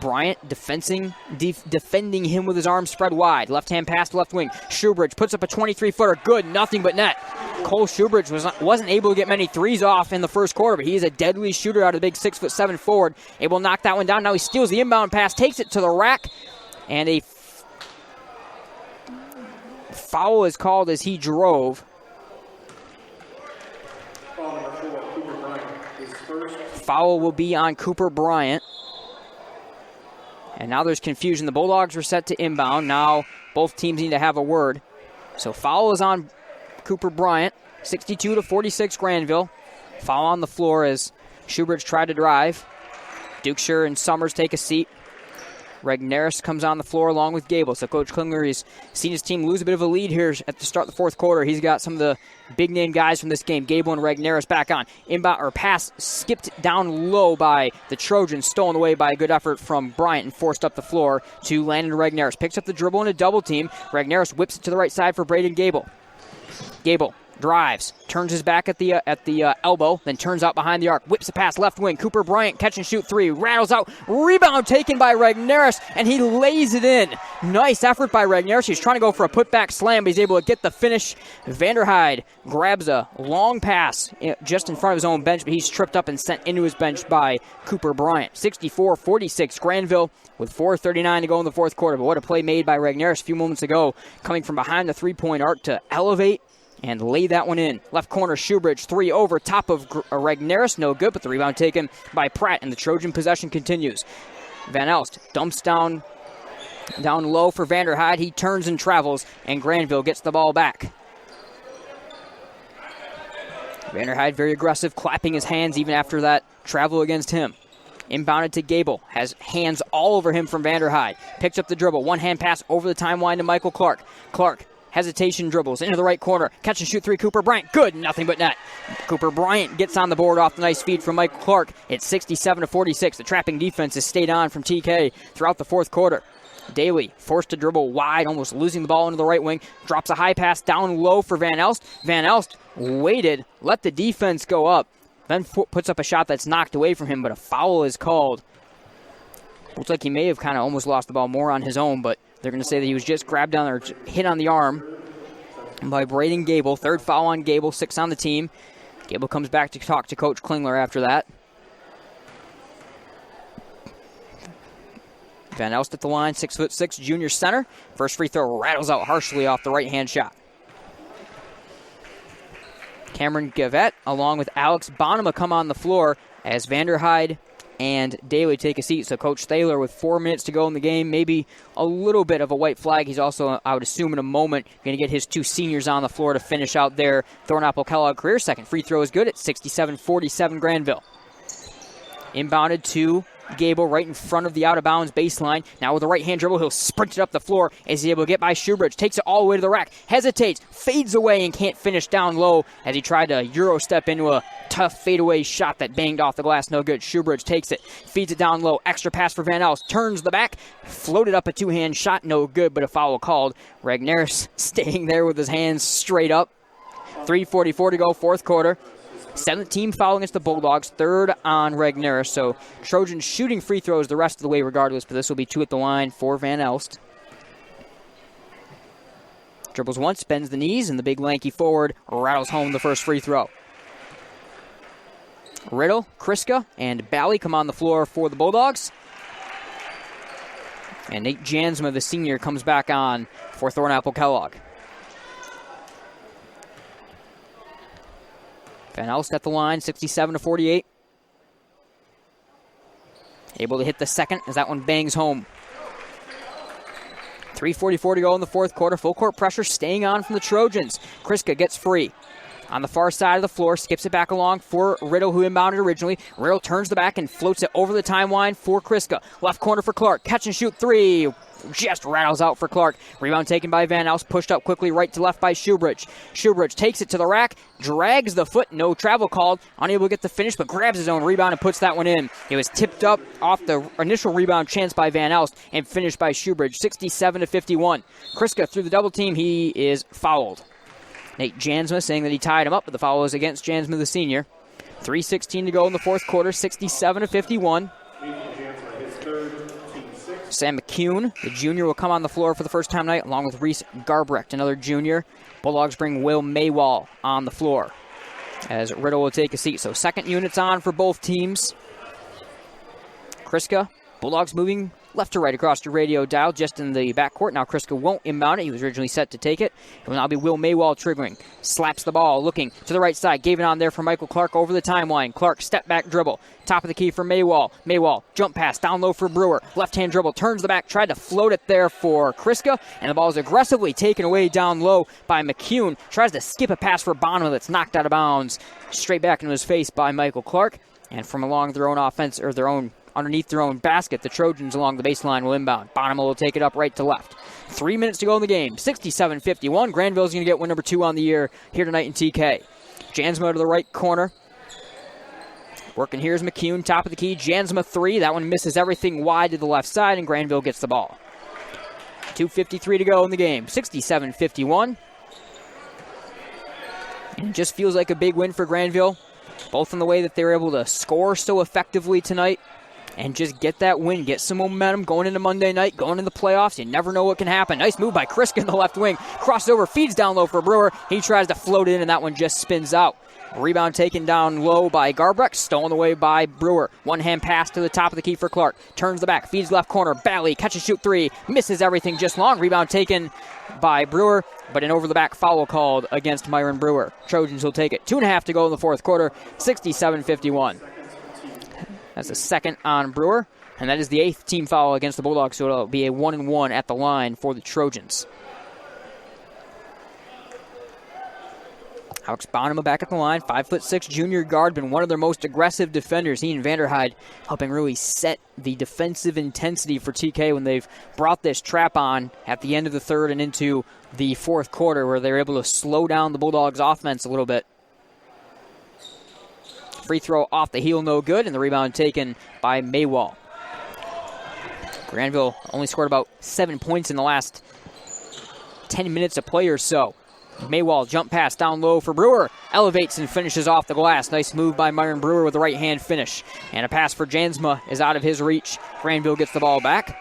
Bryant defending him with his arms spread wide. Left hand pass to left wing. Shoebridge puts up a 23-footer. Good, nothing but net. Cole Shoebridge wasn't able to get many threes off in the first quarter, but he is a deadly shooter out of the big 6'7" forward. Able to knock that one down. Now he steals the inbound pass, takes it to the rack. And a foul is called as he drove. Foul will be on Cooper Bryant. And now there's confusion. The Bulldogs were set to inbound. Now both teams need to have a word. So foul is on Cooper Bryant. 62-46 Grandville. Foul on the floor as Shoebridge tried to drive. Dukeshire and Summers take a seat. Regneris comes on the floor along with Gable. So Coach Klingler has seen his team lose a bit of a lead here at the start of the fourth quarter. He's got some of the big-name guys from this game. Gable and Regneris back on. Inbound or pass skipped down low by the Trojans, stolen away by a good effort from Bryant and forced up the floor to Landon Regneris. Picks up the dribble in a double team. Regneris whips it to the right side for Braden Gable. Gable drives, turns his back at the elbow, then turns out behind the arc, whips the pass left wing. Cooper Bryant catch and shoot three, rattles out, rebound taken by Regneris, and he lays it in. Nice effort by Regneris. He's trying to go for a putback slam, but he's able to get the finish. Vanderhyde grabs a long pass just in front of his own bench, but he's tripped up and sent into his bench by Cooper Bryant. 64-46 Grandville with 4:39 to go in the fourth quarter. But what a play made by Regneris a few moments ago, coming from behind the three-point arc to elevate and lay that one in. Left corner, Shoebridge, three over top of Regneris. No good, but the rebound taken by Pratt, and the Trojan possession continues. Van Elst dumps down low for Vanderhyde. He turns and travels, and Grandville gets the ball back. Vanderhyde very aggressive, clapping his hands even after that travel against him. Inbounded to Gable. Has hands all over him from Vanderhyde. Picks up the dribble. One-hand pass over the timeline to Michael Clark. Clark hesitation dribbles into the right corner. Catch and shoot three. Cooper Bryant. Good. Nothing but net. Cooper Bryant gets on the board off the nice feed from Michael Clark. It's 67-46. The trapping defense has stayed on from TK throughout the fourth quarter. Daly forced to dribble wide, almost losing the ball into the right wing. Drops a high pass down low for Van Elst. Van Elst waited, let the defense go up, then puts up a shot that's knocked away from him, but a foul is called. Looks like he may have kind of almost lost the ball more on his own, but they're going to say that he was just grabbed down or hit on the arm by Braden Gable. Third foul on Gable, 6 on the team. Gable comes back to talk to Coach Klingler after that. Van Elst at the line, 6'6", junior center. First free throw rattles out harshly off the right-hand shot. Cameron Gavette, along with Alex Bonema, come on the floor as Vanderhyde and Daly take a seat. So Coach Thaler, with 4 minutes to go in the game, maybe a little bit of a white flag. He's also, I would assume in a moment, going to get his two seniors on the floor to finish out their Thornapple-Kellogg career. Second free throw is good at 67-47 Grandville. Inbounded to Gable right in front of the out-of-bounds baseline. Now with a right-hand dribble, he'll sprint it up the floor as he's able to get by Shoebridge. Takes it all the way to the rack. Hesitates, fades away, and can't finish down low as he tried to Euro step into a tough fadeaway shot that banged off the glass. No good. Shoebridge takes it, feeds it down low. Extra pass for Van Elst. Turns the back, floated up a two-hand shot. No good, but a foul called. Regneris staying there with his hands straight up. 3:44 to go, fourth quarter. 17 foul against the Bulldogs, third on Regneris. So Trojans shooting free throws the rest of the way regardless, but this will be 2 at the line for Van Elst. Dribbles once, bends the knees, and the big lanky forward rattles home the first free throw. Riddle, Kriska, and Bally come on the floor for the Bulldogs. And Nate Jansma, the senior, comes back on for Thornapple-Kellogg. Van Elst at the line, 67-48. Able to hit the second as that one bangs home. 3:44 to go in the fourth quarter. Full court pressure staying on from the Trojans. Kriska gets free. On the far side of the floor, skips it back along for Riddle, who inbounded originally. Riddle turns the back and floats it over the timeline for Kriska. Left corner for Clark. Catch and shoot three. Just rattles out for Clark. Rebound taken by Van Elst. Pushed up quickly right to left by Shoebridge. Shoebridge takes it to the rack. Drags the foot. No travel called. Unable to get the finish, but grabs his own rebound and puts that one in. It was tipped up off the initial rebound chance by Van Elst and finished by Shoebridge. 67-51. Kriska through the double team. He is fouled. Nate Jansma saying that he tied him up, but the foul is against Jansma, the senior. 3:16 to go in the fourth quarter. 67-51. Sam McCune, the junior, will come on the floor for the first time tonight, along with Reese Garbrecht, another junior. Bulldogs bring Will Maywall on the floor as Riddle will take a seat. So second unit's on for both teams. Kriska, Bulldogs moving left to right across the radio dial, just in the backcourt. Now Kriska won't inbound it. He was originally set to take it. It will now be Will Maywall triggering. Slaps the ball, looking to the right side. Gave it on there for Michael Clark over the timeline. Clark, step back dribble. Top of the key for Maywall. Maywall, jump pass, down low for Brewer. Left-hand dribble, turns the back, tried to float it there for Kriska, and the ball is aggressively taken away down low by McCune. Tries to skip a pass for Bonham that's knocked out of bounds. Straight back into his face by Michael Clark. And from along their own offense, or underneath their own basket, the Trojans along the baseline will inbound. Bonham will take it up right to left. 3 minutes to go in the game. 67-51. Granville's going to get win number 2 on the year here tonight in TK. Jansma to the right corner. Working here is McCune, top of the key. Jansma 3. That one misses everything wide to the left side, and Granville gets the ball. 2:53 to go in the game. 67-51. And it just feels like a big win for Granville, both in the way that they were able to score so effectively tonight and just get that win, get some momentum going into Monday night, going into the playoffs. You never know what can happen. Nice move by Kriska in the left wing. Crosses over, feeds down low for Brewer. He tries to float it in, and that one just spins out. Rebound taken down low by Garbrecht, stolen away by Brewer. One-hand pass to the top of the key for Clark. Turns the back, feeds left corner. Bally, catch and shoot 3. Misses everything just long. Rebound taken by Brewer, but an over-the-back foul called against Myron Brewer. Trojans will take it. 2.5 to go in the fourth quarter. 67-51. That's the second on Brewer, and that is the 8th team foul against the Bulldogs, so it'll be a 1-and-1 at the line for the Trojans. Alex Bonham back at the line, 5'6" junior guard, been one of their most aggressive defenders. He and Vanderhyde helping really set the defensive intensity for TK when they've brought this trap on at the end of the third and into the fourth quarter, where they're able to slow down the Bulldogs' offense a little bit. Free throw off the heel, no good, and the rebound taken by Maywall. Grandville only scored about 7 points in the last 10 minutes of play or so. Maywall jump pass down low for Brewer. Elevates and finishes off the glass. Nice move by Myron Brewer with a right-hand finish. And a pass for Jansma is out of his reach. Grandville gets the ball back.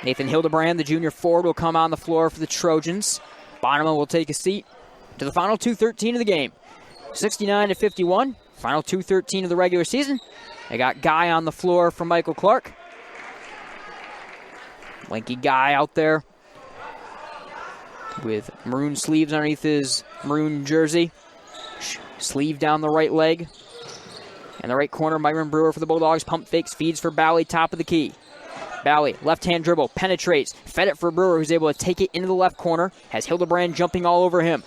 Nathan Hildebrand, the junior forward, will come on the floor for the Trojans. Bonham will take a seat to the final 2:13 of the game. 69-51. Final 2:13 of the regular season. They got Guy on the floor for Michael Clark. Lanky Guy out there with maroon sleeves underneath his maroon jersey. Sleeve down the right leg. In the right corner, Myron Brewer for the Bulldogs. Pump fakes, feeds for Bally, top of the key. Bally, left-hand dribble, penetrates. Fed it for Brewer, who's able to take it into the left corner. Has Hildebrand jumping all over him.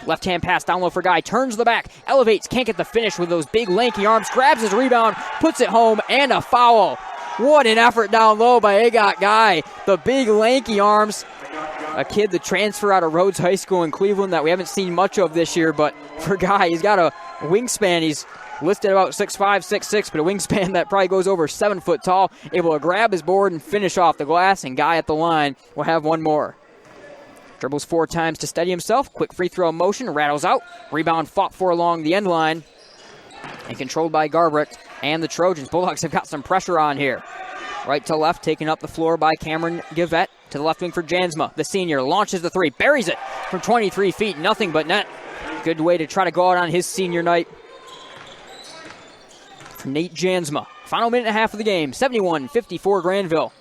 Left-hand pass down low for Guy. Turns the back, elevates, can't get the finish with those big lanky arms. Grabs his rebound, puts it home, and a foul. What an effort down low by Agot Guy. The big lanky arms. A kid that transferred out of Rhodes High School in Cleveland that we haven't seen much of this year, but for Guy, he's got a wingspan. He's listed about 6'5", 6'6", but a wingspan that probably goes over 7 foot tall. Able to grab his board and finish off the glass, and Guy at the line will have one more. Dribbles 4 times to steady himself. Quick free throw motion, rattles out. Rebound fought for along the end line and controlled by Garbrecht and the Trojans. Bulldogs have got some pressure on here. Right to left, taken up the floor by Cameron Givette. To the left wing for Jansma. The senior launches the 3, buries it from 23 feet, nothing but net. Good way to try to go out on his senior night from Nate Jansma. Final minute and a half of the game, 71-54 Grandville.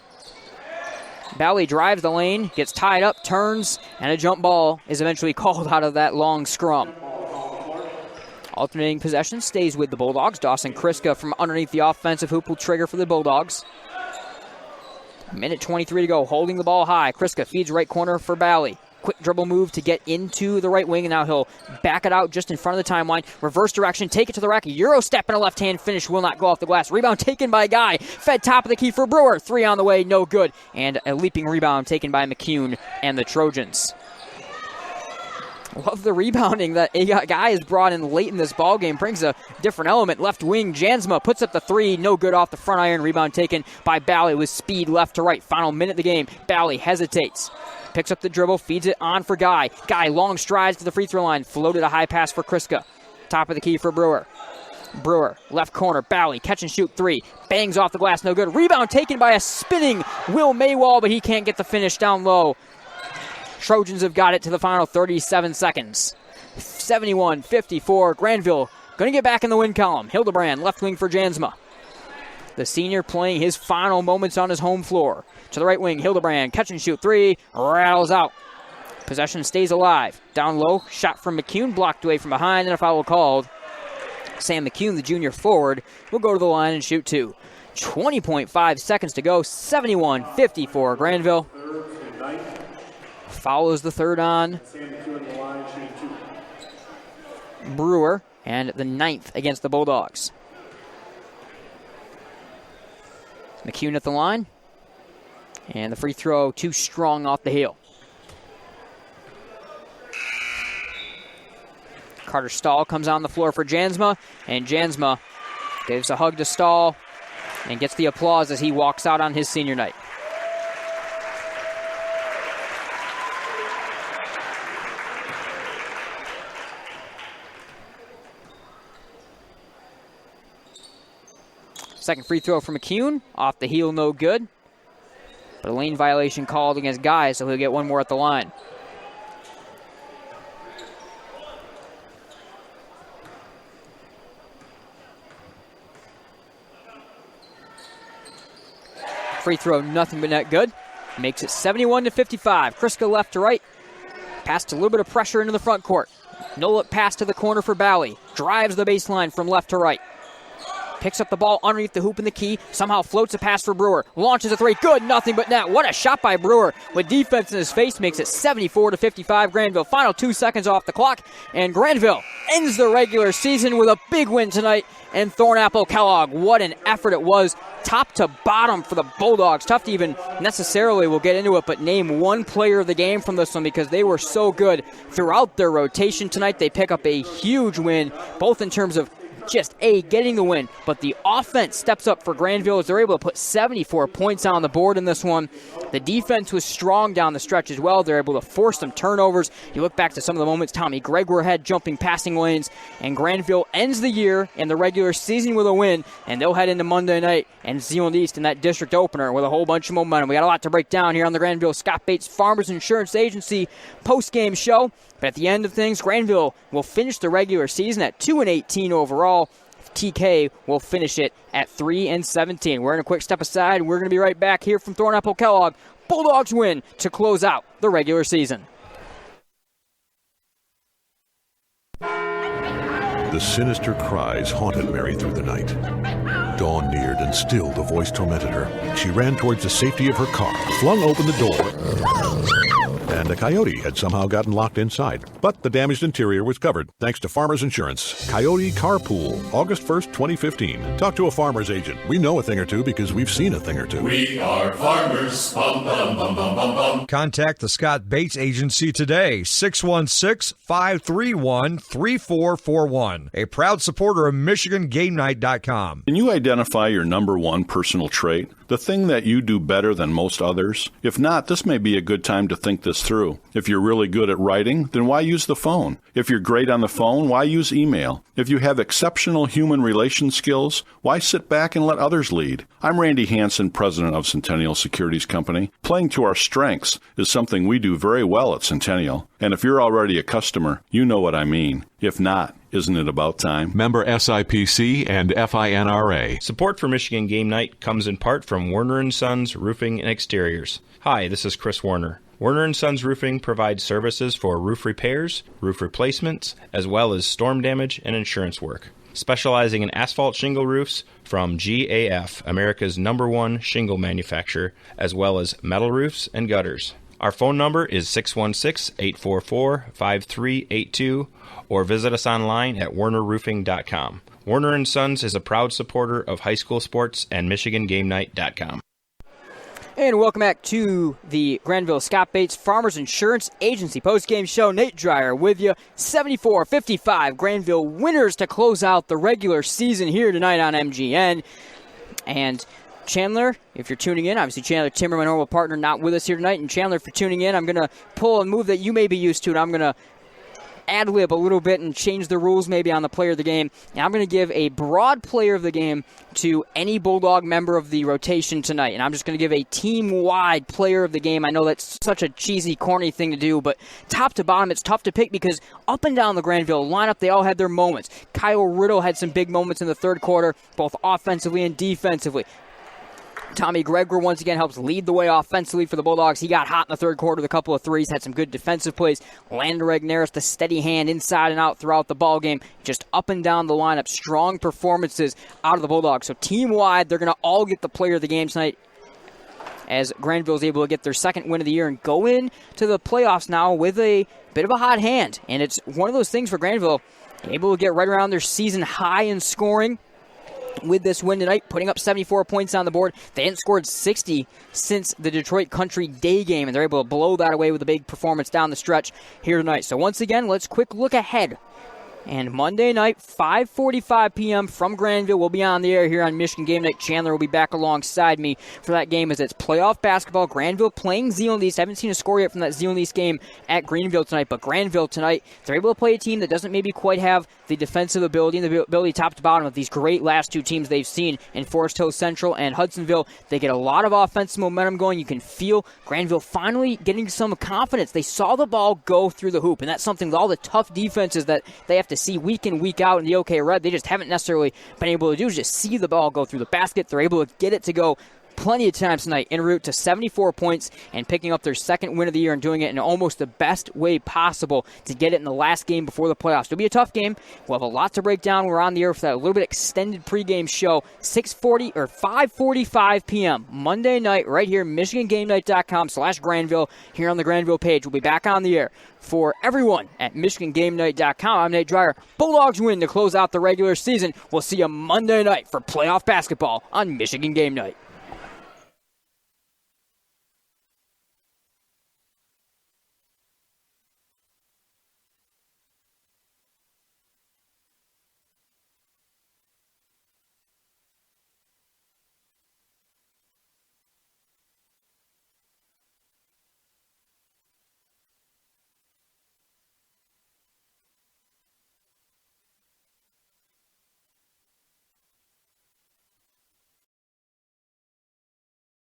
Bally drives the lane, gets tied up, turns, and a jump ball is eventually called out of that long scrum. Alternating possession stays with the Bulldogs. Dawson Kriska from underneath the offensive hoop will trigger for the Bulldogs. Minute 23 to go, holding the ball high. Kriska feeds right corner for Bally. Quick dribble move to get into the right wing, and now he'll back it out just in front of the timeline. Reverse direction, take it to the rack. Euro step and a left-hand finish will not go off the glass. Rebound taken by Guy. Fed top of the key for Brewer. 3 on the way, no good. And a leaping rebound taken by McCune and the Trojans. Love the rebounding that Agot Guy has brought in late in this ballgame. Brings a different element. Left wing, Jansma puts up the 3. No good off the front iron. Rebound taken by Bally with speed left to right. Final minute of the game. Bally hesitates. Picks up the dribble, feeds it on for Guy. Guy long strides to the free throw line. Floated a high pass for Kriska. Top of the key for Brewer. Brewer, left corner, Bally, catch and shoot 3. Bangs off the glass, no good. Rebound taken by a spinning Will Maywall, but he can't get the finish down low. Trojans have got it to the final 37 seconds. 71-54. Grandville going to get back in the win column. Hildebrand, left wing for Jansma. the senior playing his final moments on his home floor. To the right wing, Hildebrand, catch and shoot three, rattles out. Possession stays alive. Down low, shot from McCune, blocked away from behind, and a foul called. Sam McCune, the junior forward, will go to the line and shoot two. 20.5 seconds to go, 71-54 Grandville. Follows the third on Brewer, and the 9th against the Bulldogs. McCune at the line, and the free throw too strong off the heel. Carter Stahl comes on the floor for Jansma, and Jansma gives a hug to Stahl and gets the applause as he walks out on his senior night. Second free throw for McCune, off the heel, no good. But a lane violation called against Guy, so he'll get one more at the line. Free throw, nothing but net good. Makes it 71-55. Kriska left to right. Passed a little bit of pressure into the front court. No look pass to the corner for Bally. Drives the baseline from left to right. Picks up the ball underneath the hoop in the key. Somehow floats a pass for Brewer. Launches a three. Good. Nothing but net. What a shot by Brewer. With defense in his face, makes it 74-55 Grandville. Final 2 seconds off the clock. And Grandville ends the regular season with a big win tonight. And Thornapple-Kellogg, what an effort it was. Top to bottom for the Bulldogs. Tough to even necessarily, we'll get into it, but name one player of the game from this one because they were so good throughout their rotation tonight. They pick up a huge win, both in terms of just getting the win, but the offense steps up for Grandville as they're able to put 74 points on the board in this one. The defense was strong down the stretch as well. They're able to force some turnovers. You look back to some of the moments Tommy Gregor had jumping passing lanes, and Grandville ends the year in the regular season with a win, and they'll head into Monday night and Zeeland East in that district opener with a whole bunch of momentum. We got a lot to break down here on the Grandville Scott Bates Farmers Insurance Agency post-game show. But at the end of things, Grandville will finish the regular season at 2-18 overall. TK will finish it at 3-17. We're in a quick step aside. We're going to be right back here from Thornapple-Kellogg. Bulldogs win to close out the regular season. The sinister cries haunted Mary through the night. Dawn neared, and still the voice tormented her. She ran towards the safety of her car, flung open the door, and a coyote had somehow gotten locked inside. But the damaged interior was covered, thanks to Farmers Insurance. Coyote Carpool, August 1st, 2015. Talk to a farmer's agent. We know a thing or two because we've seen a thing or two. We are farmers. Bum, bum, bum, bum, bum, bum. Contact the Scott Bates Agency today, 616-531-3441. A proud supporter of MichiganGameNight.com. Can you identify your number one personal trait? The thing that you do better than most others? If not, this may be a good time to think this through. If you're really good at writing, then why use the phone? If you're great on the phone, why use email? If you have exceptional human relation skills, why sit back and let others lead? I'm Randy Hansen, president of Centennial Securities Company. Playing to our strengths is something we do very well at Centennial. And if you're already a customer, you know what I mean. If not, isn't it about time? Member SIPC and FINRA. Support for Michigan Game Night comes in part from Werner & Sons Roofing and Exteriors. Hi, this is Chris Warner. Werner & Sons Roofing provides services for roof repairs, roof replacements, as well as storm damage and insurance work. Specializing in asphalt shingle roofs from GAF, America's #1 shingle manufacturer, as well as metal roofs and gutters. Our phone number is 616-844-5382 or visit us online at wernerroofing.com. Werner & Sons is a proud supporter of high school sports and MichiganGameNight.com. And welcome back to the Grandville Scott Bates Farmers Insurance Agency postgame show. Nate Dreyer with you. 74-55 Grandville winners to close out the regular season here tonight on MGN. And Chandler, if you're tuning in, obviously Chandler Timmer, my normal partner, not with us here tonight. And Chandler, if you're tuning in, I'm going to pull a move that you may be used to, and I'm going to ad-lib a little bit and change the rules maybe on the player of the game. And I'm going to give a broad player of the game to any Bulldog member of the rotation tonight. And I'm just going to give a team-wide player of the game. I know that's such a cheesy, corny thing to do, but top to bottom, it's tough to pick because up and down the Grandville lineup, they all had their moments. Kyle Riddle had some big moments in the third quarter, both offensively and defensively. Tommy Gregor once again helps lead the way offensively for the Bulldogs. He got hot in the third quarter with a couple of threes, had some good defensive plays. Landon Regnerus, the steady hand inside and out throughout the ball game. Just up and down the lineup. Strong performances out of the Bulldogs. So team-wide, they're going to all get the player of the game tonight as Grandville is able to get their second win of the year and go into the playoffs now with a bit of a hot hand. And it's one of those things for Grandville, able to get right around their season high in scoring with this win tonight, putting up 74 points on the board. They hadn't scored 60 since the Detroit Country Day game, and they're able to blow that away with a big performance down the stretch here tonight. So once again, let's quick look ahead. And Monday night, 5:45 p.m. from Grandville, we'll be on the air here on Michigan Game Night. Chandler will be back alongside me for that game as it's playoff basketball. Grandville playing Zeeland East. Haven't seen a score yet from that Zeeland East game at Greenville tonight, but Grandville tonight, they're able to play a team that doesn't maybe quite have the defensive ability and the ability top to bottom of these great last two teams they've seen in Forest Hill Central and Hudsonville. They get a lot of offensive momentum going. You can feel Grandville finally getting some confidence. They saw the ball go through the hoop, and that's something with all the tough defenses that they have to see week in, week out in the OK Red. They just haven't necessarily been able to do is just see the ball go through the basket. They're able to get it to go plenty of times tonight en route to 74 points and picking up their second win of the year and doing it in almost the best way possible to get it in the last game before the playoffs. It'll be a tough game. We'll have a lot to break down. We're on the air for that little bit extended pregame show, 6:40 or 5:45 p.m. Monday night right here, MichiganGameNight.com/Grandville here on the Grandville page. We'll be back on the air for everyone at MichiganGameNight.com. I'm Nate Dreyer. Bulldogs win to close out the regular season. We'll see you Monday night for playoff basketball on Michigan Game Night.